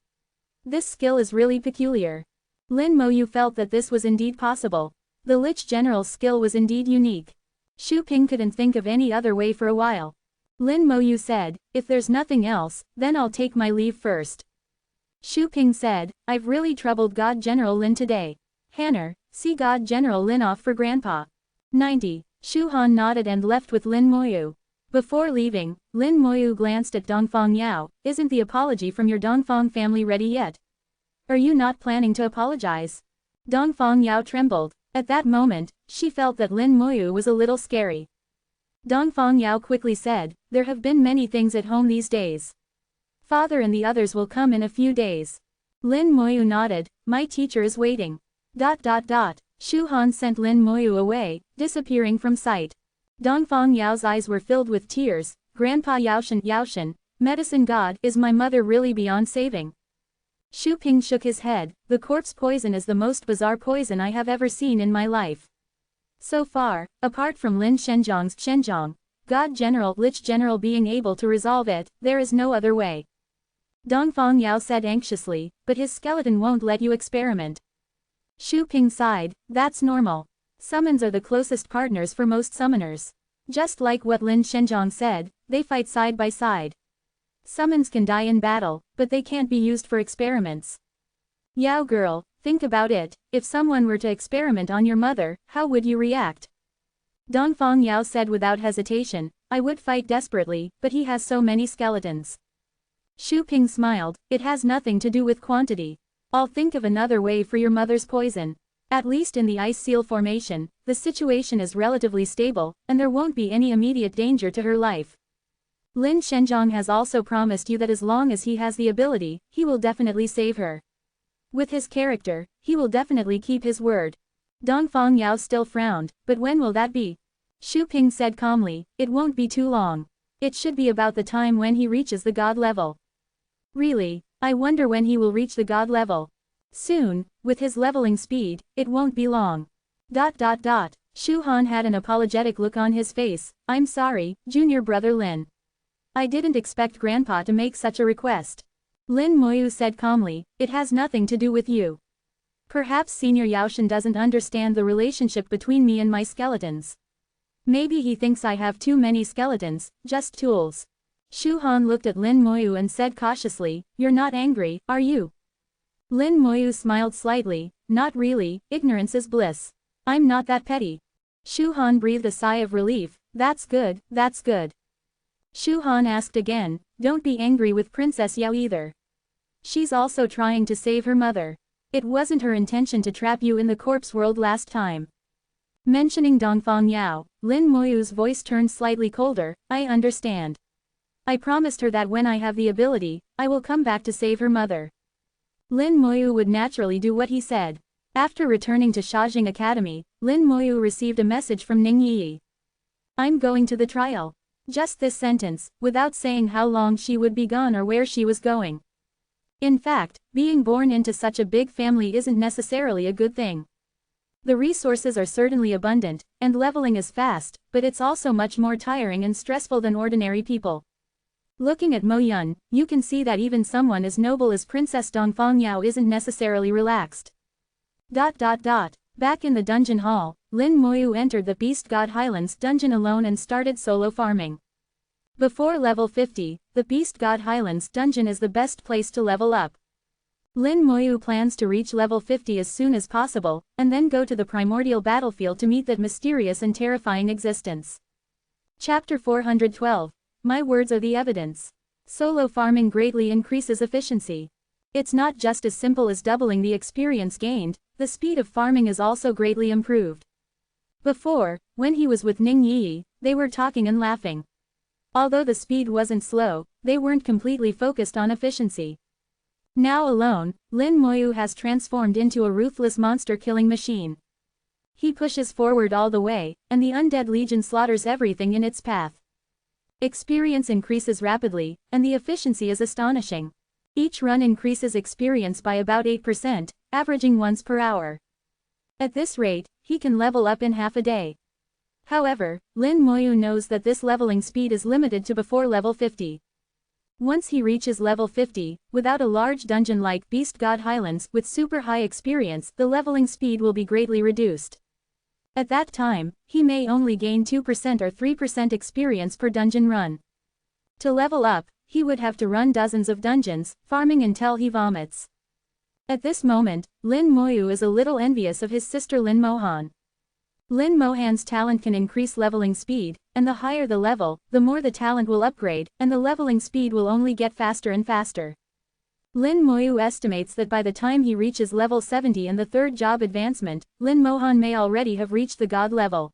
This skill is really peculiar. Lin Moyu felt that this was indeed possible. The Lich General's skill was indeed unique. Xu Ping couldn't think of any other way for a while. Lin Moyu said, if there's nothing else, then I'll take my leave first. Xu Ping said, I've really troubled God General Lin today. Hanner, see God General Lin off for Grandpa. 90. Shu Han nodded and left with Lin Moyu. Before leaving, Lin Moyu glanced at Dongfang Yao. Isn't the apology from your Dongfang family ready yet? Are you not planning to apologize? Dongfang Yao trembled. At that moment, she felt that Lin Moyu was a little scary. Dongfang Yao quickly said, there have been many things at home these days. Father and the others will come in a few days. Lin Moyu nodded, my teacher is waiting. Shu Han sent Lin Moyu away, disappearing from sight. Dongfang Yao's eyes were filled with tears. Grandpa Yaoshan, medicine god, is my mother really beyond saving? Xu Ping shook his head. The corpse poison is the most bizarre poison I have ever seen in my life. So far, apart from Lin Shenjiang's Shenjiang, God General Lich General being able to resolve it, there is no other way. Dongfang Yao said anxiously, but his skeleton won't let you experiment. Xu Ping sighed, that's normal. Summons are the closest partners for most summoners. Just like what Lin Shenjiang said, they fight side by side. Summons can die in battle, but they can't be used for experiments. Yao girl, think about it, if someone were to experiment on your mother, how would you react? Dongfang Yao said without hesitation, I would fight desperately, but he has so many skeletons. Xu Ping smiled, it has nothing to do with quantity. I'll think of another way for your mother's poison. At least in the ice seal formation, the situation is relatively stable, and there won't be any immediate danger to her life. Lin Shenjiang has also promised you that as long as he has the ability, he will definitely save her. With his character, he will definitely keep his word. Dongfang Yao still frowned, but when will that be? Xu Ping said calmly, it won't be too long. It should be about the time when he reaches the god level. Really, I wonder when he will reach the god level. Soon, with his leveling speed, it won't be long. Xu Han had an apologetic look on his face, I'm sorry, junior brother Lin. I didn't expect Grandpa to make such a request. Lin Moyu said calmly, it has nothing to do with you. Perhaps Senior Yaoshan doesn't understand the relationship between me and my skeletons. Maybe he thinks I have too many skeletons, just tools. Xu Han looked at Lin Moyu and said cautiously, you're not angry, are you? Lin Moyu smiled slightly, not really, ignorance is bliss. I'm not that petty. Xu Han breathed a sigh of relief, that's good, that's good. Xu Han asked again, don't be angry with Princess Yao either. She's also trying to save her mother. It wasn't her intention to trap you in the corpse world last time. Mentioning Dongfang Yao, Lin Moyu's voice turned slightly colder, I understand. I promised her that when I have the ability, I will come back to save her mother. Lin Moyu would naturally do what he said. After returning to Shajing Academy, Lin Moyu received a message from Ning Yi. I'm going to the trial. Just this sentence, without saying how long she would be gone or where she was going. In fact, being born into such a big family isn't necessarily a good thing. The resources are certainly abundant, and leveling is fast, but it's also much more tiring and stressful than ordinary people. Looking at Mo Yun, you can see that even someone as noble as Princess Dongfang Yao isn't necessarily relaxed. Back in the dungeon hall, Lin Moyu entered the Beast God Highlands dungeon alone and started solo farming. Before level 50, the Beast God Highlands dungeon is the best place to level up. Lin Moyu plans to reach level 50 as soon as possible, and then go to the primordial battlefield to meet that mysterious and terrifying existence. Chapter 412. My words are the evidence. Solo farming greatly increases efficiency. It's not just as simple as doubling the experience gained, the speed of farming is also greatly improved. Before, when he was with Ning Yi, they were talking and laughing. Although the speed wasn't slow, they weren't completely focused on efficiency. Now alone, Lin Moyu has transformed into a ruthless monster-killing machine. He pushes forward all the way, and the undead legion slaughters everything in its path. Experience increases rapidly, and the efficiency is astonishing. Each run increases experience by about 8%, averaging once per hour. At this rate, he can level up in half a day. However, Lin Moyu knows that this leveling speed is limited to before level 50. Once he reaches level 50, without a large dungeon like Beast God Highlands with super high experience, the leveling speed will be greatly reduced. At that time, he may only gain 2% or 3% experience per dungeon run. To level up, he would have to run dozens of dungeons, farming until he vomits. At this moment, Lin Moyu is a little envious of his sister Lin Mohan. Lin Mohan's talent can increase leveling speed, and the higher the level, the more the talent will upgrade, and the leveling speed will only get faster and faster. Lin Moyu estimates that by the time he reaches level 70 and the third job advancement, Lin Mohan may already have reached the god level.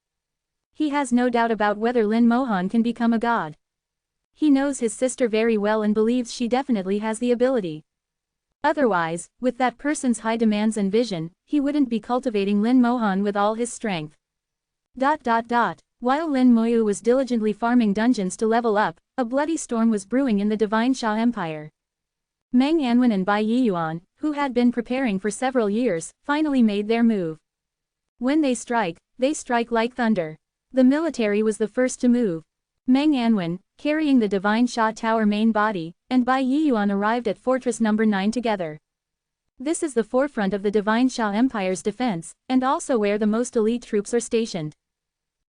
He has no doubt about whether Lin Mohan can become a god. He knows his sister very well and believes she definitely has the ability. Otherwise, with that person's high demands and vision, he wouldn't be cultivating Lin Mohan with all his strength. While Lin Moyu was diligently farming dungeons to level up, a bloody storm was brewing in the Divine Sha Empire. Meng Anwen and Bai Yiyuan, who had been preparing for several years, finally made their move. When they strike like thunder. The military was the first to move. Meng Anwen, carrying the Divine Sha Tower main body, and Bai Yiyuan arrived at Fortress No. 9 together. This is the forefront of the Divine Sha Empire's defense, and also where the most elite troops are stationed.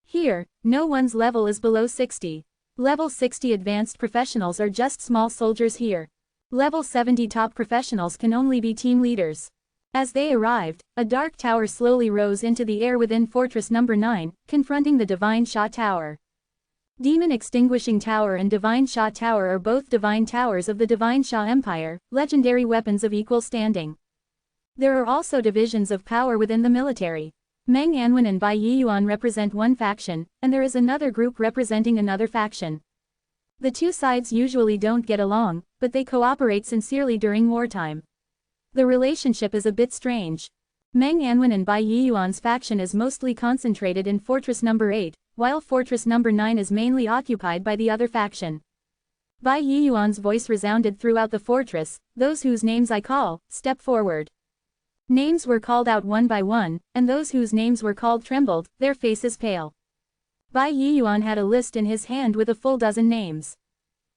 Here, no one's level is below 60. Level 60 advanced professionals are just small soldiers here. Level 70 top professionals can only be team leaders. As they arrived, a dark tower slowly rose into the air within Fortress No. 9, confronting the Divine Sha Tower. Demon Extinguishing Tower and Divine Sha Tower are both divine towers of the Divine Sha Empire, legendary weapons of equal standing. There are also divisions of power within the military. Meng Anwen and Bai Yiyuan represent one faction, and there is another group representing another faction. The two sides usually don't get along, but they cooperate sincerely during wartime. The relationship is a bit strange. Meng Anwen and Bai Yiyuan's faction is mostly concentrated in Fortress No. 8, while Fortress No. 9 is mainly occupied by the other faction. Bai Yiyuan's voice resounded throughout the fortress, "Those whose names I call, step forward." Names were called out one by one, and those whose names were called trembled, their faces pale. Bai Yiyuan had a list in his hand with a full dozen names.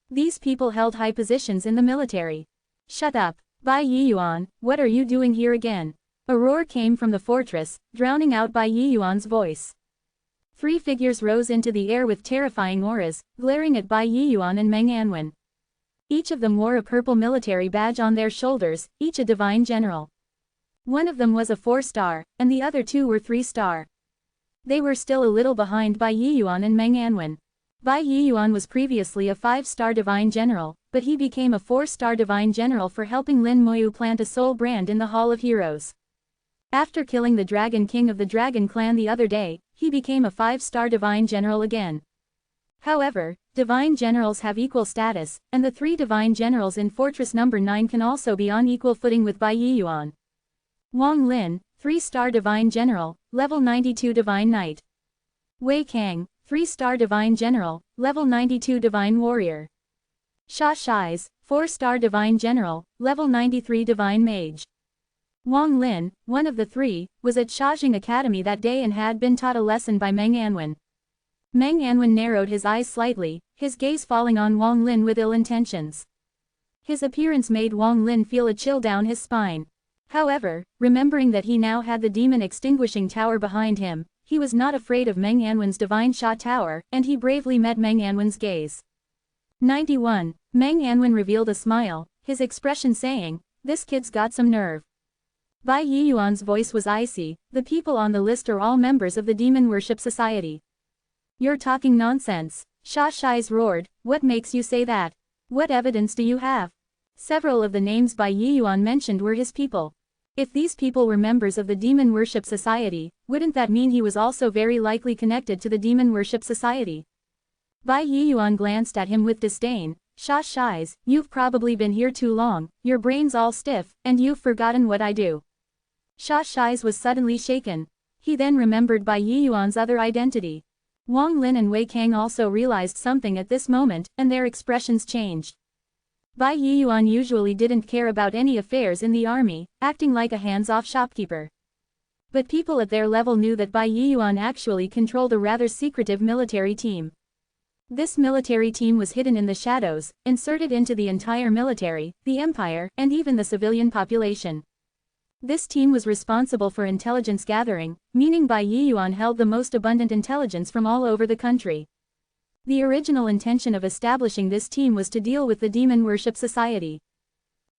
These people held high positions in the military. "Shut up, Bai Yiyuan, what are you doing here again?" A roar came from the fortress, drowning out Bai Yiyuan's voice. Three figures rose into the air with terrifying auras, glaring at Bai Yiyuan and Meng Anwen. Each of them wore a purple military badge on their shoulders, each a divine general. One of them was a 4-star, and the other two were 3-star. They were still a little behind Bai Yiyuan and Meng Anwen. Bai Yiyuan was previously a 5-star divine general, but he became a 4-star divine general for helping Lin Moyu plant a soul brand in the Hall of Heroes. After killing the Dragon King of the Dragon Clan the other day, he became a 5-star divine general again. However, divine generals have equal status, and the 3 divine generals in Fortress No. 9 can also be on equal footing with Bai Yiyuan. Wang Lin, 3-star divine general, level 92 divine knight. Wei Kang, 3-star divine general, level 92 divine warrior. Sha Shais, 4-star divine general, level 93 divine mage. Wang Lin, one of the 3, was at Shajing Academy that day and had been taught a lesson by Meng Anwen. Meng Anwen narrowed his eyes slightly, his gaze falling on Wang Lin with ill intentions. His appearance made Wang Lin feel a chill down his spine. However, remembering that he now had the Demon Extinguishing Tower behind him, he was not afraid of Meng Anwen's Divine Sha Tower, and he bravely met Meng Anwen's gaze. 91. Meng Anwen revealed a smile, his expression saying, "This kid's got some nerve." Bai Yiyuan's voice was icy, "The people on the list are all members of the Demon Worship Society." "You're talking nonsense," Sha Shais roared, "what makes you say that? What evidence do you have?" Several of the names Bai Yiyuan mentioned were his people. If these people were members of the Demon Worship Society, wouldn't that mean he was also very likely connected to the Demon Worship Society? Bai Yiyuan glanced at him with disdain. Shais, you've probably been here too long, your brain's all stiff, and you've forgotten what I do. Shais was suddenly shaken. He then remembered Bai Yiyuan's other identity. Wang Lin and Wei Kang also realized something at this moment, and their expressions changed. Bai Yiyuan usually didn't care about any affairs in the army, acting like a hands-off shopkeeper. But people at their level knew that Bai Yiyuan actually controlled a rather secretive military team. This military team was hidden in the shadows, inserted into the entire military, the empire, and even the civilian population. This team was responsible for intelligence gathering, meaning Bai Yiyuan held the most abundant intelligence from all over the country. The original intention of establishing this team was to deal with the Demon Worship Society.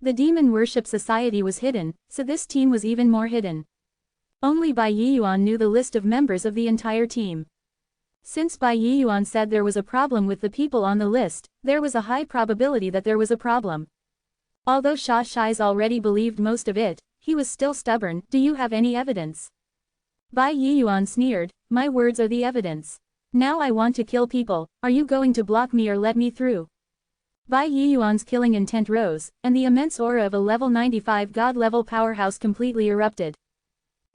The Demon Worship Society was hidden, so this team was even more hidden. Only Bai Yiyuan knew the list of members of the entire team. Since Bai Yiyuan said there was a problem with the people on the list, there was a high probability that there was a problem. Although Shais already believed most of it, he was still stubborn. Do you have any evidence? Bai Yiyuan sneered, my words are the evidence. Now I want to kill people, are you going to block me or let me through? Bai Yiyuan's killing intent rose, and the immense aura of a level 95 god-level powerhouse completely erupted.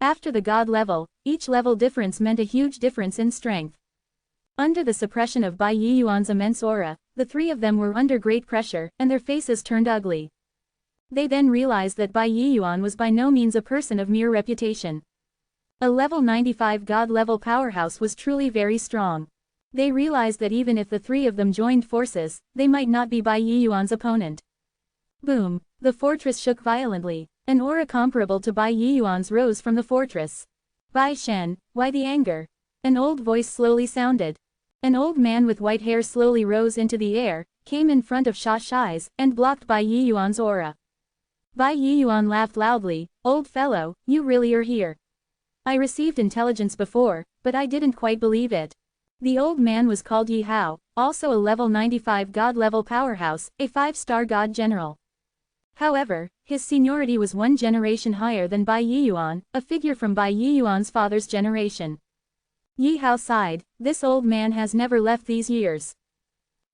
After the god level, each level difference meant a huge difference in strength. Under the suppression of Bai Yiyuan's immense aura, the three of them were under great pressure, and their faces turned ugly. They then realized that Bai Yiyuan was by no means a person of mere reputation. A level 95 god-level powerhouse was truly very strong. They realized that even if the three of them joined forces, they might not be Bai Yiyuan's opponent. Boom! The fortress shook violently. An aura comparable to Bai Yiyuan's rose from the fortress. Bai Shen, why the anger? An old voice slowly sounded. An old man with white hair slowly rose into the air, came in front of Shais, and blocked Bai Yiyuan's aura. Bai Yiyuan laughed loudly, old fellow, you really are here. I received intelligence before, but I didn't quite believe it. The old man was called Yi Hao, also a level 95 god-level powerhouse, a 5-star god general. However, his seniority was one generation higher than Bai Yiyuan, a figure from Bai Yiyuan's father's generation. Yi Hao sighed, this old man has never left these years.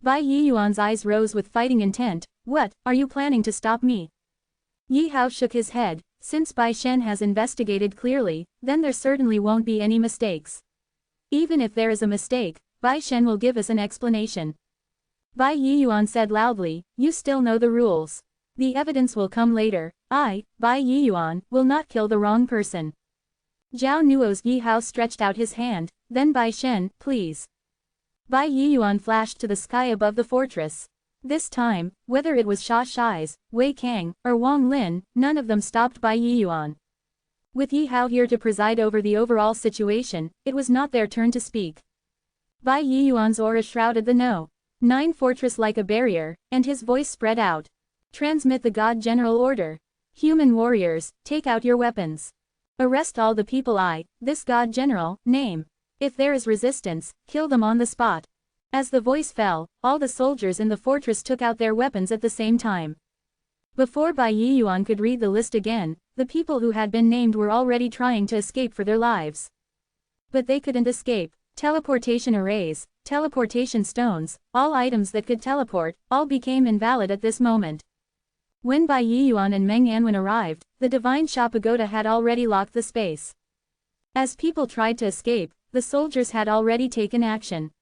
Bai Yiyuan's eyes rose with fighting intent, what, are you planning to stop me? Yi Hao shook his head, since Bai Shen has investigated clearly, then there certainly won't be any mistakes. Even if there is a mistake, Bai Shen will give us an explanation. Bai Yiyuan said loudly, you still know the rules. The evidence will come later, I, Bai Yiyuan, will not kill the wrong person. Zhao Nuo's Yi Hao stretched out his hand, then Bai Shen, please. Bai Yiyuan flashed to the sky above the fortress. This time, whether it was Shais, Wei Kang, or Wang Lin, none of them stopped Bai Yiyuan. With Yi Hao here to preside over the overall situation, it was not their turn to speak. Bai Yiyuan's aura shrouded the No.9 fortress like a barrier, and his voice spread out. Transmit the God General order. Human warriors, take out your weapons. Arrest all the people this God General, name. If there is resistance, kill them on the spot. As the voice fell, all the soldiers in the fortress took out their weapons at the same time. Before Bai Yiyuan could read the list again, the people who had been named were already trying to escape for their lives. But they couldn't escape. Teleportation arrays, teleportation stones, all items that could teleport, all became invalid at this moment. When Bai Yiyuan and Meng Anwen arrived, the Divine Sha Pagoda had already locked the space. As people tried to escape, the soldiers had already taken action.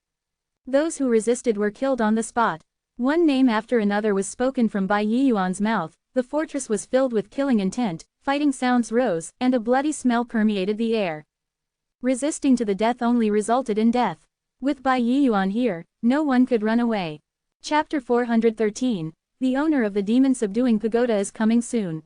Those who resisted were killed on the spot. One name after another was spoken from Bai Yiyuan's mouth, the fortress was filled with killing intent, fighting sounds rose, and a bloody smell permeated the air. Resisting to the death only resulted in death. With Bai Yiyuan here, no one could run away. Chapter 413. The owner of the demon subduing pagoda is coming soon.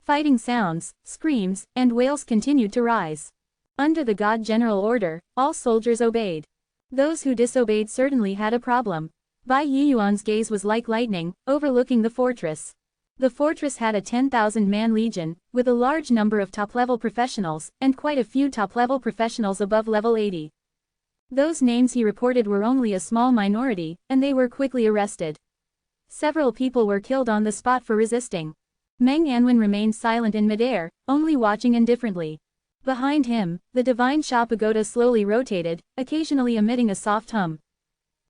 Fighting sounds, screams, and wails continued to rise. Under the God General order, all soldiers obeyed. Those who disobeyed certainly had a problem. Bai Yiyuan's gaze was like lightning, overlooking the fortress. The fortress had a 10,000-man legion, with a large number of top-level professionals, and quite a few top-level professionals above level 80. Those names he reported were only a small minority, and they were quickly arrested. Several people were killed on the spot for resisting. Meng Anwen remained silent in midair, only watching indifferently. Behind him, the divine Sha pagoda slowly rotated, occasionally emitting a soft hum.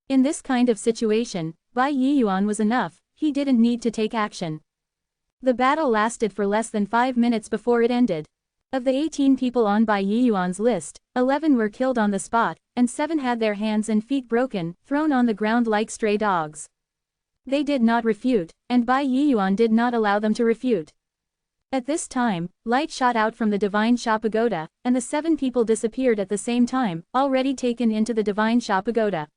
In this kind of situation, Bai Yiyuan was enough, he didn't need to take action. The battle lasted for less than 5 minutes before it ended. Of the 18 people on Bai Yiyuan's list, 11 were killed on the spot, and 7 had their hands and feet broken, thrown on the ground like stray dogs. They did not refute, and Bai Yiyuan did not allow them to refute. At this time, light shot out from the divine Sha pagoda, and the 7 people disappeared at the same time, already taken into the divine Sha pagoda.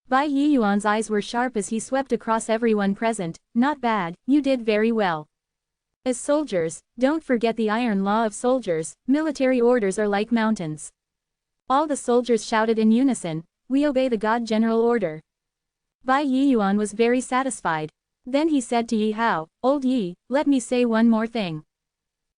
Bai Yiyuan's eyes were sharp as he swept across everyone present. Not bad, you did very well. As soldiers, don't forget the iron law of soldiers, military orders are like mountains. All the soldiers shouted in unison, we obey the God General order. Bai Yiyuan was very satisfied. Then he said to Yi Hao, Old Yi, let me say one more thing.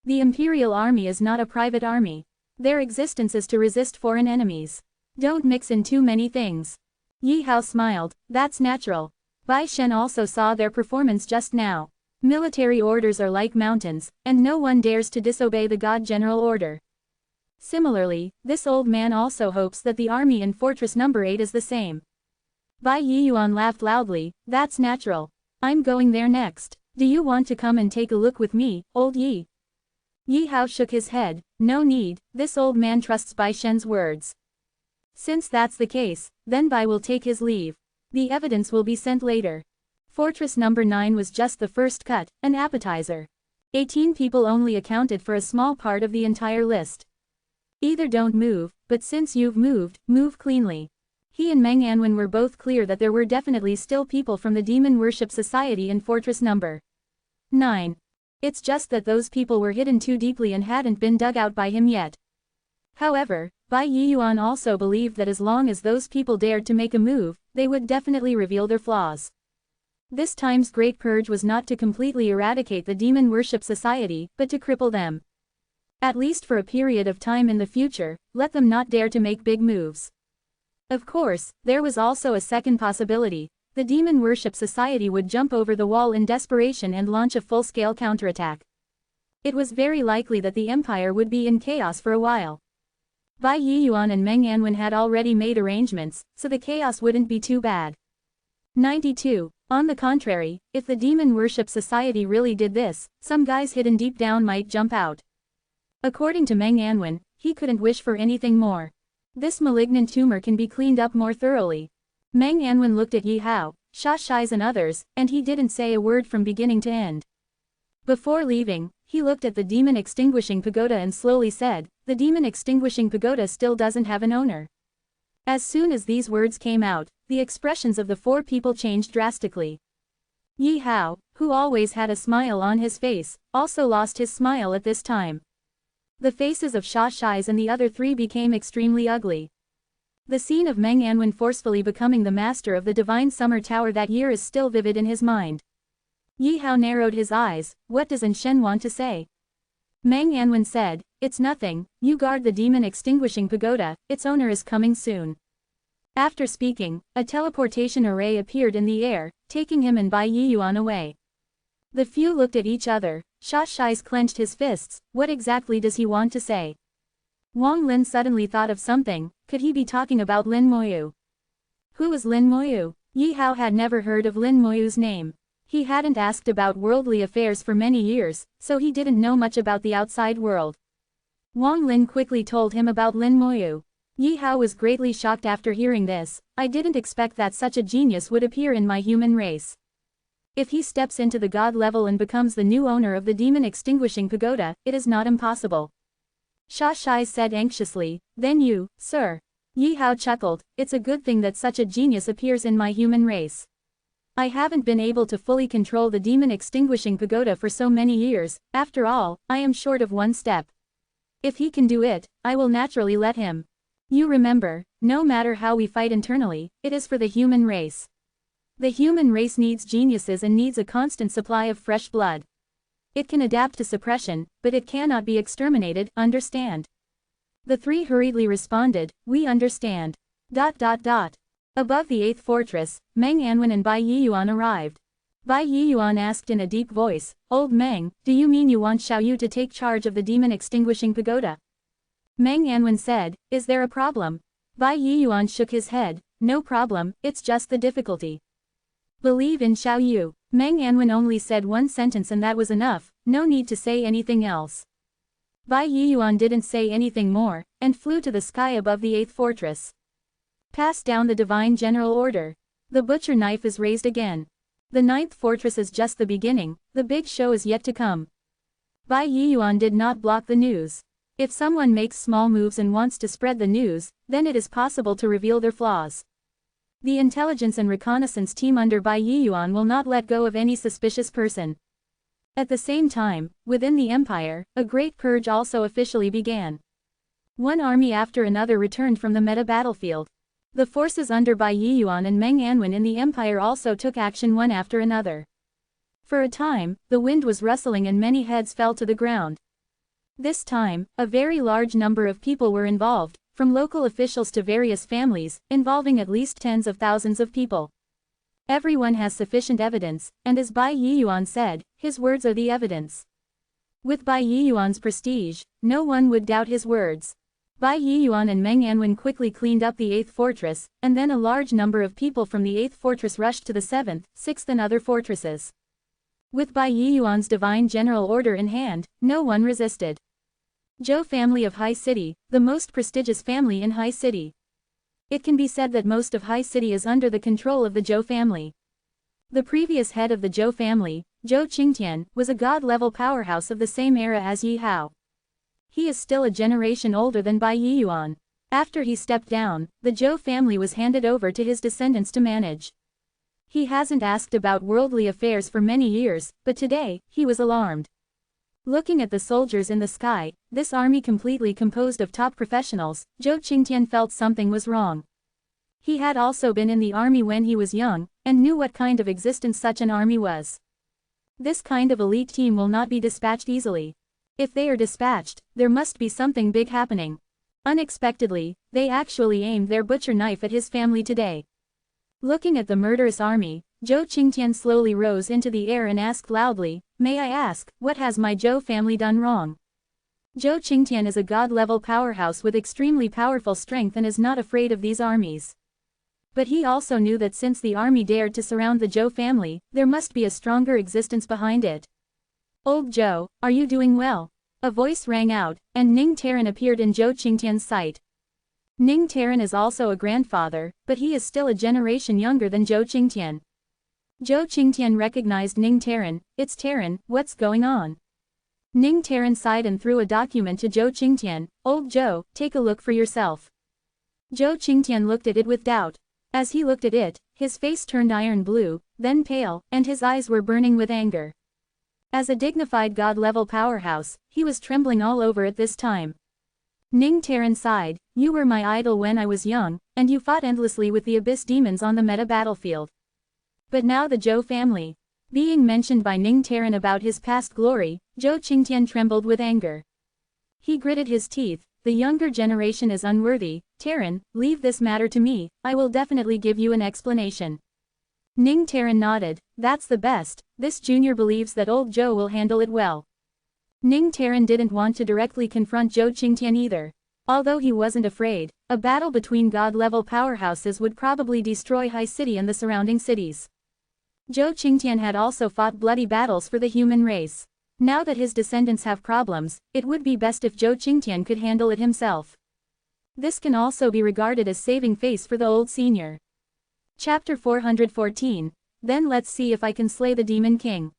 The Imperial Army is not a private army. Their existence is to resist foreign enemies. Don't mix in too many things. Yi Hao smiled, that's natural. Bai Shen also saw their performance just now. Military orders are like mountains, and no one dares to disobey the God General order. Similarly, this old man also hopes that the army in Fortress Number 8 is the same. Bai Yiyuan laughed loudly, that's natural. I'm going there next. Do you want to come and take a look with me, old Yi? Yi Hao shook his head, no need, this old man trusts Bai Shen's words. Since that's the case, then Bai will take his leave. The evidence will be sent later. Fortress Number 9 was just the first cut, an appetizer. 18 people only accounted for a small part of the entire list. Either don't move, but since you've moved, move cleanly. He and Meng Anwen were both clear that there were definitely still people from the Demon Worship Society in Fortress Number 9. It's just that those people were hidden too deeply and hadn't been dug out by him yet. However, Bai Yiyuan also believed that as long as those people dared to make a move, they would definitely reveal their flaws. This time's Great Purge was not to completely eradicate the Demon Worship Society, but to cripple them. At least for a period of time in the future, let them not dare to make big moves. Of course, there was also a second possibility. The Demon Worship Society would jump over the wall in desperation and launch a full-scale counterattack. It was very likely that the Empire would be in chaos for a while. Bai Yiyuan and Meng Anwen had already made arrangements, so the chaos wouldn't be too bad. 92. On the contrary, if the Demon Worship Society really did this, some guys hidden deep down might jump out. According to Meng Anwen, he couldn't wish for anything more. This malignant tumor can be cleaned up more thoroughly. Meng Anwen looked at Yi Hao, Sha Shais and others, and he didn't say a word from beginning to end. Before leaving, he looked at the Demon Extinguishing Pagoda and slowly said, the Demon Extinguishing Pagoda still doesn't have an owner. As soon as these words came out, the expressions of the 4 people changed drastically. Yi Hao, who always had a smile on his face, also lost his smile at this time. The faces of Sha Shais and the other 3 became extremely ugly. The scene of Meng Anwen forcefully becoming the master of the Divine Summer Tower that year is still vivid in his mind. Yi Hao narrowed his eyes, what does An Shen want to say? Meng Anwen said, it's nothing, you guard the Demon Extinguishing Pagoda, its owner is coming soon. After speaking, a teleportation array appeared in the air, taking him and Bai Yiyuan away. The few looked at each other. Sha Shais clenched his fists, what exactly does he want to say? Wang Lin suddenly thought of something, could he be talking about Lin Moyu? Who was Lin Moyu? Yi Hao had never heard of Lin Moyu's name. He hadn't asked about worldly affairs for many years, so he didn't know much about the outside world. Wang Lin quickly told him about Lin Moyu. Yi Hao was greatly shocked after hearing this, I didn't expect that such a genius would appear in my human race. If he steps into the god level and becomes the new owner of the Demon Extinguishing Pagoda, it is not impossible. Sha Shai said anxiously, then you, sir. Yi Hao chuckled, it's a good thing that such a genius appears in my human race. I haven't been able to fully control the Demon Extinguishing Pagoda for so many years, after all, I am short of one step. If he can do it, I will naturally let him. You remember, no matter how we fight internally, it is for the human race. The human race needs geniuses and needs a constant supply of fresh blood. It can adapt to suppression, but it cannot be exterminated, understand? The 3 hurriedly responded, we understand. ... Above the 8th fortress, Meng Anwen and Bai Yiyuan arrived. Bai Yiyuan asked in a deep voice, Old Meng, do you mean you want Xiao Yu to take charge of the demon-extinguishing pagoda? Meng Anwen said, is there a problem? Bai Yiyuan shook his head, no problem, it's just the difficulty. Believe in Xiao Yu. Meng Anwen only said one sentence and that was enough, no need to say anything else. Bai Yiyuan didn't say anything more, and flew to the sky above the 8th fortress. Pass down the divine general order. The butcher knife is raised again. The 9th fortress is just the beginning, the big show is yet to come. Bai Yiyuan did not block the news. If someone makes small moves and wants to spread the news, then it is possible to reveal their flaws. The intelligence and reconnaissance team under Bai Yiyuan will not let go of any suspicious person. At the same time, within the empire, a great purge also officially began. One army after another returned from the meta battlefield. The forces under Bai Yiyuan and Meng Anwen in the empire also took action one after another. For a time, the wind was rustling and many heads fell to the ground. This time, a very large number of people were involved, from local officials to various families, involving at least tens of thousands of people. Everyone has sufficient evidence, and as Bai Yiyuan said, his words are the evidence. With Bai Yiyuan's prestige, no one would doubt his words. Bai Yiyuan and Meng Anwen quickly cleaned up the 8th fortress, and then a large number of people from the 8th fortress rushed to the 7th, 6th and other fortresses. With Bai Yiyuan's divine general order in hand, no one resisted. Zhou family of High City, the most prestigious family in High City. It can be said that most of High City is under the control of the Zhou family. The previous head of the Zhou family, Zhou Qingtian, was a god-level powerhouse of the same era as Yi Hao. He is still a generation older than Bai Yiyuan. After he stepped down, the Zhou family was handed over to his descendants to manage. He hasn't asked about worldly affairs for many years, but today, he was alarmed. Looking at the soldiers in the sky, this army completely composed of top professionals, Zhou Qingtian felt something was wrong. He had also been in the army when he was young, and knew what kind of existence such an army was. This kind of elite team will not be dispatched easily. If they are dispatched, there must be something big happening. Unexpectedly, they actually aimed their butcher knife at his family today. Looking at the murderous army, Zhou Qingtian slowly rose into the air and asked loudly, may I ask, what has my Zhou family done wrong? Zhou Qingtian is a god-level powerhouse with extremely powerful strength and is not afraid of these armies. But he also knew that since the army dared to surround the Zhou family, there must be a stronger existence behind it. Old Zhou, are you doing well? A voice rang out, and Ning Taran appeared in Zhou Qingtian's sight. Ning Taran is also a grandfather, but he is still a generation younger than Zhou Qingtian. Zhou Qingtian recognized Ning Taran. It's Taran, what's going on? Ning Taran sighed and threw a document to Zhou Qingtian. Old Zhou, take a look for yourself. Zhou Qingtian looked at it with doubt. As he looked at it, his face turned iron blue, then pale, and his eyes were burning with anger. As a dignified god-level powerhouse, he was trembling all over at this time. Ning Taran sighed, you were my idol when I was young, and you fought endlessly with the abyss demons on the meta battlefield. But now the Zhou family. Being mentioned by Ning Taran about his past glory, Zhou Qingtian trembled with anger. He gritted his teeth, the younger generation is unworthy. Taran, leave this matter to me, I will definitely give you an explanation. Ning Taran nodded, that's the best, this junior believes that old Zhou will handle it well. Ning Taran didn't want to directly confront Zhou Qingtian either. Although he wasn't afraid, a battle between god-level powerhouses would probably destroy High City and the surrounding cities. Zhou Qingtian had also fought bloody battles for the human race. Now that his descendants have problems, it would be best if Zhou Qingtian could handle it himself. This can also be regarded as saving face for the old senior. Chapter 414. Then let's see if I can slay the Demon King.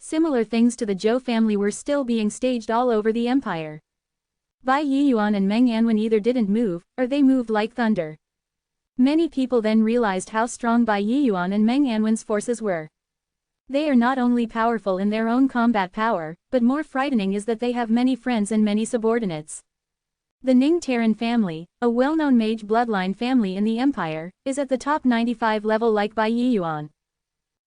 Similar things to the Zhou family were still being staged all over the empire. Bai Yiyuan and Meng Anwen either didn't move, or they moved like thunder. Many people then realized how strong Bai Yiyuan and Meng Anwen's forces were. They are not only powerful in their own combat power, but more frightening is that they have many friends and many subordinates. The Ning Taran family, a well-known mage bloodline family in the empire, is at the top 95 level like Bai Yiyuan.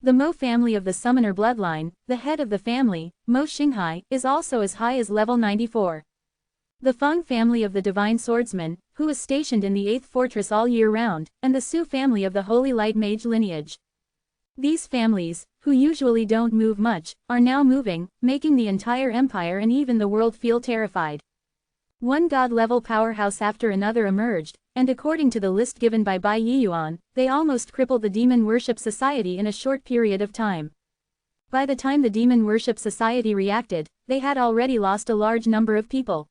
The Mo family of the summoner bloodline, the head of the family, Mo Xinghai, is also as high as level 94. The Feng family of the divine swordsman, who is stationed in the 8th fortress all year round, and the Su family of the holy light mage lineage. These families, who usually don't move much, are now moving, making the entire empire and even the world feel terrified. One god-level powerhouse after another emerged, and according to the list given by Bai Yiyuan, they almost crippled the Demon Worship Society in a short period of time. By the time the Demon Worship Society reacted, they had already lost a large number of people.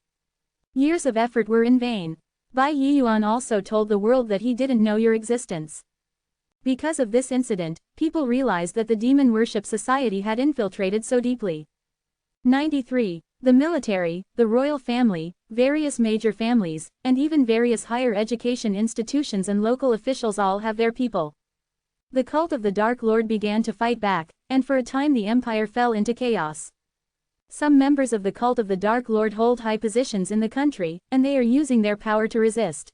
Years of effort were in vain. Bai Yiyuan also told the world that he didn't know your existence. Because of this incident, people realized that the Demon Worship Society had infiltrated so deeply. 93. The military, the royal family, various major families, and even various higher education institutions and local officials all have their people. The cult of the Dark Lord began to fight back, and for a time the empire fell into chaos. Some members of the cult of the Dark Lord hold high positions in the country, and they are using their power to resist.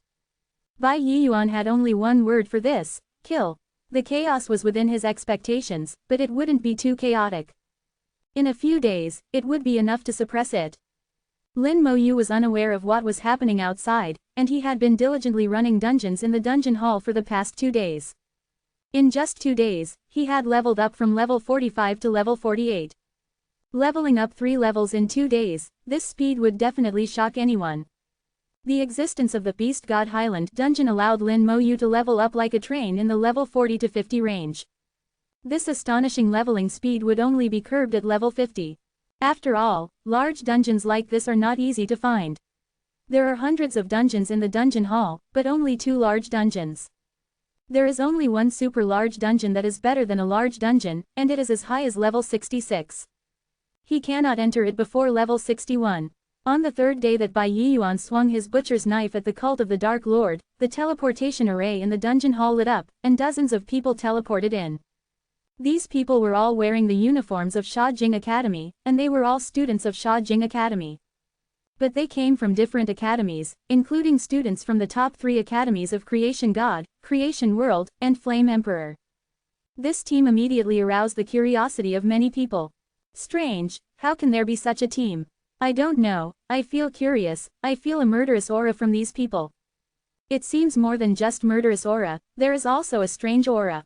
Bai Yiyuan had only one word for this: kill. The chaos was within his expectations, but it wouldn't be too chaotic. In a few days, it would be enough to suppress it. Lin Moyu was unaware of what was happening outside, and he had been diligently running dungeons in the dungeon hall for the past 2 days. In just 2 days, he had leveled up from level 45 to level 48. Leveling up 3 levels in 2 days, this speed would definitely shock anyone. The existence of the Beast God Highland dungeon allowed Lin Moyu to level up like a train in the level 40 to 50 range. This astonishing leveling speed would only be curbed at level 50. After all, large dungeons like this are not easy to find. There are hundreds of dungeons in the dungeon hall, but only 2 large dungeons. There is only one super large dungeon that is better than a large dungeon, and it is as high as level 66. He cannot enter it before level 61. On the 3rd day that Bai Yiyuan swung his butcher's knife at the cult of the Dark Lord, the teleportation array in the dungeon hall lit up, and dozens of people teleported in. These people were all wearing the uniforms of Sha Jing Academy, and they were all students of Sha Jing Academy. But they came from different academies, including students from the top 3 academies of Creation God, Creation World, and Flame Emperor. This team immediately aroused the curiosity of many people. Strange, how can there be such a team? I don't know, I feel curious, I feel a murderous aura from these people. It seems more than just murderous aura, there is also a strange aura.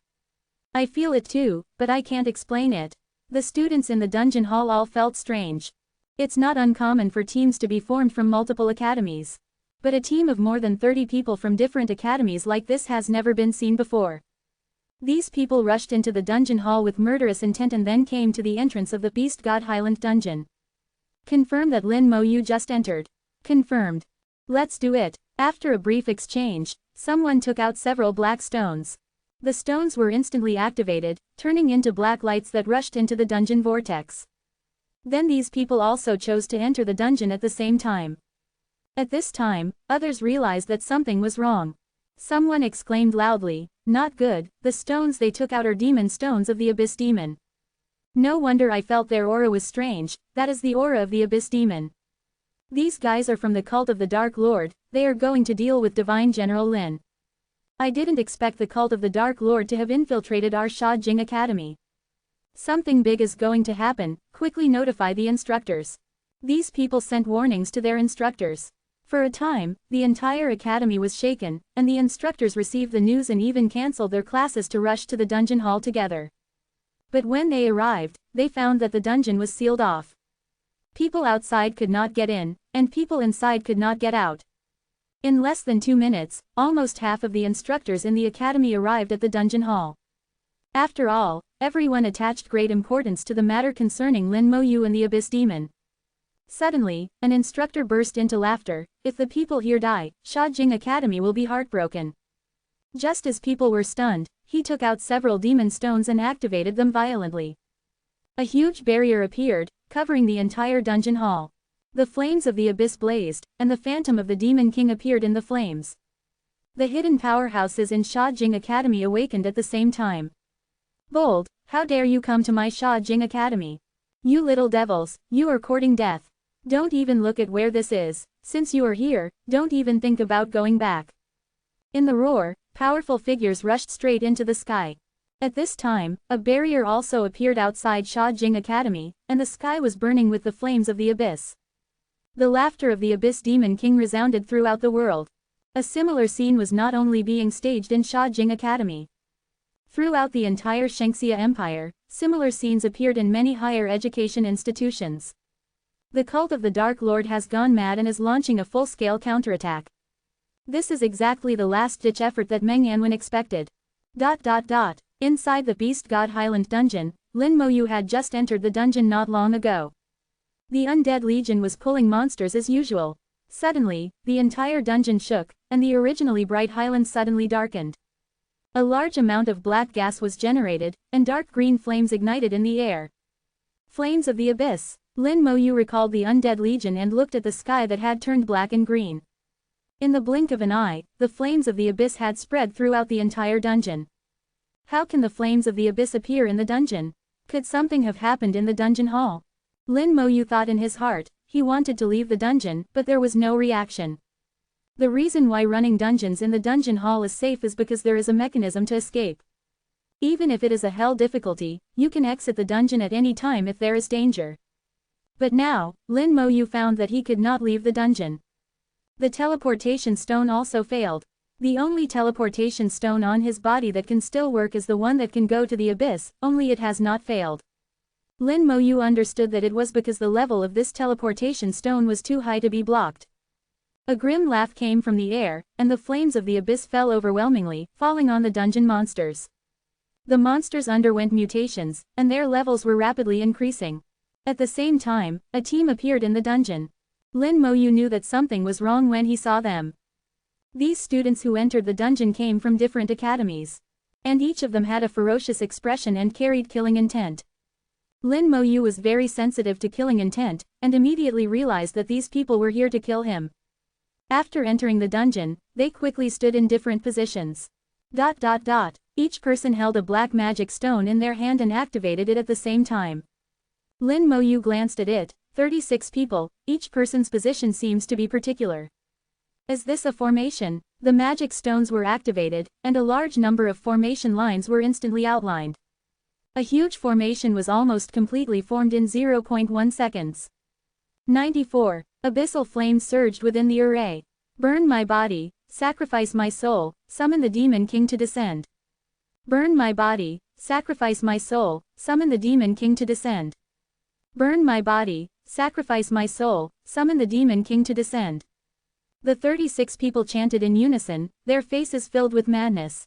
I feel it too, but I can't explain it. The students in the dungeon hall all felt strange. It's not uncommon for teams to be formed from multiple academies. But a team of more than 30 people from different academies like this has never been seen before. These people rushed into the dungeon hall with murderous intent and then came to the entrance of the Beast God Highland dungeon. Confirm that Lin Moyu just entered. Confirmed. Let's do it. After a brief exchange, someone took out several black stones. The stones were instantly activated, turning into black lights that rushed into the dungeon vortex. Then these people also chose to enter the dungeon at the same time. At this time, others realized that something was wrong. Someone exclaimed loudly, "Not good, the stones they took out are demon stones of the Abyss Demon." No wonder I felt their aura was strange, that is the aura of the Abyss Demon. These guys are from the cult of the Dark Lord, they are going to deal with Divine General Lin. I didn't expect the cult of the Dark Lord to have infiltrated our Sha Jing Academy. Something big is going to happen, quickly notify the instructors. These people sent warnings to their instructors. For a time, the entire academy was shaken, and the instructors received the news and even cancelled their classes to rush to the dungeon hall together. But when they arrived, they found that the dungeon was sealed off. People outside could not get in, and people inside could not get out. In less than 2 minutes, almost half of the instructors in the academy arrived at the dungeon hall. After all, everyone attached great importance to the matter concerning Lin Moyu and the Abyss Demon. Suddenly, an instructor burst into laughter. "If the people here die, Sha Jing Academy will be heartbroken." Just as people were stunned, he took out several demon stones and activated them violently. A huge barrier appeared, covering the entire dungeon hall. The flames of the abyss blazed, and the phantom of the Demon King appeared in the flames. The hidden powerhouses in Sha Jing Academy awakened at the same time. "Bold, how dare you come to my Sha Jing Academy? You little devils, you are courting death. Don't even look at where this is. Since you are here, don't even think about going back." In the roar, powerful figures rushed straight into the sky. At this time, a barrier also appeared outside Sha Jing Academy, and the sky was burning with the flames of the abyss. The laughter of the Abyss Demon King resounded throughout the world. A similar scene was not only being staged in Sha Jing Academy. Throughout the entire Shengxia Empire, similar scenes appeared in many higher education institutions. The cult of the Dark Lord has gone mad and is launching a full-scale counterattack. This is exactly the last-ditch effort that Meng Yanwen expected. Inside the Beast God Highland dungeon, Lin Moyu had just entered the dungeon not long ago. The Undead Legion was pulling monsters as usual. Suddenly, the entire dungeon shook, and the originally bright highland suddenly darkened. A large amount of black gas was generated, and dark green flames ignited in the air. Flames of the abyss. Lin Moyu recalled the Undead Legion and looked at the sky that had turned black and green. In the blink of an eye, the flames of the abyss had spread throughout the entire dungeon. How can the flames of the abyss appear in the dungeon? Could something have happened in the dungeon hall? Lin Moyu thought in his heart. He wanted to leave the dungeon, but there was no reaction. The reason why running dungeons in the dungeon hall is safe is because there is a mechanism to escape. Even if it is a hell difficulty, you can exit the dungeon at any time if there is danger. But now, Lin Moyu found that he could not leave the dungeon. The teleportation stone also failed. The only teleportation stone on his body that can still work is the one that can go to the abyss, only it has not failed. Lin Moyu understood that it was because the level of this teleportation stone was too high to be blocked. A grim laugh came from the air, and the flames of the abyss fell overwhelmingly, falling on the dungeon monsters. The monsters underwent mutations, and their levels were rapidly increasing. At the same time, a team appeared in the dungeon. Lin Moyu knew that something was wrong when he saw them. These students who entered the dungeon came from different academies. And each of them had a ferocious expression and carried killing intent. Lin Moyu was very sensitive to killing intent, and immediately realized that these people were here to kill him. After entering the dungeon, they quickly stood in different positions. Each person held a black magic stone in their hand and activated it at the same time. Lin Moyu glanced at it. 36 people, each person's position seems to be particular. Is this a formation? The magic stones were activated, and a large number of formation lines were instantly outlined. A huge formation was almost completely formed in 0.1 seconds. 94. Abyssal flames surged within the array. Burn my body, sacrifice my soul, summon the Demon King to descend. Burn my body, sacrifice my soul, summon the Demon King to descend. Burn my body, sacrifice my soul, summon the Demon King to descend. The 36 people chanted in unison, their faces filled with madness.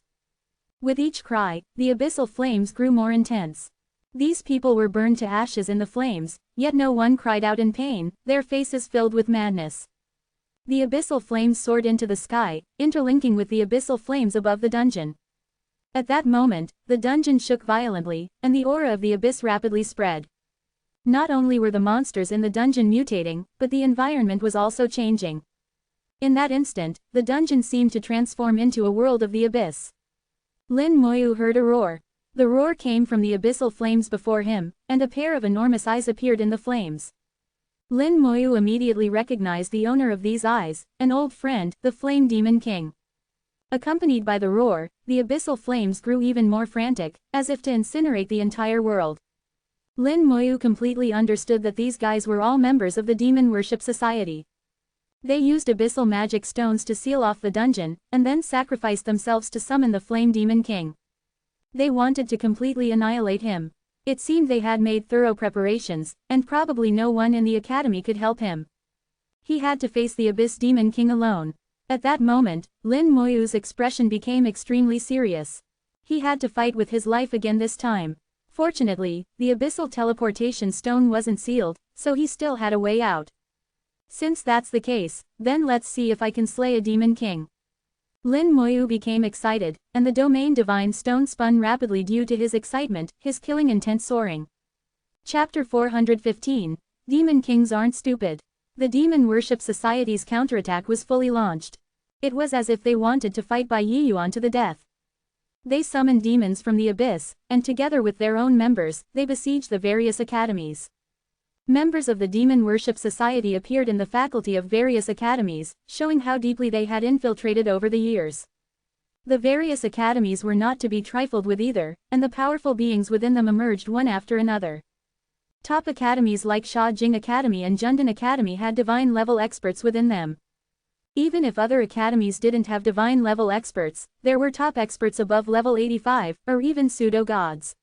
With each cry, the abyssal flames grew more intense. These people were burned to ashes in the flames, yet no one cried out in pain, their faces filled with madness. The abyssal flames soared into the sky, interlinking with the abyssal flames above the dungeon. At that moment, the dungeon shook violently, and the aura of the abyss rapidly spread. Not only were the monsters in the dungeon mutating, but the environment was also changing. In that instant, the dungeon seemed to transform into a world of the abyss. Lin Moyu heard a roar. The roar came from the abyssal flames before him, and a pair of enormous eyes appeared in the flames. Lin Moyu immediately recognized the owner of these eyes, an old friend, the Flame Demon King. Accompanied by the roar, the abyssal flames grew even more frantic, as if to incinerate the entire world. Lin Moyu completely understood that these guys were all members of the Demon Worship Society. They used abyssal magic stones to seal off the dungeon, and then sacrificed themselves to summon the Flame Demon King. They wanted to completely annihilate him. It seemed they had made thorough preparations, and probably no one in the academy could help him. He had to face the Abyss Demon King alone. At that moment, Lin Moyu's expression became extremely serious. He had to fight with his life again this time. Fortunately, the abyssal teleportation stone wasn't sealed, so he still had a way out. Since that's the case, then let's see if I can slay a Demon King. Lin Moyu became excited, and the Domain Divine Stone spun rapidly due to his excitement, his killing intent soaring. Chapter 415. Demon Kings Aren't Stupid. The Demon Worship Society's counterattack was fully launched. It was as if they wanted to fight Bai Yiyuan to the death. They summoned demons from the abyss, and together with their own members, they besieged the various academies. Members of the Demon Worship Society appeared in the faculty of various academies, showing how deeply they had infiltrated over the years. The various academies were not to be trifled with either, and the powerful beings within them emerged one after another. Top academies like Sha Jing Academy and Jundan Academy had divine-level experts within them. Even if other academies didn't have divine-level experts, there were top experts above level 85, or even pseudo-gods.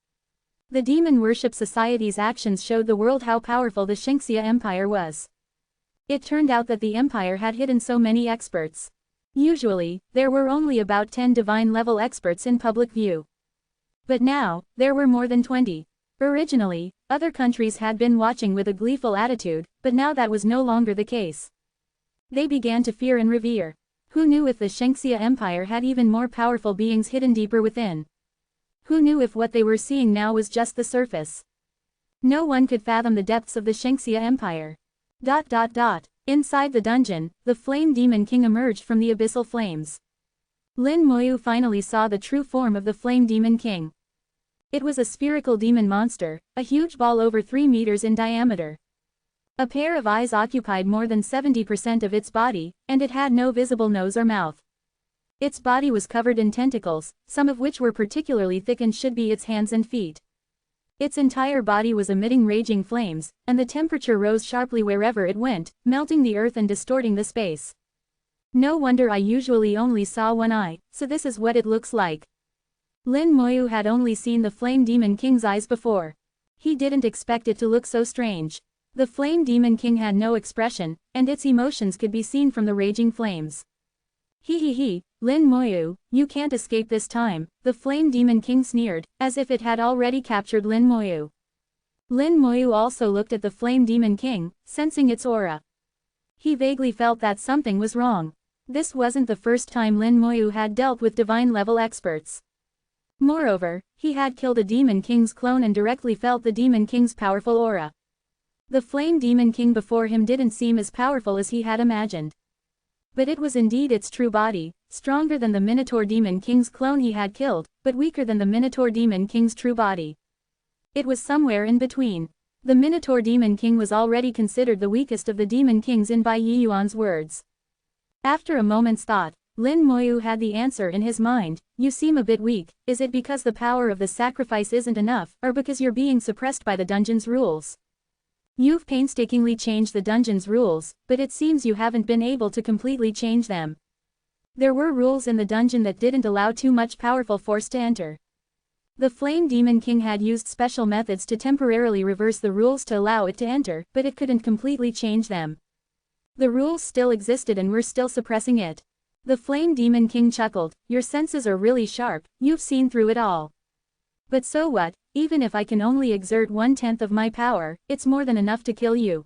The Demon Worship Society's actions showed the world how powerful the Xingxia Empire was. It turned out that the empire had hidden so many experts. Usually, there were only about 10 divine-level experts in public view. But now, there were more than 20. Originally, other countries had been watching with a gleeful attitude, but now that was no longer the case. They began to fear and revere. Who knew if the Xingxia Empire had even more powerful beings hidden deeper within? Who knew if what they were seeing now was just the surface? No one could fathom the depths of the Xingxia Empire. Inside the dungeon, the Flame Demon King emerged from the abyssal flames. Lin Moyu finally saw the true form of the Flame Demon King. It was a spherical demon monster, a huge ball over 3 meters in diameter. A pair of eyes occupied more than 70% of its body, and it had no visible nose or mouth. Its body was covered in tentacles, some of which were particularly thick and should be its hands and feet. Its entire body was emitting raging flames, and the temperature rose sharply wherever it went, melting the earth and distorting the space. No wonder I usually only saw one eye, so this is what it looks like. Lin Moyu had only seen the Flame Demon King's eyes before. He didn't expect it to look so strange. The Flame Demon King had no expression, and its emotions could be seen from the raging flames. He, Lin Moyu, you can't escape this time, the Flame Demon King sneered, as if it had already captured Lin Moyu. Lin Moyu also looked at the Flame Demon King, sensing its aura. He vaguely felt that something was wrong. This wasn't the first time Lin Moyu had dealt with divine-level experts. Moreover, he had killed a Demon King's clone and directly felt the Demon King's powerful aura. The Flame Demon King before him didn't seem as powerful as he had imagined. But it was indeed its true body, stronger than the Minotaur Demon King's clone he had killed, but weaker than the Minotaur Demon King's true body. It was somewhere in between. The Minotaur Demon King was already considered the weakest of the Demon Kings in Bai Yiyuan's words. After a moment's thought, Lin Moyu had the answer in his mind. You seem a bit weak. Is it because the power of the sacrifice isn't enough, or because you're being suppressed by the dungeon's rules? You've painstakingly changed the dungeon's rules, but it seems you haven't been able to completely change them. There were rules in the dungeon that didn't allow too much powerful force to enter. The Flame Demon King had used special methods to temporarily reverse the rules to allow it to enter, but it couldn't completely change them. The rules still existed and were still suppressing it. The Flame Demon King chuckled, your senses are really sharp, you've seen through it all. But so what, even if I can only exert 1/10 of my power, it's more than enough to kill you.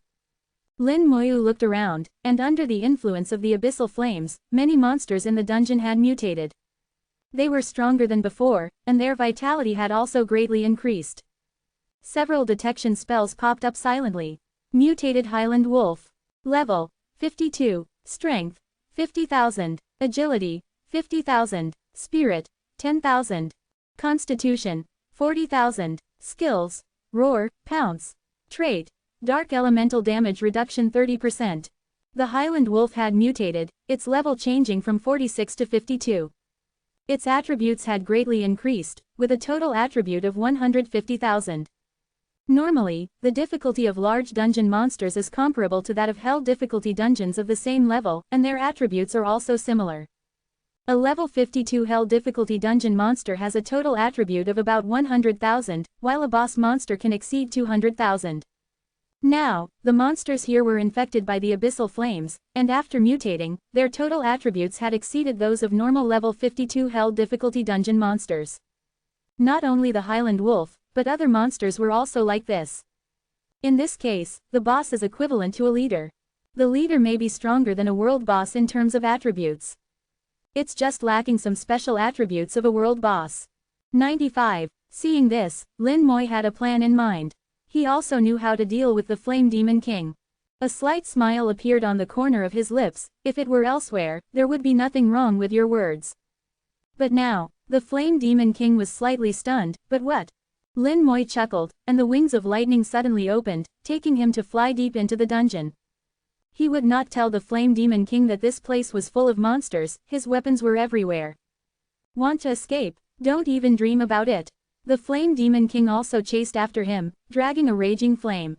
Lin Moyu looked around, and under the influence of the abyssal flames, many monsters in the dungeon had mutated. They were stronger than before, and their vitality had also greatly increased. Several detection spells popped up silently. Mutated Highland Wolf. Level 52. Strength 50,000. Agility 50,000. Spirit 10,000. Constitution 40,000. Skills: Roar, Pounce. Trait: Dark Elemental Damage Reduction 30%. The Highland Wolf had mutated, its level changing from 46 to 52. Its attributes had greatly increased, with a total attribute of 150,000. Normally, the difficulty of large dungeon monsters is comparable to that of hell difficulty dungeons of the same level, and their attributes are also similar. A level 52 hell difficulty dungeon monster has a total attribute of about 100,000, while a boss monster can exceed 200,000. Now, the monsters here were infected by the abyssal flames, and after mutating, their total attributes had exceeded those of normal level 52 hell difficulty dungeon monsters. Not only the Highland Wolf, but other monsters were also like this. In this case, the boss is equivalent to a leader. The leader may be stronger than a world boss in terms of attributes. It's just lacking some special attributes of a world boss. 95. Seeing this, Lin Moyu had a plan in mind. He also knew how to deal with the Flame Demon King. A slight smile appeared on the corner of his lips. If it were elsewhere, there would be nothing wrong with your words. But now, the Flame Demon King was slightly stunned. But what? Lin Moyu chuckled, and the wings of lightning suddenly opened, taking him to fly deep into the dungeon. He would not tell the Flame Demon King that this place was full of monsters. His weapons were everywhere. Want to escape? Don't even dream about it. The Flame Demon King also chased after him, dragging a raging flame.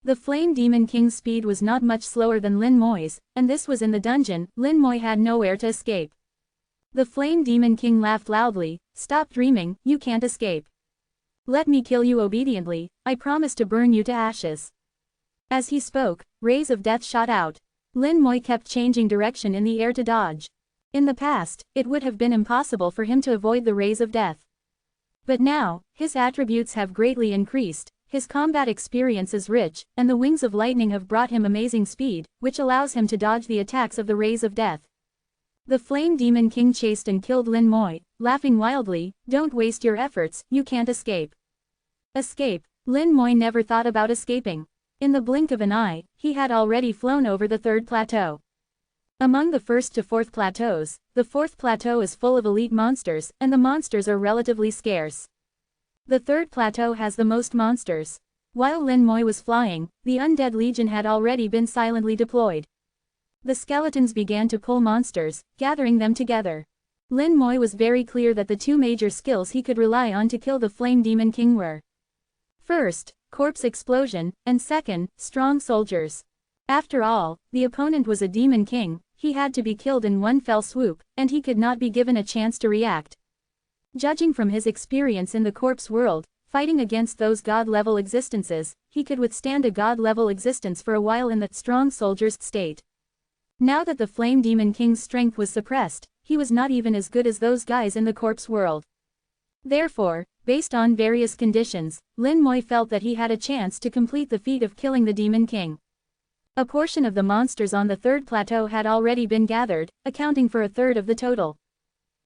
The Flame Demon King's speed was not much slower than Lin Moyu's, and this was in the dungeon. Lin Moyu had nowhere to escape. The Flame Demon King laughed loudly. Stop dreaming, you can't escape. Let me kill you obediently, I promise to burn you to ashes. As he spoke, rays of death shot out. Lin Moi kept changing direction in the air to dodge. In the past, it would have been impossible for him to avoid the rays of death. But now, his attributes have greatly increased, his combat experience is rich, and the wings of lightning have brought him amazing speed, which allows him to dodge the attacks of the rays of death. The Flame Demon King chased and killed Lin Moi, laughing wildly, "Don't waste your efforts, you can't escape." Escape? Lin Moi never thought about escaping. In the blink of an eye, he had already flown over the third plateau. Among the first to fourth plateaus, the fourth plateau is full of elite monsters, and the monsters are relatively scarce. The third plateau has the most monsters. While Lin Moi was flying, the Undead Legion had already been silently deployed. The skeletons began to pull monsters, gathering them together. Lin Moi was very clear that the two major skills he could rely on to kill the Flame Demon King were: first, corpse explosion, and second, strong soldiers. After all, the opponent was a demon king, he had to be killed in one fell swoop, and he could not be given a chance to react. Judging from his experience in the corpse world, fighting against those god-level existences, he could withstand a god-level existence for a while in that strong soldier's state. Now that the Flame Demon King's strength was suppressed, he was not even as good as those guys in the corpse world. Therefore, based on various conditions, Lin Moi felt that he had a chance to complete the feat of killing the Demon King. A portion of the monsters on the third plateau had already been gathered, accounting for a third of the total.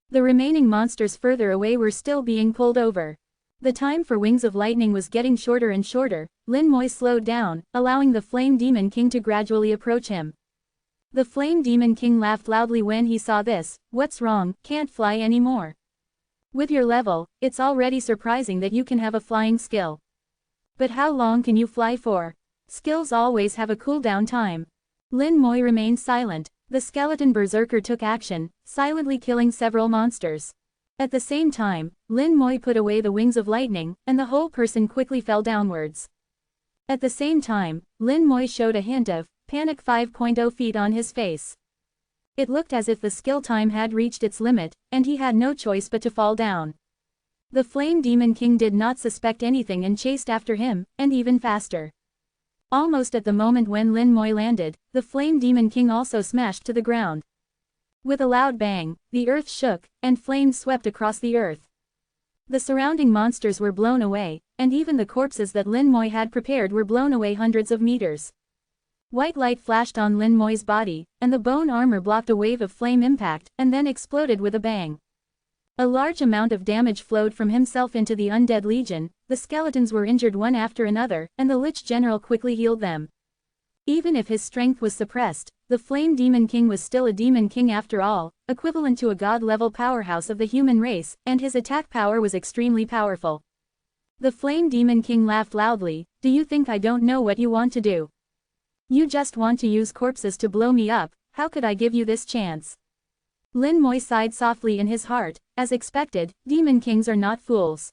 The remaining monsters further away were still being pulled over. The time for Wings of Lightning was getting shorter and shorter. Lin Moi slowed down, allowing the Flame Demon King to gradually approach him. The Flame Demon King laughed loudly when he saw this. "What's wrong? Can't fly anymore? With your level, it's already surprising that you can have a flying skill. But how long can you fly for? Skills always have a cooldown time." Lin Moi remained silent. The skeleton berserker took action, silently killing several monsters. At the same time, Lin Moi put away the Wings of Lightning, and the whole person quickly fell downwards. At the same time, Lin Moi showed a hint of Panic 5.0 feet on his face. It looked as if the skill time had reached its limit, and he had no choice but to fall down. The Flame Demon King did not suspect anything and chased after him, and even faster. Almost at the moment when Lin Moi landed, the Flame Demon King also smashed to the ground. With a loud bang, the earth shook, and flames swept across the earth. The surrounding monsters were blown away, and even the corpses that Lin Moi had prepared were blown away hundreds of meters. White light flashed on Lin Moi's body, and the bone armor blocked a wave of flame impact, and then exploded with a bang. A large amount of damage flowed from himself into the Undead Legion. The skeletons were injured one after another, and the Lich General quickly healed them. Even if his strength was suppressed, the Flame Demon King was still a demon king after all, equivalent to a god-level powerhouse of the human race, and his attack power was extremely powerful. The Flame Demon King laughed loudly. "Do you think I don't know what you want to do? You just want to use corpses to blow me up. How could I give you this chance?" Lin Moi sighed softly in his heart. As expected, demon kings are not fools.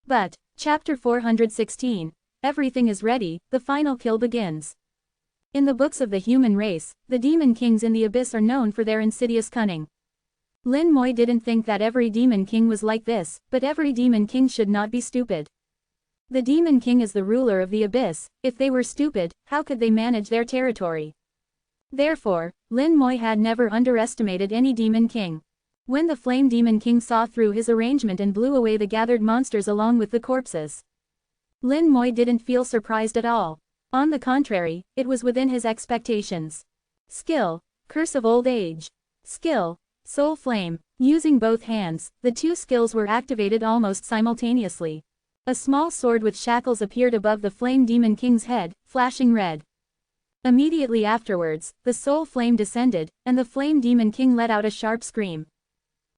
But, Chapter 416, everything is ready, the final kill begins. In the books of the human race, the demon kings in the abyss are known for their insidious cunning. Lin Moi didn't think that every demon king was like this, but every demon king should not be stupid. The demon king is the ruler of the abyss. If they were stupid, how could they manage their territory? Therefore, Lin Moi had never underestimated any demon king. When the Flame Demon King saw through his arrangement and blew away the gathered monsters along with the corpses, Lin Moi didn't feel surprised at all. On the contrary, it was within his expectations. Skill, Curse of Old Age. Skill, Soul Flame. Using both hands, the two skills were activated almost simultaneously. A small sword with shackles appeared above the Flame Demon King's head, flashing red. Immediately afterwards, the soul flame descended, and the Flame Demon King let out a sharp scream.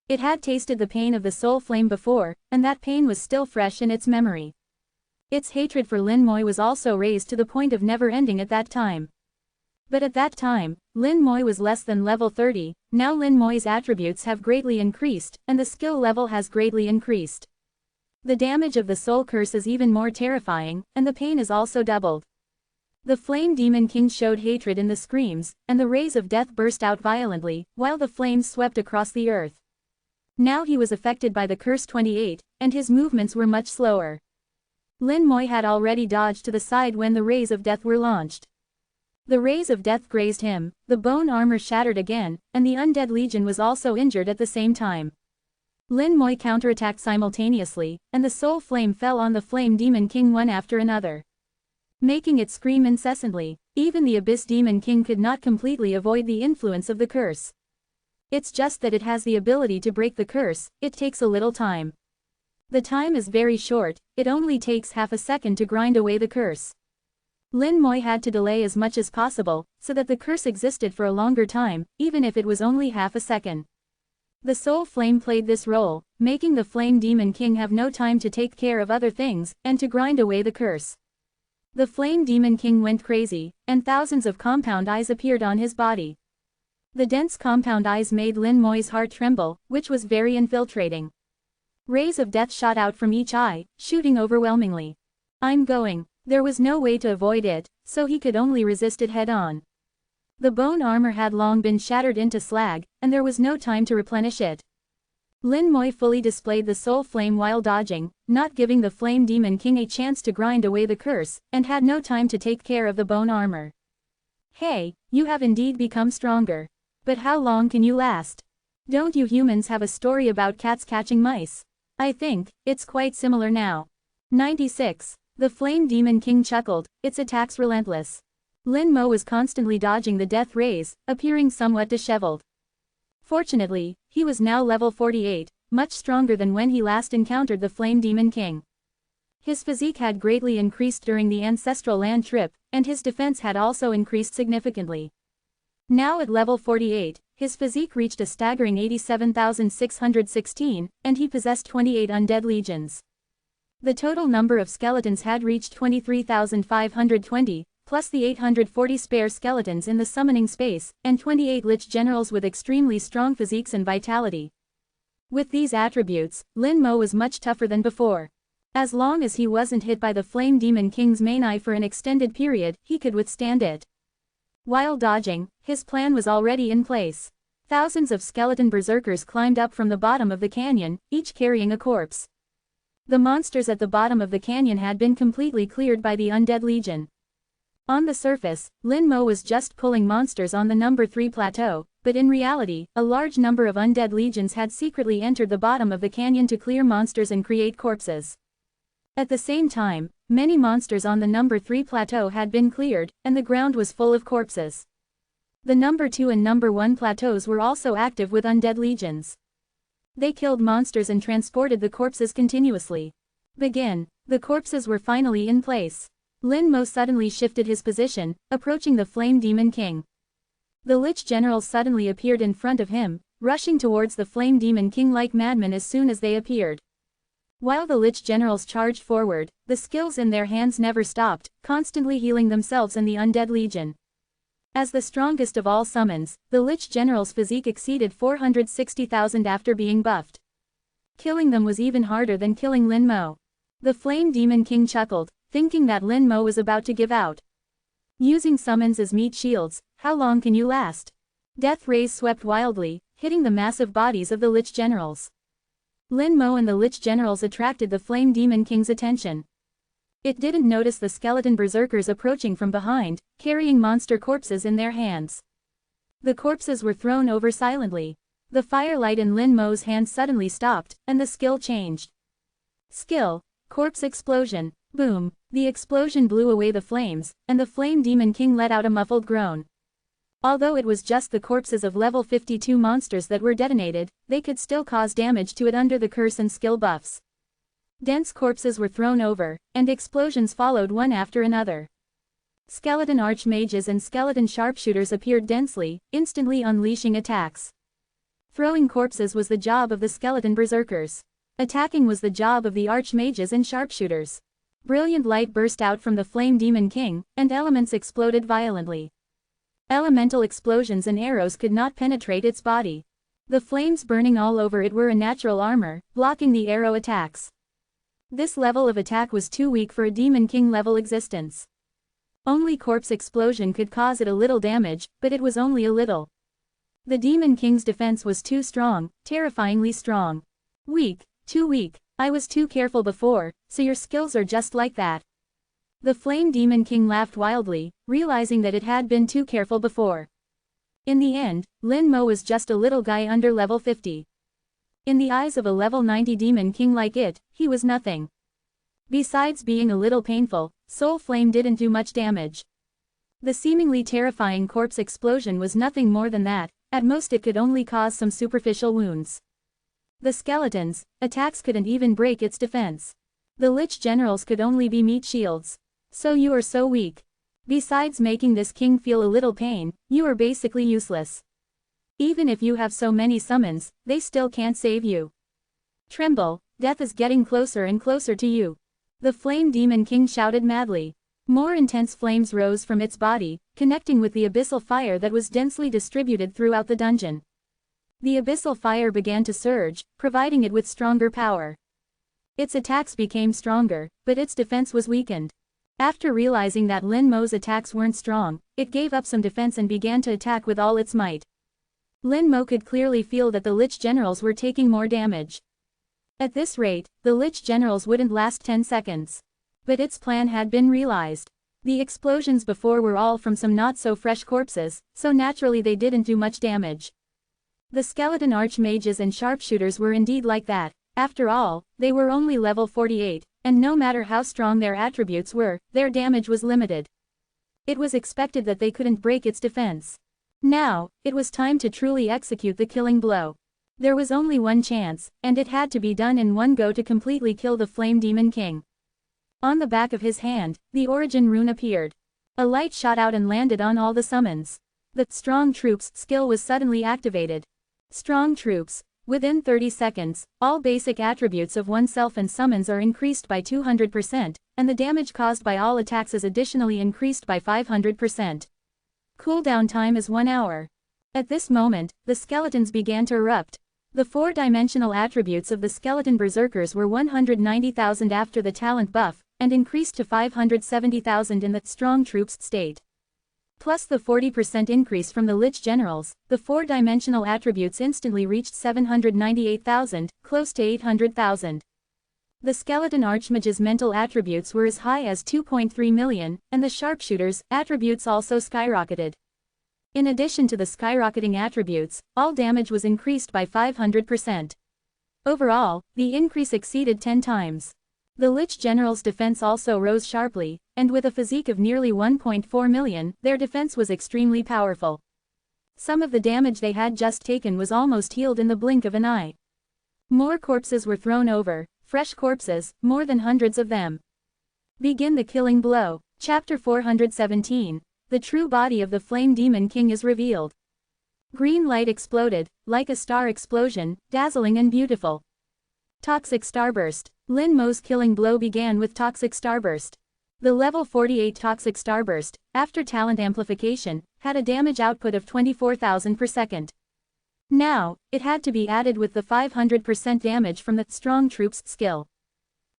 It had tasted the pain of the soul flame before, and that pain was still fresh in its memory. Its hatred for Lin Moi was also raised to the point of never ending at that time. But at that time, Lin Moi was less than level 30, now Lin Moi's attributes have greatly increased, and the skill level has greatly increased. The damage of the soul curse is even more terrifying, and the pain is also doubled. The Flame Demon King showed hatred in the screams, and the rays of death burst out violently, while the flames swept across the earth. Now he was affected by the curse 28, and his movements were much slower. Lin Moi had already dodged to the side when the rays of death were launched. The rays of death grazed him, the bone armor shattered again, and the undead legion was also injured at the same time. Lin Moi counterattacked simultaneously, and the soul flame fell on the flame demon king one after another, making it scream incessantly. Even the abyss demon king could not completely avoid the influence of the curse. It's just that it has the ability to break the curse, it takes a little time. The time is very short, it only takes half a second to grind away the curse. Lin Moi had to delay as much as possible, so that the curse existed for a longer time, even if it was only half a second. The soul flame played this role, making the flame demon king have no time to take care of other things, and to grind away the curse. The flame demon king went crazy, and thousands of compound eyes appeared on his body. The dense compound eyes made Lin Moi's heart tremble, which was very infiltrating. Rays of death shot out from each eye, shooting overwhelmingly. I'm going. There was no way to avoid it, so he could only resist it head-on. The bone armor had long been shattered into slag, and there was no time to replenish it. Lin Moi fully displayed the soul flame while dodging, not giving the flame demon king a chance to grind away the curse, and had no time to take care of the bone armor. Hey, you have indeed become stronger. But how long can you last? Don't you humans have a story about cats catching mice? I think it's quite similar now. 96. The flame demon king chuckled, its attacks relentless. Lin Mo was constantly dodging the death rays, appearing somewhat disheveled. Fortunately, he was now level 48, much stronger than when he last encountered the flame demon king. His physique had greatly increased during the ancestral land trip, and his defense had also increased significantly. Now at level 48, his physique reached a staggering 87,616, and he possessed 28 undead legions. The total number of skeletons had reached 23,520, plus the 840 spare skeletons in the summoning space, and 28 lich generals with extremely strong physiques and vitality. With these attributes, Lin Mo was much tougher than before. As long as he wasn't hit by the flame demon king's main eye for an extended period, he could withstand it. While dodging, his plan was already in place. Thousands of skeleton berserkers climbed up from the bottom of the canyon, each carrying a corpse. The monsters at the bottom of the canyon had been completely cleared by the undead legion. On the surface, Lin Mo was just pulling monsters on the number 3 plateau, but in reality, a large number of undead legions had secretly entered the bottom of the canyon to clear monsters and create corpses. At the same time, many monsters on the number 3 plateau had been cleared, and the ground was full of corpses. The number 2 and number 1 plateaus were also active with undead legions. They killed monsters and transported the corpses continuously. Begin. The corpses were finally in place. Lin Mo suddenly shifted his position, approaching the flame demon king. The lich generals suddenly appeared in front of him, rushing towards the flame demon king like madmen as soon as they appeared. While the lich generals charged forward, the skills in their hands never stopped, constantly healing themselves and the undead legion. As the strongest of all summons, the lich general's physique exceeded 460,000 after being buffed. Killing them was even harder than killing Lin Mo. The flame demon king chuckled, thinking that Lin Mo was about to give out. Using summons as meat shields, how long can you last? Death rays swept wildly, hitting the massive bodies of the lich generals. Lin Mo and the lich generals attracted the flame demon king's attention. It didn't notice the skeleton berserkers approaching from behind, carrying monster corpses in their hands. The corpses were thrown over silently. The firelight in Lin Mo's hand suddenly stopped, and the skill changed. Skill. Corpse explosion. Boom. The explosion blew away the flames, and the flame demon king let out a muffled groan. Although it was just the corpses of level 52 monsters that were detonated, they could still cause damage to it under the curse and skill buffs. Dense corpses were thrown over, and explosions followed one after another. Skeleton archmages and skeleton sharpshooters appeared densely, instantly unleashing attacks. Throwing corpses was the job of the skeleton berserkers. Attacking was the job of the archmages and sharpshooters. Brilliant light burst out from the flame demon king, and elements exploded violently. Elemental explosions and arrows could not penetrate its body. The flames burning all over it were a natural armor, blocking the arrow attacks. This level of attack was too weak for a demon king level existence. Only corpse explosion could cause it a little damage, but it was only a little. The Demon King's defense was too strong, terrifyingly strong. Weak, too weak. I was too careful before, so your skills are just like that. The Flame Demon King laughed wildly, realizing that it had been too careful before. In the end, Lin Mo was just a little guy under level 50. In the eyes of a level 90 Demon King like it, he was nothing. Besides being a little painful, Soul Flame didn't do much damage. The seemingly terrifying corpse explosion was nothing more than that, at most it could only cause some superficial wounds. The skeleton's attacks couldn't even break its defense. The Lich Generals could only be meat shields. So you are so weak. Besides making this king feel a little pain, you are basically useless. Even if you have so many summons, they still can't save you. Tremble, death is getting closer and closer to you. The Flame Demon King shouted madly. More intense flames rose from its body, connecting with the abyssal fire that was densely distributed throughout the dungeon. The abyssal fire began to surge, providing it with stronger power. Its attacks became stronger, but its defense was weakened. After realizing that Lin Mo's attacks weren't strong, it gave up some defense and began to attack with all its might. Lin Mo could clearly feel that the Lich Generals were taking more damage. At this rate, the Lich Generals wouldn't last 10 seconds. But its plan had been realized. The explosions before were all from some not-so-fresh corpses, so naturally they didn't do much damage. The skeleton archmages and sharpshooters were indeed like that. After all, they were only level 48, and no matter how strong their attributes were, their damage was limited. It was expected that they couldn't break its defense. Now, it was time to truly execute the killing blow. There was only one chance, and it had to be done in one go to completely kill the Flame Demon King. On the back of his hand, the origin rune appeared. A light shot out and landed on all the summons. The Strong Troops skill was suddenly activated. Strong Troops. Within 30 seconds, all basic attributes of oneself and summons are increased by 200%, and the damage caused by all attacks is additionally increased by 500%. Cooldown time is 1 hour. At this moment, the skeletons began to erupt. The 4-dimensional attributes of the skeleton berserkers were 190,000 after the talent buff, and increased to 570,000 in the Strong Troops state. Plus the 40% increase from the Lich Generals, the 4-dimensional attributes instantly reached 798,000, close to 800,000. The Skeleton Archmage's mental attributes were as high as 2.3 million, and the Sharpshooter's attributes also skyrocketed. In addition to the skyrocketing attributes, all damage was increased by 500%. Overall, the increase exceeded 10 times. The Lich General's defense also rose sharply, and with a physique of nearly 1.4 million, their defense was extremely powerful. Some of the damage they had just taken was almost healed in the blink of an eye. More corpses were thrown over, fresh corpses, more than hundreds of them. Begin the killing blow. Chapter 417. The true body of the Flame Demon King is revealed. Green light exploded, like a star explosion, dazzling and beautiful. Toxic Starburst. Lin Mo's killing blow began with Toxic Starburst. The level 48 Toxic Starburst, after talent amplification, had a damage output of 24,000 per second. Now, it had to be added with the 500% damage from the Strong Troops skill.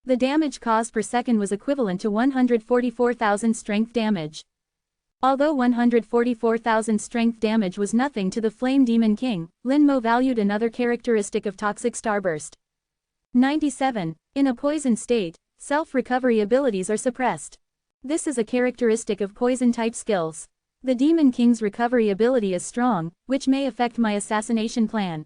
The damage caused per second was equivalent to 144,000 strength damage. Although 144,000 strength damage was nothing to the Flame Demon King, Lin Mo valued another characteristic of Toxic Starburst. 97. In a poison state, self-recovery abilities are suppressed. This is a characteristic of poison-type skills. The Demon King's recovery ability is strong, which may affect my assassination plan.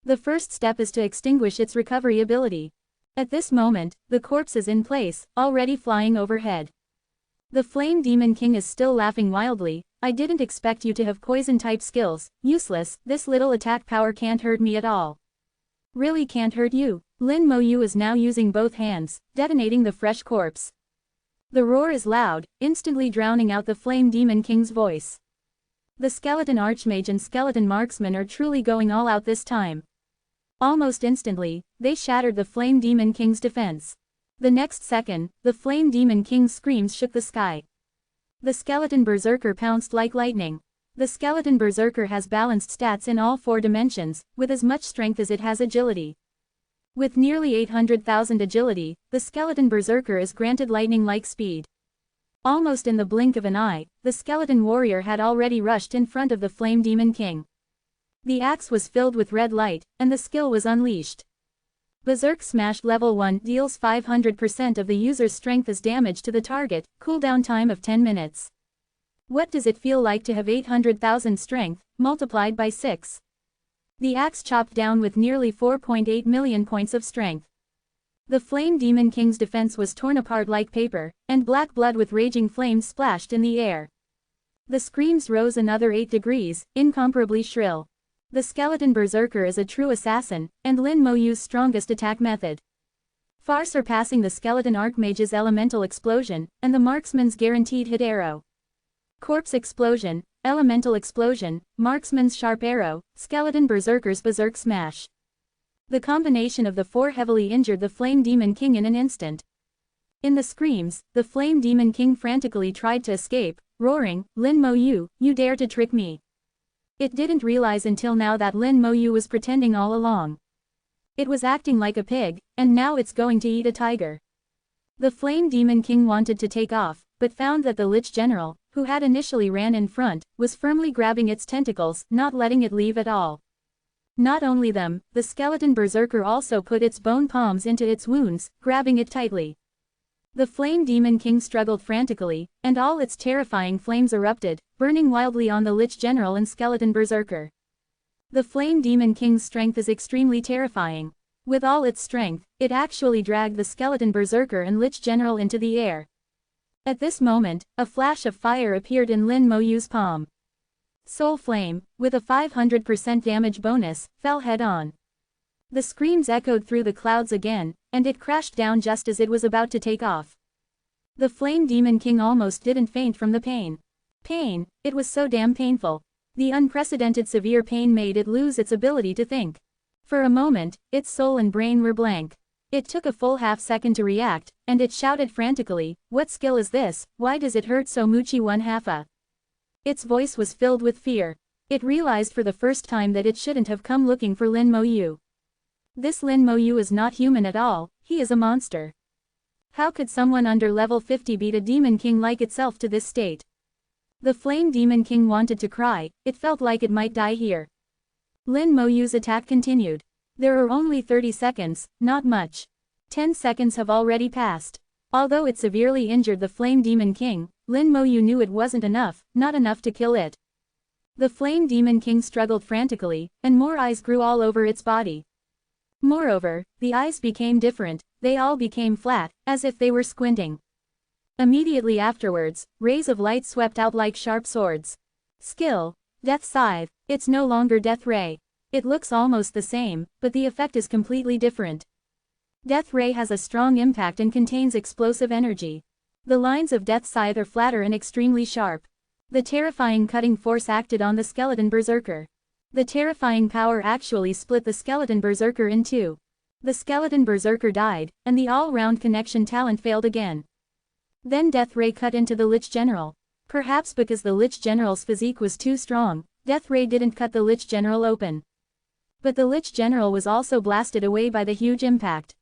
The first step is to extinguish its recovery ability. At this moment, the corpse is in place, already flying overhead. The Flame Demon King is still laughing wildly. I didn't expect you to have poison-type skills. Useless, this little attack power can't hurt me at all. Really can't hurt you. Lin Mo Yu is now using both hands, detonating the fresh corpse. The roar is loud, instantly drowning out the Flame Demon King's voice. The Skeleton Archmage and Skeleton Marksman are truly going all out this time. Almost instantly, they shattered the Flame Demon King's defense. The next second, the Flame Demon King's screams shook the sky. The Skeleton Berserker pounced like lightning. The Skeleton Berserker has balanced stats in all 4 dimensions, with as much strength as it has agility. With nearly 800,000 agility, the Skeleton Berserker is granted lightning-like speed. Almost in the blink of an eye, the Skeleton Warrior had already rushed in front of the Flame Demon King. The axe was filled with red light, and the skill was unleashed. Berserk Smash Level 1 deals 500% of the user's strength as damage to the target, cooldown time of 10 minutes. What does it feel like to have 800,000 strength, multiplied by 6? The axe chopped down with nearly 4.8 million points of strength. The Flame Demon King's defense was torn apart like paper, and black blood with raging flames splashed in the air. The screams rose another 8 degrees, incomparably shrill. The Skeleton Berserker is a true assassin, and Lin Moyu's strongest attack method. Far surpassing the Skeleton Archmage's elemental explosion, and the marksman's guaranteed hit arrow. Corpse explosion, elemental explosion, marksman's sharp arrow, Skeleton Berserker's Berserk Smash. The combination of the four heavily injured the Flame Demon King in an instant. In the screams, the Flame Demon King frantically tried to escape, roaring, "Lin Moyu, you dare to trick me!" It didn't realize until now that Lin Moyu was pretending all along. It was acting like a pig, and now it's going to eat a tiger. The Flame Demon King wanted to take off, but found that the Lich General, who had initially ran in front, was firmly grabbing its tentacles, not letting it leave at all. Not only them, the Skeleton Berserker also put its bone palms into its wounds, grabbing it tightly. The Flame Demon King struggled frantically, and all its terrifying flames erupted, burning wildly on the Lich General and Skeleton Berserker. The Flame Demon King's strength is extremely terrifying. With all its strength, it actually dragged the Skeleton Berserker and Lich General into the air. At this moment, a flash of fire appeared in Lin Moyu's palm. Soul Flame, with a 500% damage bonus, fell head-on. The screams echoed through the clouds again, and it crashed down just as it was about to take off. The Flame Demon King almost didn't faint from the pain. Pain, it was so damn painful. The unprecedented severe pain made it lose its ability to think. For a moment, its soul and brain were blank. It took a full half-second to react, and it shouted frantically, "What skill is this? Why does it hurt so much? 1/2?" Its voice was filled with fear. It realized for the first time that it shouldn't have come looking for Lin Moyu. This Lin Moyu is not human at all, he is a monster. How could someone under level 50 beat a Demon King like itself to this state? The Flame Demon King wanted to cry, it felt like it might die here. Lin Moyu's attack continued. There are only 30 seconds, not much. 10 seconds have already passed. Although it severely injured the Flame Demon King, Lin Moyu knew it wasn't enough, not enough to kill it. The Flame Demon King struggled frantically, and more eyes grew all over its body. Moreover, the eyes became different, they all became flat, as if they were squinting. Immediately afterwards, rays of light swept out like sharp swords. Skill: Death Scythe. It's no longer Death Ray. It looks almost the same, but the effect is completely different. Death Ray has a strong impact and contains explosive energy. The lines of Death Scythe are flatter and extremely sharp. The terrifying cutting force acted on the Skeleton Berserker. The terrifying power actually split the Skeleton Berserker in two. The Skeleton Berserker died, and the all-round connection talent failed again. Then Death Ray cut into the Lich General. Perhaps because the Lich General's physique was too strong, Death Ray didn't cut the Lich General open. But the Lich General was also blasted away by the huge impact.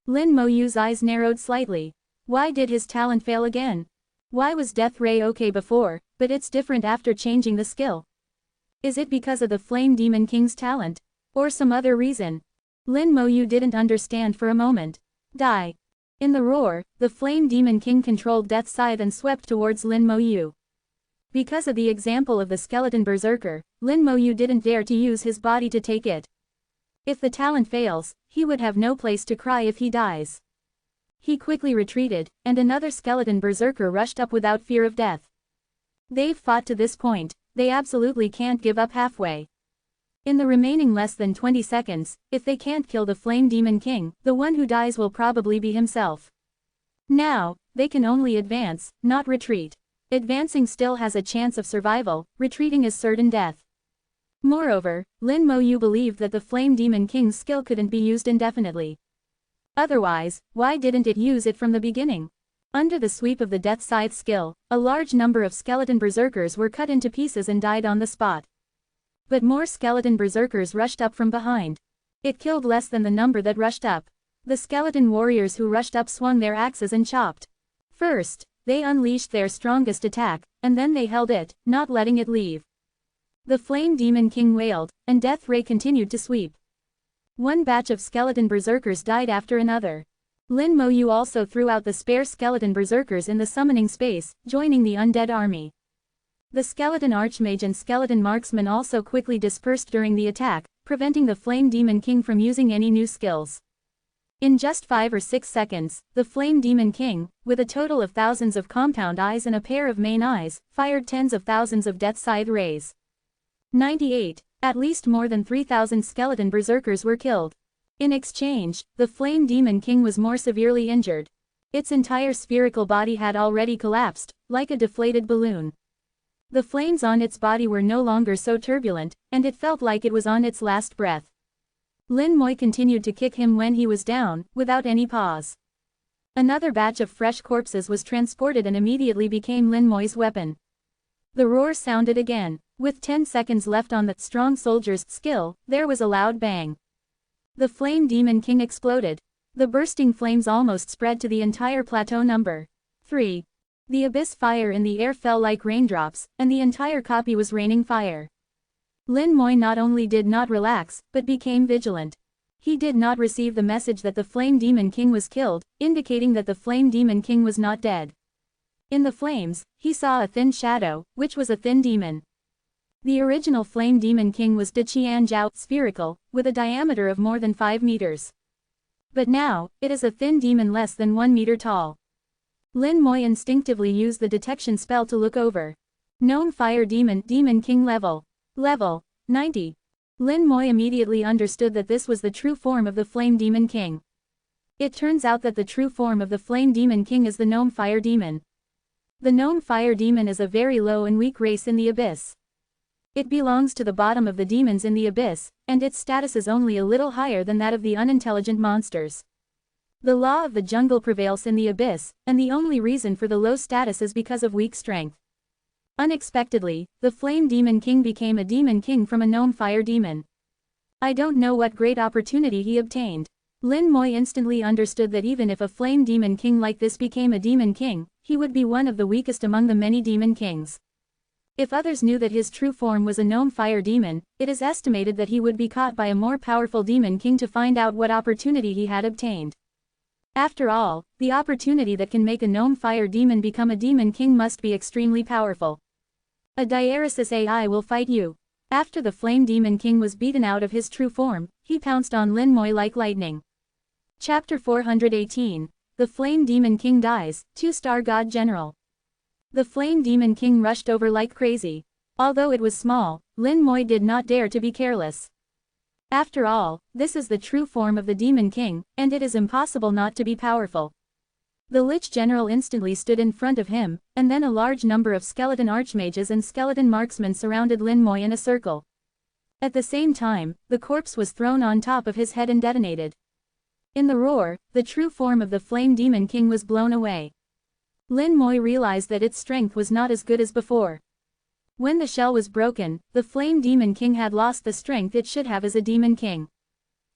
Lin Moyu's eyes narrowed slightly. Why did his talent fail again? Why was Death Ray okay before, but it's different after changing the skill? Is it because of the Flame Demon King's talent? Or some other reason? Lin Moyu didn't understand for a moment. Die. In the roar, the Flame Demon King controlled Death Scythe and swept towards Lin Moyu. Because of the example of the Skeleton Berserker, Lin Moyu didn't dare to use his body to take it. If the talent fails, he would have no place to cry if he dies. He quickly retreated, and another Skeleton Berserker rushed up without fear of death. They've fought to this point, they absolutely can't give up halfway. In the remaining less than 20 seconds, if they can't kill the Flame Demon King, the one who dies will probably be himself. Now, they can only advance, not retreat. Advancing still has a chance of survival, retreating is certain death. Moreover, Lin Moyu believed that the Flame Demon King's skill couldn't be used indefinitely. Otherwise, why didn't it use it from the beginning? Under the sweep of the Death Scythe skill, a large number of Skeleton Berserkers were cut into pieces and died on the spot. But more Skeleton Berserkers rushed up from behind. It killed less than the number that rushed up. The Skeleton Warriors who rushed up swung their axes and chopped. First, they unleashed their strongest attack, and then they held it, not letting it leave. The Flame Demon King wailed, and death ray continued to sweep. One batch of skeleton berserkers died after another. Lin Moyu also threw out the spare skeleton berserkers in the summoning space, joining the undead army. The skeleton archmage and skeleton marksman also quickly dispersed during the attack, preventing the Flame Demon King from using any new skills. In just 5 or 6 seconds, the Flame Demon King, with a total of thousands of compound eyes and a pair of main eyes, fired tens of thousands of death scythe rays. 98. At least more than 3,000 skeleton berserkers were killed. In exchange, the Flame Demon King was more severely injured. Its entire spherical body had already collapsed, like a deflated balloon. The flames on its body were no longer so turbulent, and it felt like it was on its last breath. Lin Moy continued to kick him when he was down, without any pause. Another batch of fresh corpses was transported and immediately became Lin Moy's weapon. The roar sounded again. With 10 seconds left on that strong soldier's skill, there was a loud bang. The Flame Demon King exploded. The bursting flames almost spread to the entire plateau number 3. The abyss fire in the air fell like raindrops, and the entire copy was raining fire. Lin Moy not only did not relax, but became vigilant. He did not receive the message that the Flame Demon King was killed, indicating that the Flame Demon King was not dead. In the flames, he saw a thin shadow, which was a thin demon. The original Flame Demon King was Diqianjiao, spherical, with a diameter of more than 5 meters. But now, it is a thin demon less than 1 meter tall. Lin Moy instinctively used the detection spell to look over. Gnome Fire Demon, Demon King level. Level 90. Lin Moy immediately understood that this was the true form of the Flame Demon King. It turns out that the true form of the Flame Demon King is the Gnome Fire Demon. The Gnome Fire Demon is a very low and weak race in the abyss. It belongs to the bottom of the demons in the abyss, and its status is only a little higher than that of the unintelligent monsters. The law of the jungle prevails in the abyss, and the only reason for the low status is because of weak strength. Unexpectedly, the Flame Demon King became a Demon King from a Gnome Fire Demon. I don't know what great opportunity he obtained. Lin Moy instantly understood that even if a Flame Demon King like this became a Demon King, he would be one of the weakest among the many Demon Kings. If others knew that his true form was a Gnome Fire Demon, it is estimated that he would be caught by a more powerful Demon King to find out what opportunity he had obtained. After all, the opportunity that can make a Gnome Fire Demon become a Demon King must be extremely powerful. A diaresis AI will fight you. After the Flame Demon King was beaten out of his true form, he pounced on Lin Moy like lightning. Chapter 418. The Flame Demon King dies, 2-star God General. The Flame Demon King rushed over like crazy. Although it was small, Lin Moy did not dare to be careless. After all, this is the true form of the Demon King, and it is impossible not to be powerful. The Lich General instantly stood in front of him, and then a large number of skeleton archmages and skeleton marksmen surrounded Lin Moy in a circle. At the same time, the corpse was thrown on top of his head and detonated. In the roar, the true form of the Flame Demon King was blown away. Lin Moy realized that its strength was not as good as before. When the shell was broken, the Flame Demon King had lost the strength it should have as a Demon King.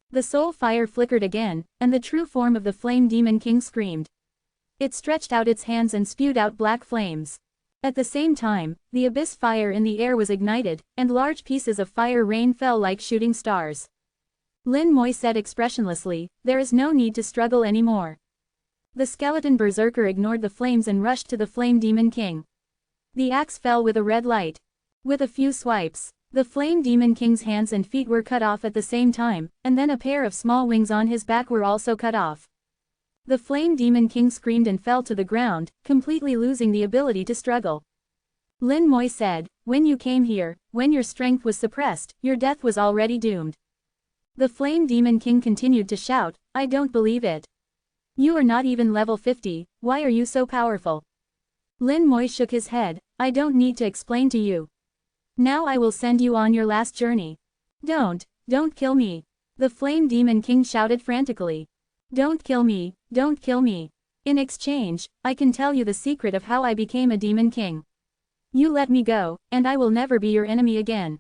The soul fire flickered again, and the true form of the Flame Demon King screamed. It stretched out its hands and spewed out black flames. At the same time, the abyss fire in the air was ignited, and large pieces of fire rain fell like shooting stars. Lin Moy said expressionlessly, "There is no need to struggle anymore." The skeleton berserker ignored the flames and rushed to the Flame Demon King. The axe fell with a red light. With a few swipes, the Flame Demon King's hands and feet were cut off at the same time, and then a pair of small wings on his back were also cut off. The Flame Demon King screamed and fell to the ground, completely losing the ability to struggle. Lin Moy said, "When you came here, when your strength was suppressed, your death was already doomed." The Flame Demon King continued to shout, "I don't believe it. You are not even level 50, why are you so powerful?" Lin Moy shook his head, "I don't need to explain to you. Now I will send you on your last journey. Don't kill me." The Flame Demon King shouted frantically. "Don't kill me, don't kill me. In exchange, I can tell you the secret of how I became a Demon King. You let me go, and I will never be your enemy again."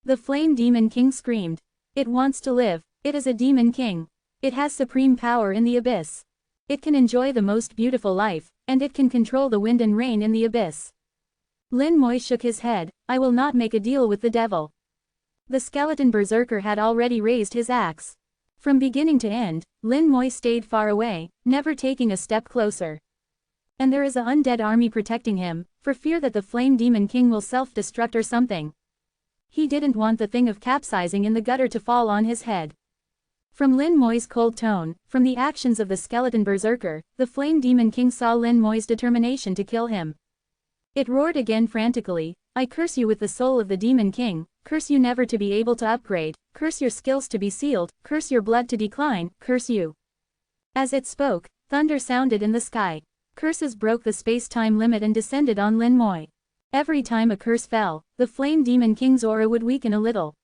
The Flame Demon King screamed. "It wants to live, it is a Demon King. It has supreme power in the abyss. It can enjoy the most beautiful life, and it can control the wind and rain in the abyss. Lin Moi shook his head. I will not make a deal with the devil. The skeleton berserker had already raised his axe. From beginning to end, Lin Moi stayed far away, never taking a step closer. And there is an undead army protecting him, for fear that the Flame Demon King will self-destruct or something. He didn't want the thing of capsizing in the gutter to fall on his head. From Lin Moi's cold tone, from the actions of the skeleton berserker, the Flame Demon King saw Lin Moi's determination to kill him. It roared again frantically, I curse you with the soul of the Demon King, curse you never to be able to upgrade, curse your skills to be sealed, curse your blood to decline, curse you. As it spoke, thunder sounded in the sky. Curses broke the space-time limit and descended on Lin Moi. Every time a curse fell, the Flame Demon King's aura would weaken a little.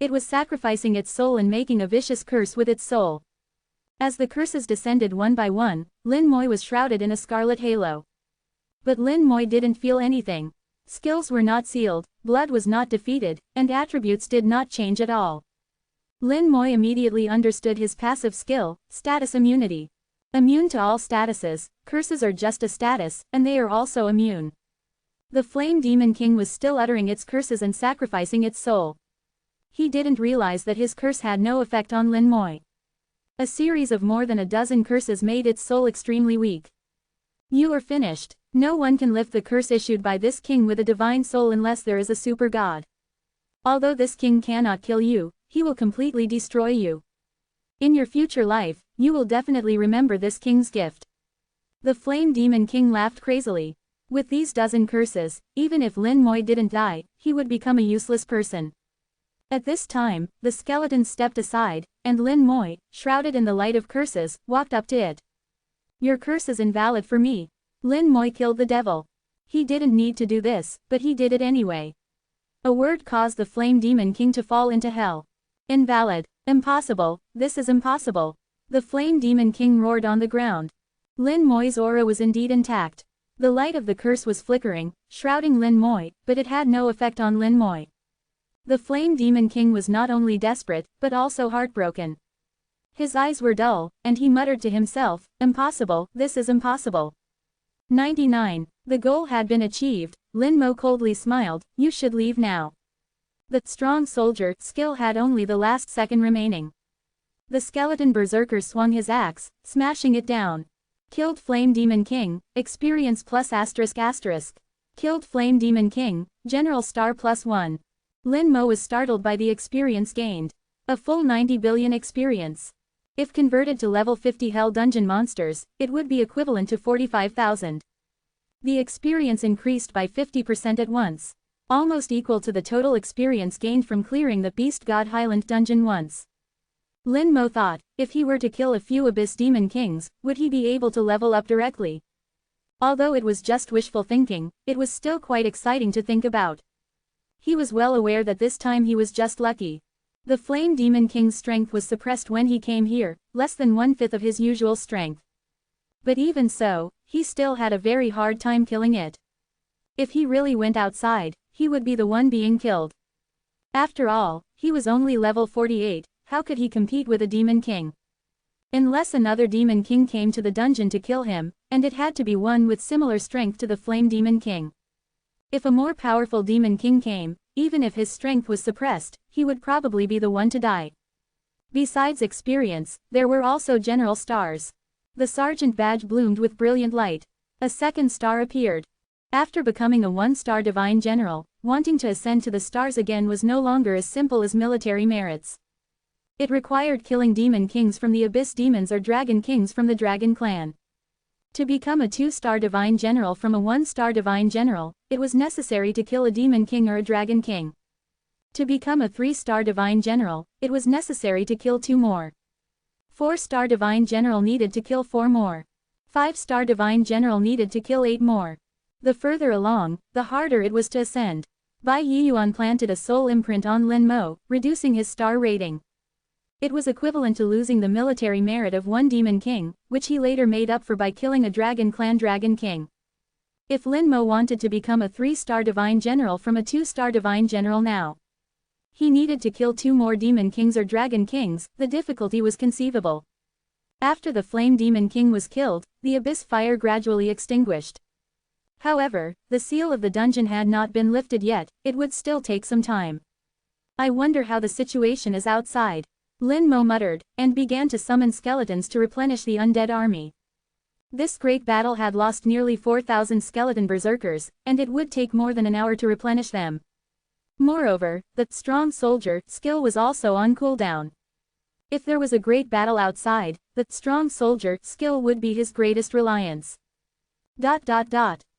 It was sacrificing its soul and making a vicious curse with its soul. As the curses descended one by one, Lin Moi was shrouded in a scarlet halo. But Lin Moi didn't feel anything. Skills were not sealed, blood was not defeated, and attributes did not change at all. Lin Moi immediately understood his passive skill, status immunity. Immune to all statuses, curses are just a status, and they are also immune. The Flame Demon King was still uttering its curses and sacrificing its soul. He didn't realize that his curse had no effect on Lin Moi. A series of more than a dozen curses made its soul extremely weak. You are finished. No one can lift the curse issued by this king with a divine soul unless there is a super god. Although this king cannot kill you, he will completely destroy you. In your future life, you will definitely remember this king's gift. The Flame Demon King laughed crazily. With these dozen curses, even if Lin Moi didn't die, he would become a useless person. At this time, the skeleton stepped aside, and Lin Moi, shrouded in the light of curses, walked up to it. Your curse is invalid for me. Lin Moi killed the devil. He didn't need to do this, but he did it anyway. A word caused the Flame Demon King to fall into hell. Invalid. Impossible. This is impossible. The Flame Demon King roared on the ground. Lin Moi's aura was indeed intact. The light of the curse was flickering, shrouding Lin Moi, but it had no effect on Lin Moi. The Flame Demon King was not only desperate, but also heartbroken. His eyes were dull, and he muttered to himself, impossible, this is impossible. 99. The goal had been achieved. Lin Mo coldly smiled, you should leave now. The strong soldier skill had only the last second remaining. The skeleton berserker swung his axe, smashing it down. Killed Flame Demon King, experience plus ***. Killed Flame Demon King, general star +1. Lin Mo was startled by the experience gained. A full 90 billion experience. If converted to level 50 Hell Dungeon monsters, it would be equivalent to 45,000. The experience increased by 50% at once. Almost equal to the total experience gained from clearing the Beast God Highland dungeon once. Lin Mo thought, if he were to kill a few Abyss Demon Kings, would he be able to level up directly? Although it was just wishful thinking, it was still quite exciting to think about. He was well aware that this time he was just lucky. The Flame Demon King's strength was suppressed when he came here, less than 1/5 of his usual strength. But even so, he still had a very hard time killing it. If he really went outside, he would be the one being killed. After all, he was only level 48, how could he compete with a Demon King? Unless another Demon King came to the dungeon to kill him, and it had to be one with similar strength to the Flame Demon King. If a more powerful Demon King came, even if his strength was suppressed, he would probably be the one to die. Besides experience, there were also general stars. The sergeant badge bloomed with brilliant light. A second star appeared. After becoming a 1-star divine general, wanting to ascend to the stars again was no longer as simple as military merits. It required killing Demon Kings from the Abyss Demons or Dragon Kings from the Dragon Clan. To become a 2-star divine general from a 1-star divine general, it was necessary to kill a Demon King or a Dragon King. To become a 3-star divine general, it was necessary to kill 2 more. 4-star divine general needed to kill 4 more. 5-star divine general needed to kill 8 more. The further along, the harder it was to ascend. Bai Yiyuan planted a soul imprint on Lin Mo, reducing his star rating. It was equivalent to losing the military merit of 1 Demon King, which he later made up for by killing a Dragon Clan Dragon King. If Lin Mo wanted to become a 3-star divine general from a 2-star divine general now, he needed to kill 2 more Demon Kings or Dragon Kings. The difficulty was conceivable. After the Flame Demon King was killed, the abyss fire gradually extinguished. However, the seal of the dungeon had not been lifted yet, it would still take some time. I wonder how the situation is outside. Lin Mo muttered, and began to summon skeletons to replenish the undead army. This great battle had lost nearly 4,000 skeleton berserkers, and it would take more than an hour to replenish them. Moreover, the strong soldier skill was also on cooldown. If there was a great battle outside, the strong soldier skill would be his greatest reliance.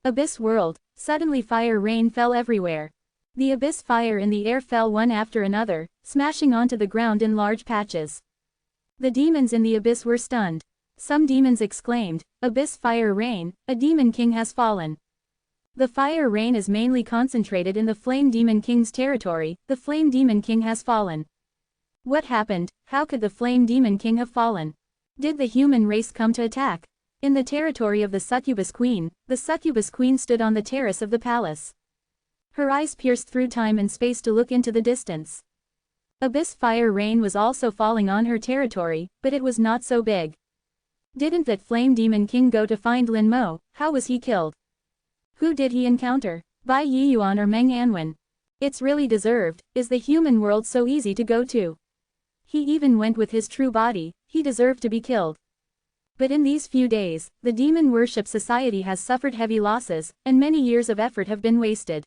Abyss world, suddenly fire rain fell everywhere. The abyss fire in the air fell one after another, smashing onto the ground in large patches. The demons in the abyss were stunned. Some demons exclaimed, "Abyss fire rain, a demon king has fallen." The fire rain is mainly concentrated in the Flame Demon King's territory. The Flame Demon King has fallen. What happened? How could the Flame Demon King have fallen? Did the human race come to attack? In the territory of the Succubus Queen, the Succubus Queen stood on the terrace of the palace. Her eyes pierced through time and space to look into the distance. Abyss fire rain was also falling on her territory, but it was not so big. Didn't that Flame Demon King go to find Lin Mo? How was he killed? Who did he encounter? Bai Yiyuan or Meng Anwen? It's really deserved. Is the human world so easy to go to? He even went with his true body, he deserved to be killed. But in these few days, the Demon Worship Society has suffered heavy losses, and many years of effort have been wasted.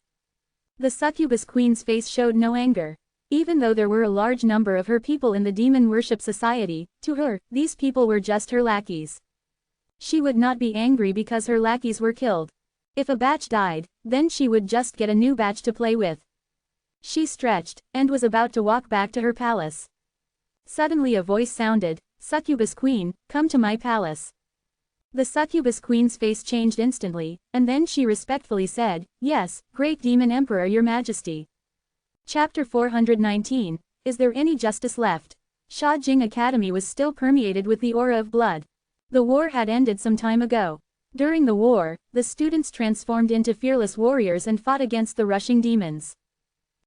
The Succubus Queen's face showed no anger. Even though there were a large number of her people in the Demon Worship Society, to her, these people were just her lackeys. She would not be angry because her lackeys were killed. If a batch died, then she would just get a new batch to play with. She stretched, and was about to walk back to her palace. Suddenly a voice sounded, "Succubus Queen, come to my palace." The Succubus Queen's face changed instantly, and then she respectfully said, "Yes, Great Demon Emperor Your Majesty." Chapter 419, Is there any justice left? Sha Jing Academy was still permeated with the aura of blood. The war had ended some time ago. During the war, the students transformed into fearless warriors and fought against the rushing demons.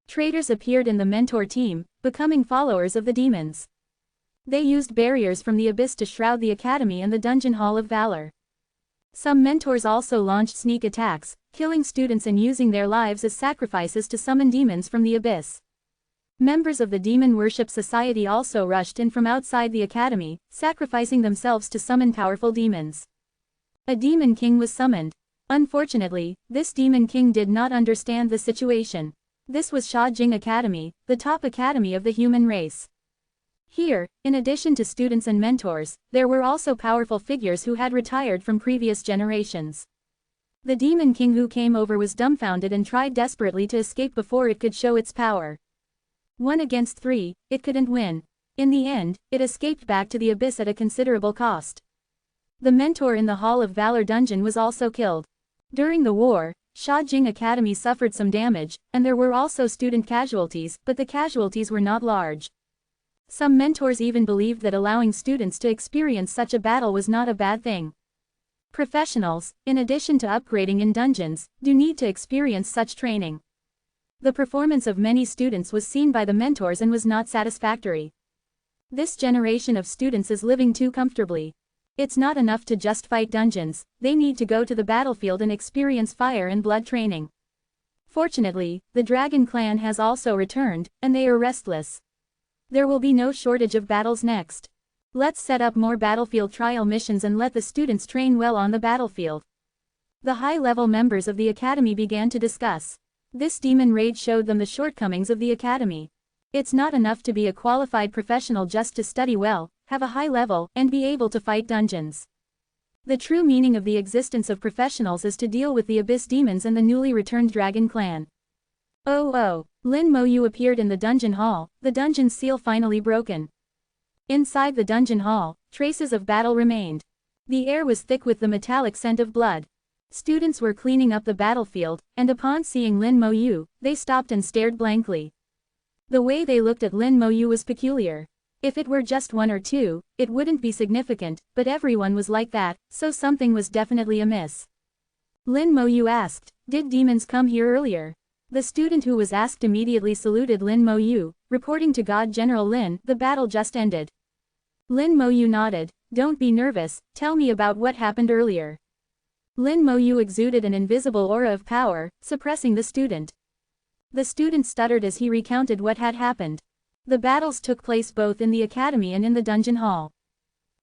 Traitors appeared in the mentor team, becoming followers of the demons. They used barriers from the abyss to shroud the academy and the dungeon hall of valor. Some mentors also launched sneak attacks, killing students and using their lives as sacrifices to summon demons from the abyss. Members of the Demon Worship Society also rushed in from outside the academy, sacrificing themselves to summon powerful demons. A demon king was summoned. Unfortunately, this demon king did not understand the situation. This was Sha Jing Academy, the top academy of the human race. Here, in addition to students and mentors, there were also powerful figures who had retired from previous generations. The Demon King who came over was dumbfounded and tried desperately to escape before it could show its power. 1 against 3, it couldn't win. In the end, it escaped back to the abyss at a considerable cost. The mentor in the Hall of Valor dungeon was also killed. During the war, Sha Jing Academy suffered some damage, and there were also student casualties, but the casualties were not large. Some mentors even believed that allowing students to experience such a battle was not a bad thing. Professionals, in addition to upgrading in dungeons, do need to experience such training. The performance of many students was seen by the mentors and was not satisfactory. This generation of students is living too comfortably. It's not enough to just fight dungeons, they need to go to the battlefield and experience fire and blood training. Fortunately, the Dragon Clan has also returned, and they are restless. There will be no shortage of battles next. Let's set up more battlefield trial missions and let the students train well on the battlefield. The high-level members of the academy began to discuss. This demon raid showed them the shortcomings of the academy. It's not enough to be a qualified professional just to study well, have a high level, and be able to fight dungeons. The true meaning of the existence of professionals is to deal with the abyss demons and the newly returned Dragon Clan. Oh, Lin Mo Yu appeared in the dungeon hall, the dungeon seal finally broken. Inside the dungeon hall, traces of battle remained. The air was thick with the metallic scent of blood. Students were cleaning up the battlefield, and upon seeing Lin Mo Yu, they stopped and stared blankly. The way they looked at Lin Mo Yu was peculiar. If it were just 1 or 2, it wouldn't be significant, but everyone was like that, so something was definitely amiss. Lin Mo Yu asked, "Did demons come here earlier?" The student who was asked immediately saluted Lin Mo Yu, reporting to God General Lin, "The battle just ended." Lin Mo Yu nodded, "Don't be nervous, tell me about what happened earlier." Lin Moyu exuded an invisible aura of power, suppressing the student. The student stuttered as he recounted what had happened. The battles took place both in the academy and in the dungeon hall.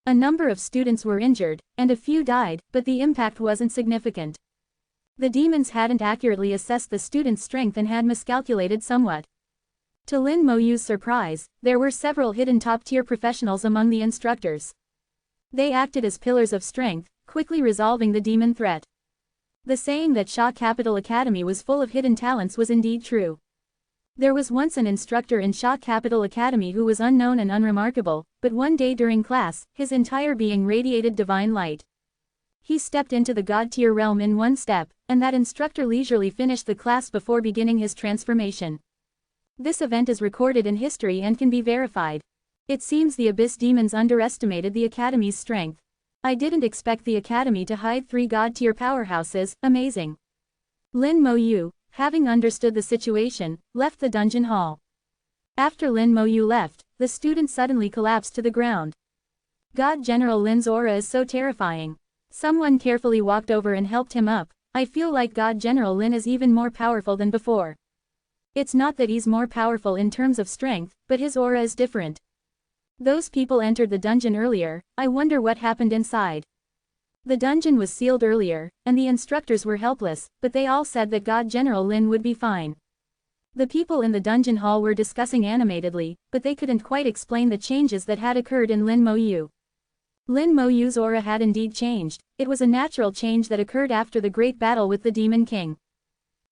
A number of students were injured, and a few died, but the impact wasn't significant. The demons hadn't accurately assessed the student's strength and had miscalculated somewhat. To Lin Moyu's surprise, there were several hidden top-tier professionals among the instructors. They acted as pillars of strength, quickly resolving the demon threat. The saying that Sha Capital Academy was full of hidden talents was indeed true. There was once an instructor in Sha Capital Academy who was unknown and unremarkable, but one day during class, his entire being radiated divine light. He stepped into the god-tier realm in one step, and that instructor leisurely finished the class before beginning his transformation. This event is recorded in history and can be verified. It seems the Abyss demons underestimated the Academy's strength. I didn't expect the Academy to hide 3 god-tier powerhouses, amazing. Lin Moyu, having understood the situation, left the dungeon hall. After Lin Moyu left, the student suddenly collapsed to the ground. God General Lin's aura is so terrifying. Someone carefully walked over and helped him up. I feel like God General Lin is even more powerful than before. It's not that he's more powerful in terms of strength, but his aura is different. Those people entered the dungeon earlier, I wonder what happened inside. The dungeon was sealed earlier, and the instructors were helpless, but they all said that God General Lin would be fine. The people in the dungeon hall were discussing animatedly, but they couldn't quite explain the changes that had occurred in Lin Moyu. Lin Moyu's aura had indeed changed. It was a natural change that occurred after the great battle with the Demon King.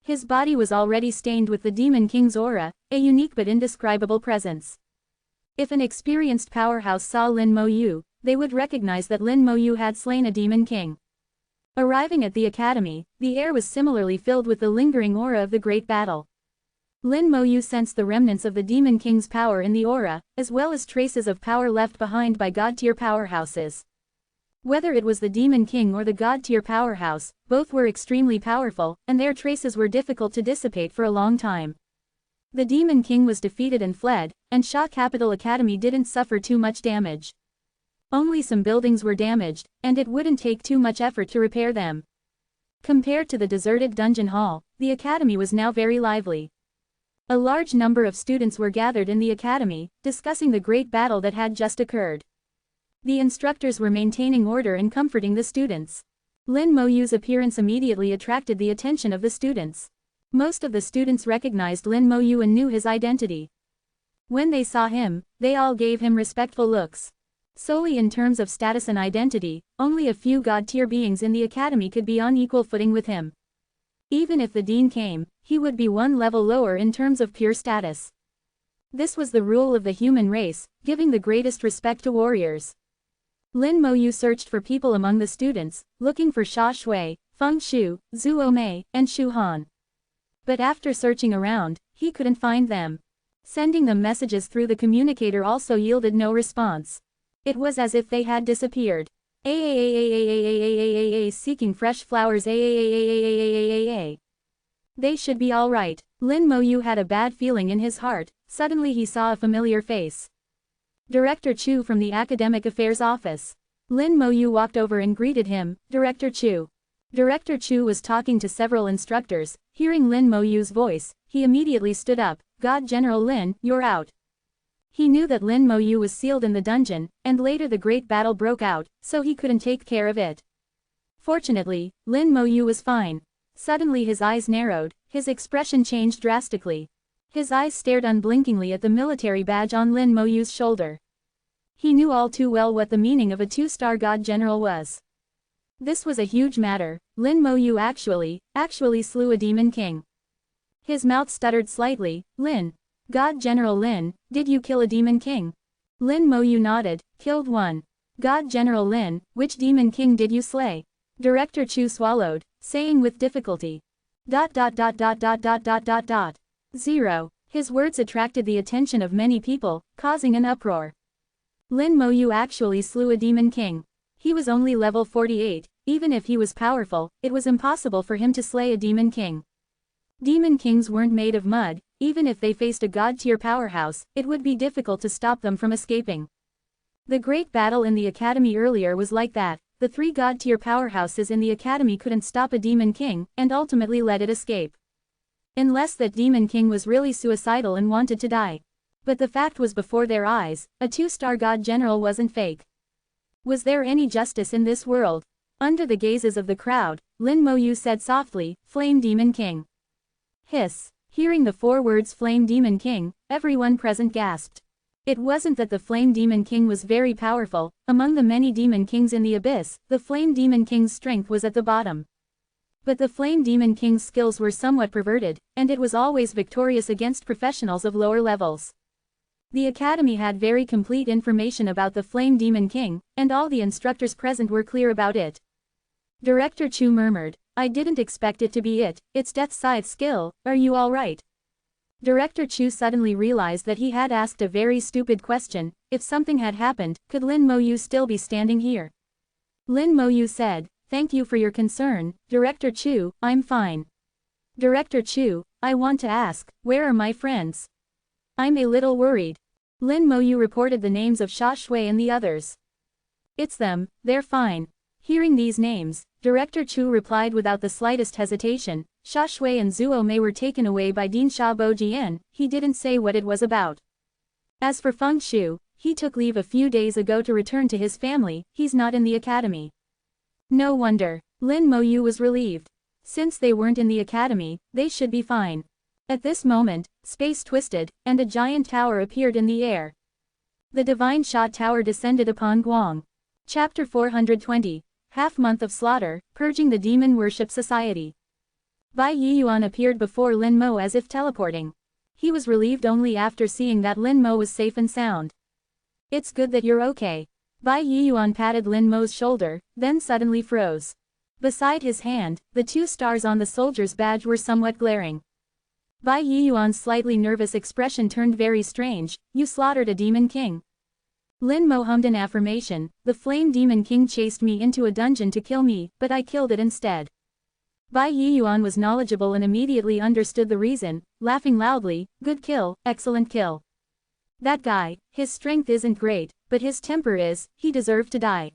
His body was already stained with the Demon King's aura, a unique but indescribable presence. If an experienced powerhouse saw Lin Moyu, they would recognize that Lin Moyu had slain a Demon King. Arriving at the academy, the air was similarly filled with the lingering aura of the great battle. Lin Moyu sensed the remnants of the Demon King's power in the aura, as well as traces of power left behind by god-tier powerhouses. Whether it was the Demon King or the god-tier powerhouse, both were extremely powerful, and their traces were difficult to dissipate for a long time. The Demon King was defeated and fled, and Sha Capital Academy didn't suffer too much damage. Only some buildings were damaged, and it wouldn't take too much effort to repair them. Compared to the deserted dungeon hall, the academy was now very lively. A large number of students were gathered in the academy, discussing the great battle that had just occurred. The instructors were maintaining order and comforting the students. Lin Moyu's appearance immediately attracted the attention of the students. Most of the students recognized Lin Moyu and knew his identity. When they saw him, they all gave him respectful looks. Solely in terms of status and identity, only a few god-tier beings in the academy could be on equal footing with him. Even if the dean came, he would be one level lower in terms of pure status. This was the rule of the human race, giving the greatest respect to warriors. Lin Moyu searched for people among the students, looking for Sha Shui, Feng Shu, Zhuo Mei, and Shu Han. But after searching around, he couldn't find them. Sending them messages through the communicator also yielded no response. It was as if they had disappeared. Seeking fresh flowers. They should be all right. Lin Moyu had a bad feeling in his heart. Suddenly he saw a familiar face. Director Chu from the Academic Affairs Office. Lin Moyu walked over and greeted him. Director Chu. Director Chu was talking to several instructors. Hearing Lin Moyu's voice, he immediately stood up. God General Lin, you're out. He knew that Lin Moyu was sealed in the dungeon, and later the great battle broke out, so he couldn't take care of it. Fortunately, Lin Moyu was fine. Suddenly his eyes narrowed, his expression changed drastically. His eyes stared unblinkingly at the military badge on Lin Moyu's shoulder. He knew all too well what the meaning of a 2-star God General was. This was a huge matter. Lin Moyu actually slew a Demon King. His mouth stuttered slightly. Lin. God General Lin, did you kill a Demon King? Lin Moyu nodded. Killed one. God General Lin, which Demon King did you slay? Director Chu swallowed, saying with difficulty. ... 0. His words attracted the attention of many people, causing an uproar. Lin Moyu actually slew a Demon King. He was only level 48, even if he was powerful, it was impossible for him to slay a Demon King. Demon Kings weren't made of mud, even if they faced a god-tier powerhouse, it would be difficult to stop them from escaping. The great battle in the academy earlier was like that, the 3 god-tier powerhouses in the academy couldn't stop a Demon King, and ultimately let it escape. Unless that Demon King was really suicidal and wanted to die. But the fact was before their eyes, a 2-star god general wasn't fake. Was there any justice in this world? Under the gazes of the crowd, Lin Moyu said softly, "Flame Demon King." Hiss. Hearing the 4 words Flame Demon King, everyone present gasped. It wasn't that the Flame Demon King was very powerful. Among the many Demon Kings in the abyss, the Flame Demon King's strength was at the bottom. But the Flame Demon King's skills were somewhat perverted, and it was always victorious against professionals of lower levels. The academy had very complete information about the Flame Demon King, and all the instructors present were clear about it. Director Chu murmured, "I didn't expect it to be it, it's Death Scythe skill, are you alright?" Director Chu suddenly realized that he had asked a very stupid question. If something had happened, could Lin Moyu still be standing here? Lin Moyu said, "Thank you for your concern, Director Chu, I'm fine." Director Chu, "I want to ask, where are my friends? I'm a little worried." Lin Moyu reported the names of Sha Shui and the others. "It's them, they're fine." Hearing these names, Director Chu replied without the slightest hesitation, "Sha Shui and Zuo Mei were taken away by Dean Sha Bojian." He didn't say what it was about. As for Feng Shu, he took leave a few days ago to return to his family. He's not in the academy. No wonder. Lin Moyu was relieved. Since they weren't in the academy, they should be fine. At this moment, space twisted, and a giant tower appeared in the air. The Divine Shot Tower descended upon Guang. Chapter 420. Half-month of slaughter, purging the Demon Worship Society. Bai Yiyuan appeared before Lin Mo as if teleporting. He was relieved only after seeing that Lin Mo was safe and sound. "It's good that you're okay." Bai Yiyuan patted Lin Mo's shoulder, then suddenly froze. Beside his hand, the 2 stars on the soldier's badge were somewhat glaring. Bai Yiyuan's slightly nervous expression turned very strange. "You slaughtered a Demon King." Lin Mo hummed an affirmation, "The Flame Demon King chased me into a dungeon to kill me, but I killed it instead." Bai Yiyuan was knowledgeable and immediately understood the reason, laughing loudly, "Good kill, excellent kill. That guy, his strength isn't great, but his temper is, he deserved to die."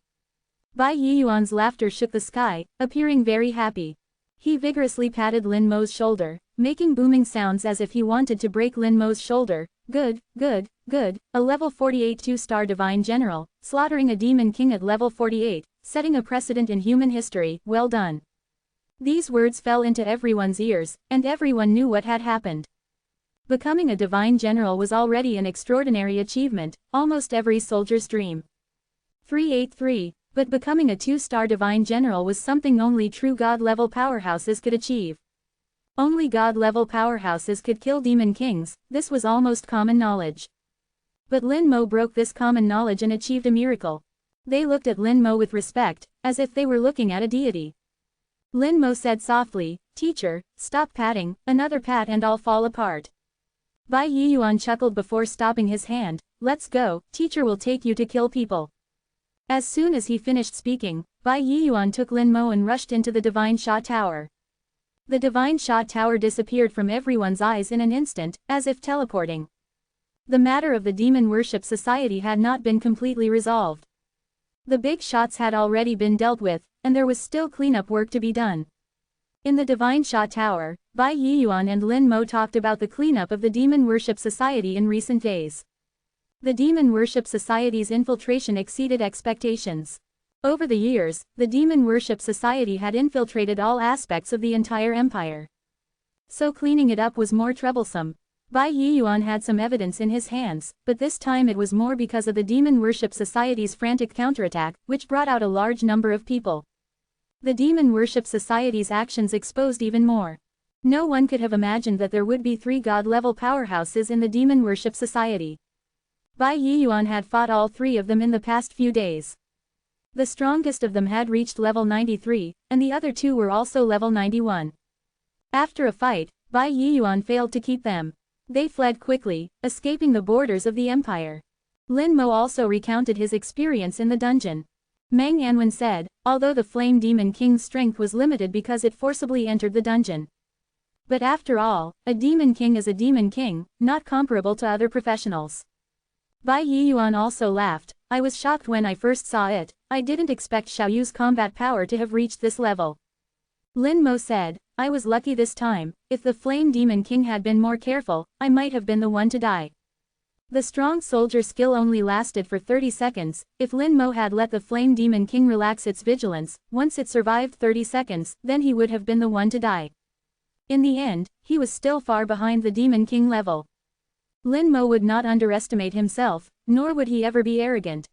Bai Yiyuan's laughter shook the sky, appearing very happy. He vigorously patted Lin Mo's shoulder, making booming sounds as if he wanted to break Lin Mo's shoulder. "Good, good, good, a level 48 2-star Divine General, slaughtering a Demon King at level 48, setting a precedent in human history, well done." These words fell into everyone's ears, and everyone knew what had happened. Becoming a Divine General was already an extraordinary achievement, almost every soldier's dream. 383. But becoming a 2-star Divine General was something only true God-level powerhouses could achieve. Only God-level powerhouses could kill Demon Kings. This was almost common knowledge. But Lin Mo broke this common knowledge and achieved a miracle. They looked at Lin Mo with respect, as if they were looking at a deity. Lin Mo said softly, "Teacher, stop patting, another pat and I'll fall apart." Bai Yiyuan chuckled before stopping his hand. "Let's go, teacher will take you to kill people." As soon as he finished speaking, Bai Yiyuan took Lin Mo and rushed into the Divine Shot Tower. The Divine Shot Tower disappeared from everyone's eyes in an instant, as if teleporting. The matter of the Demon Worship Society had not been completely resolved. The big shots had already been dealt with, and there was still cleanup work to be done. In the Divine Shot Tower, Bai Yiyuan and Lin Mo talked about the cleanup of the Demon Worship Society in recent days. The Demon Worship Society's infiltration exceeded expectations. Over the years, the Demon Worship Society had infiltrated all aspects of the entire empire. So cleaning it up was more troublesome. Bai Yiyuan had some evidence in his hands, but this time it was more because of the Demon Worship Society's frantic counterattack, which brought out a large number of people. The Demon Worship Society's actions exposed even more. No one could have imagined that there would be 3 god-level powerhouses in the Demon Worship Society. Bai Yiyuan had fought all 3 of them in the past few days. The strongest of them had reached level 93, and the other 2 were also level 91. After a fight, Bai Yiyuan failed to keep them. They fled quickly, escaping the borders of the empire. Lin Mo also recounted his experience in the dungeon. Meng Anwen said, although the Flame Demon King's strength was limited because it forcibly entered the dungeon. But after all, a Demon King is a Demon King, not comparable to other professionals. Bai Yiyuan also laughed. "I was shocked when I first saw it. I didn't expect Xiaoyu's combat power to have reached this level. Lin Mo said, I was lucky this time. If the Flame Demon King had been more careful, I might have been the one to die. The strong soldier skill only lasted for 30 seconds, if Lin Mo had let the Flame Demon King relax its vigilance, once it survived 30 seconds, then he would have been the one to die. In the end, he was still far behind the Demon King level. Lin Mo would not underestimate himself, nor would he ever be arrogant.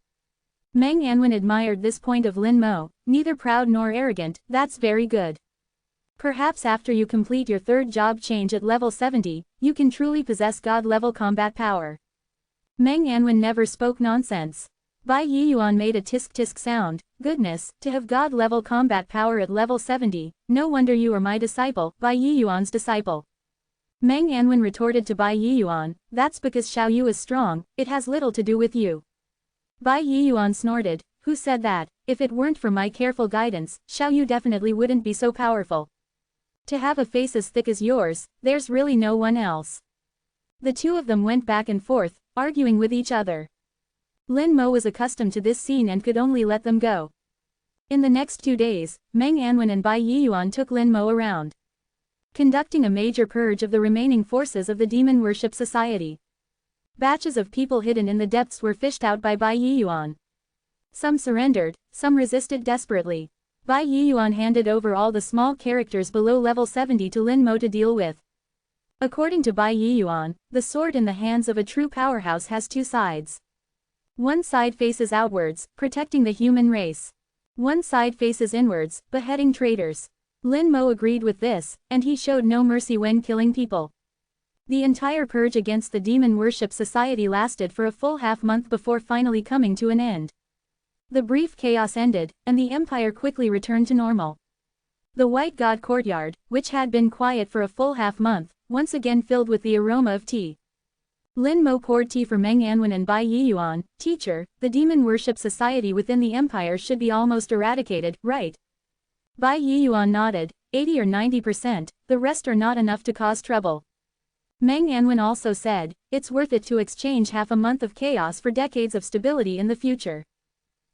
Meng Anwen admired this point of Lin Mo, neither proud nor arrogant, that's very good. Perhaps after you complete your third job change at level 70, you can truly possess God-level combat power. Meng Anwen never spoke nonsense. Bai Yiyuan made a tisk-tisk sound, goodness, to have God-level combat power at level 70, no wonder you are my disciple, Bai Yiyuan's disciple. Meng Anwen retorted to Bai Yiyuan, that's because Xiaoyu is strong, it has little to do with you. Bai Yiyuan snorted, who said that? If it weren't for my careful guidance, Xiaoyu definitely wouldn't be so powerful. To have a face as thick as yours, there's really no one else. The two of them went back and forth, arguing with each other. Lin Mo was accustomed to this scene and could only let them go. In the next 2 days, Meng Anwen and Bai Yiyuan took Lin Mo around, conducting a major purge of the remaining forces of the Demon Worship Society. Batches of people hidden in the depths were fished out by Bai Yiyuan. Some surrendered, some resisted desperately. Bai Yiyuan handed over all the small characters below level 70 to Lin Mo to deal with. According to Bai Yiyuan, the sword in the hands of a true powerhouse has two sides. One side faces outwards, protecting the human race. One side faces inwards, beheading traitors. Lin Mo agreed with this, and he showed no mercy when killing people. The entire purge against the Demon Worship Society lasted for a full half-month before finally coming to an end. The brief chaos ended, and the empire quickly returned to normal. The White God courtyard, which had been quiet for a full half-month, once again filled with the aroma of tea. Lin Mo poured tea for Meng Anwen and Bai Yiyuan. Teacher, the Demon Worship Society within the empire should be almost eradicated, right? Bai Yiyuan nodded, 80 or 90%, the rest are not enough to cause trouble. Meng Anwen also said, it's worth it to exchange half a month of chaos for decades of stability in the future.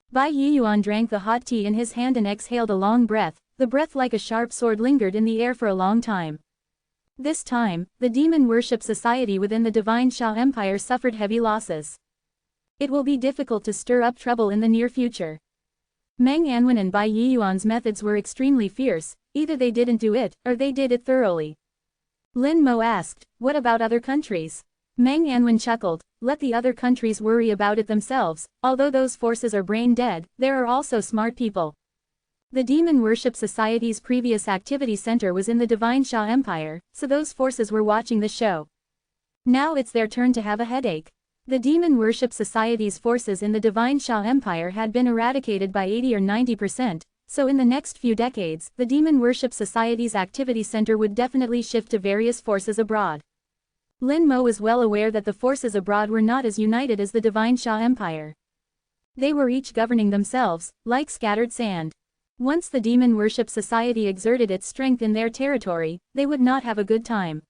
Bai Yiyuan drank the hot tea in his hand and exhaled a long breath, the breath like a sharp sword lingered in the air for a long time. This time, the Demon Worship Society within the Divine Sha Empire suffered heavy losses. It will be difficult to stir up trouble in the near future. Meng Anwen and Bai Yiyuan's methods were extremely fierce, either they didn't do it, or they did it thoroughly. Lin Mo asked, what about other countries? Meng Anwen chuckled, let the other countries worry about it themselves, although those forces are brain dead, there are also smart people. The Demon Worship Society's previous activity center was in the Divine Sha Empire, so those forces were watching the show. Now it's their turn to have a headache. The Demon Worship Society's forces in the Divine Sha Empire had been eradicated by 80 or 90%, so in the next few decades, the Demon Worship Society's activity center would definitely shift to various forces abroad. Lin Mo was well aware that the forces abroad were not as united as the Divine Sha Empire. They were each governing themselves, like scattered sand. Once the Demon Worship Society exerted its strength in their territory, they would not have a good time.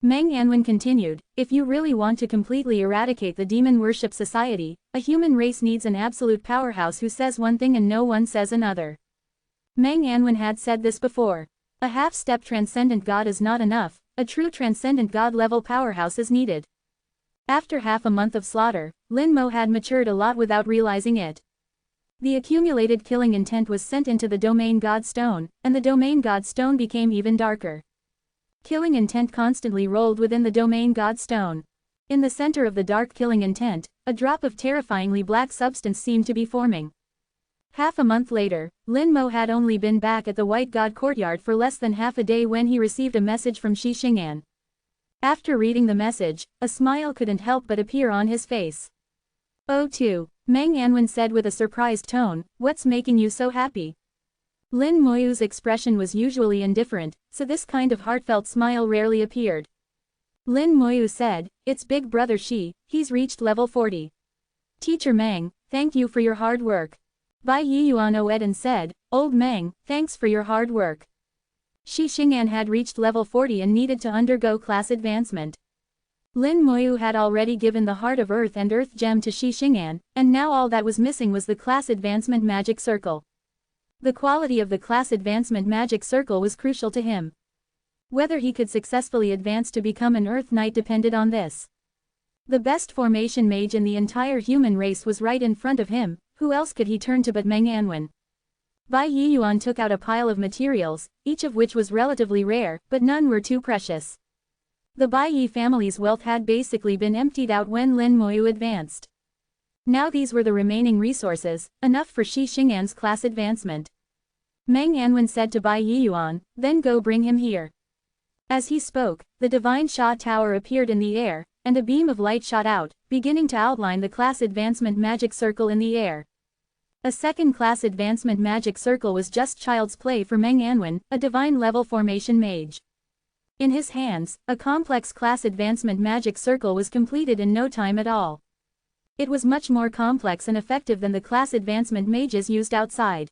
Meng Anwen continued, if you really want to completely eradicate the Demon Worship Society, a human race needs an absolute powerhouse who says one thing and no one says another. Meng Anwen had said this before. A half-step transcendent god is not enough, a true transcendent god-level powerhouse is needed. After half a month of slaughter, Lin Mo had matured a lot without realizing it. The accumulated killing intent was sent into the Domain God Stone, and the Domain God Stone became even darker. Killing intent constantly rolled within the Domain God Stone. In the center of the dark killing intent, a drop of terrifyingly black substance seemed to be forming. Half a month later, Lin Mo had only been back at the White God courtyard for less than half a day when he received a message from Shi Xing'an. After reading the message, a smile couldn't help but appear on his face. Oh too. Meng Anwen said with a surprised tone, what's making you so happy? Lin Moyu's expression was usually indifferent, so this kind of heartfelt smile rarely appeared. Lin Moyu said, it's Big Brother Shi, he's reached level 40. Teacher Meng, thank you for your hard work. Bai Yiyuan Oeden said, Old Meng, thanks for your hard work. Shi Xing'an had reached level 40 and needed to undergo class advancement. Lin Moyu had already given the Heart of Earth and Earth Gem to Shi Xing'an, and now all that was missing was the Class Advancement Magic Circle. The quality of the Class Advancement Magic Circle was crucial to him. Whether he could successfully advance to become an Earth Knight depended on this. The best formation mage in the entire human race was right in front of him, who else could he turn to but Meng Anwen? Bai Yiyuan took out a pile of materials, each of which was relatively rare, but none were too precious. The Bai Yi family's wealth had basically been emptied out when Lin Moyu advanced. Now these were the remaining resources, enough for Shi Xing'an's class advancement. Meng Anwen said to Bai Yiyuan, "Then go bring him here." As he spoke, the Divine Sha Tower appeared in the air, and a beam of light shot out, beginning to outline the class advancement magic circle in the air. A second class advancement magic circle was just child's play for Meng Anwen, a divine level formation mage. In his hands, a complex class advancement magic circle was completed in no time at all. It was much more complex and effective than the class advancement mages used outside.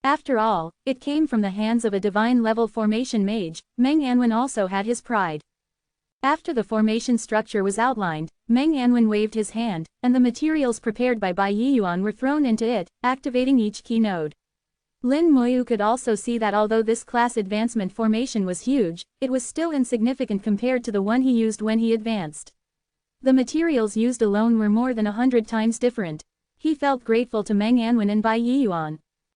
After all, it came from the hands of a divine level formation mage. Meng Anwen also had his pride. After the formation structure was outlined, Meng Anwen waved his hand, and the materials prepared by Bai Yiyuan were thrown into it, activating each key node. Lin Moyu could also see that although this class advancement formation was huge, it was still insignificant compared to the one he used when he advanced. The materials used alone were more than 100 times different. He felt grateful to Meng Anwen and Bai Yiyuan.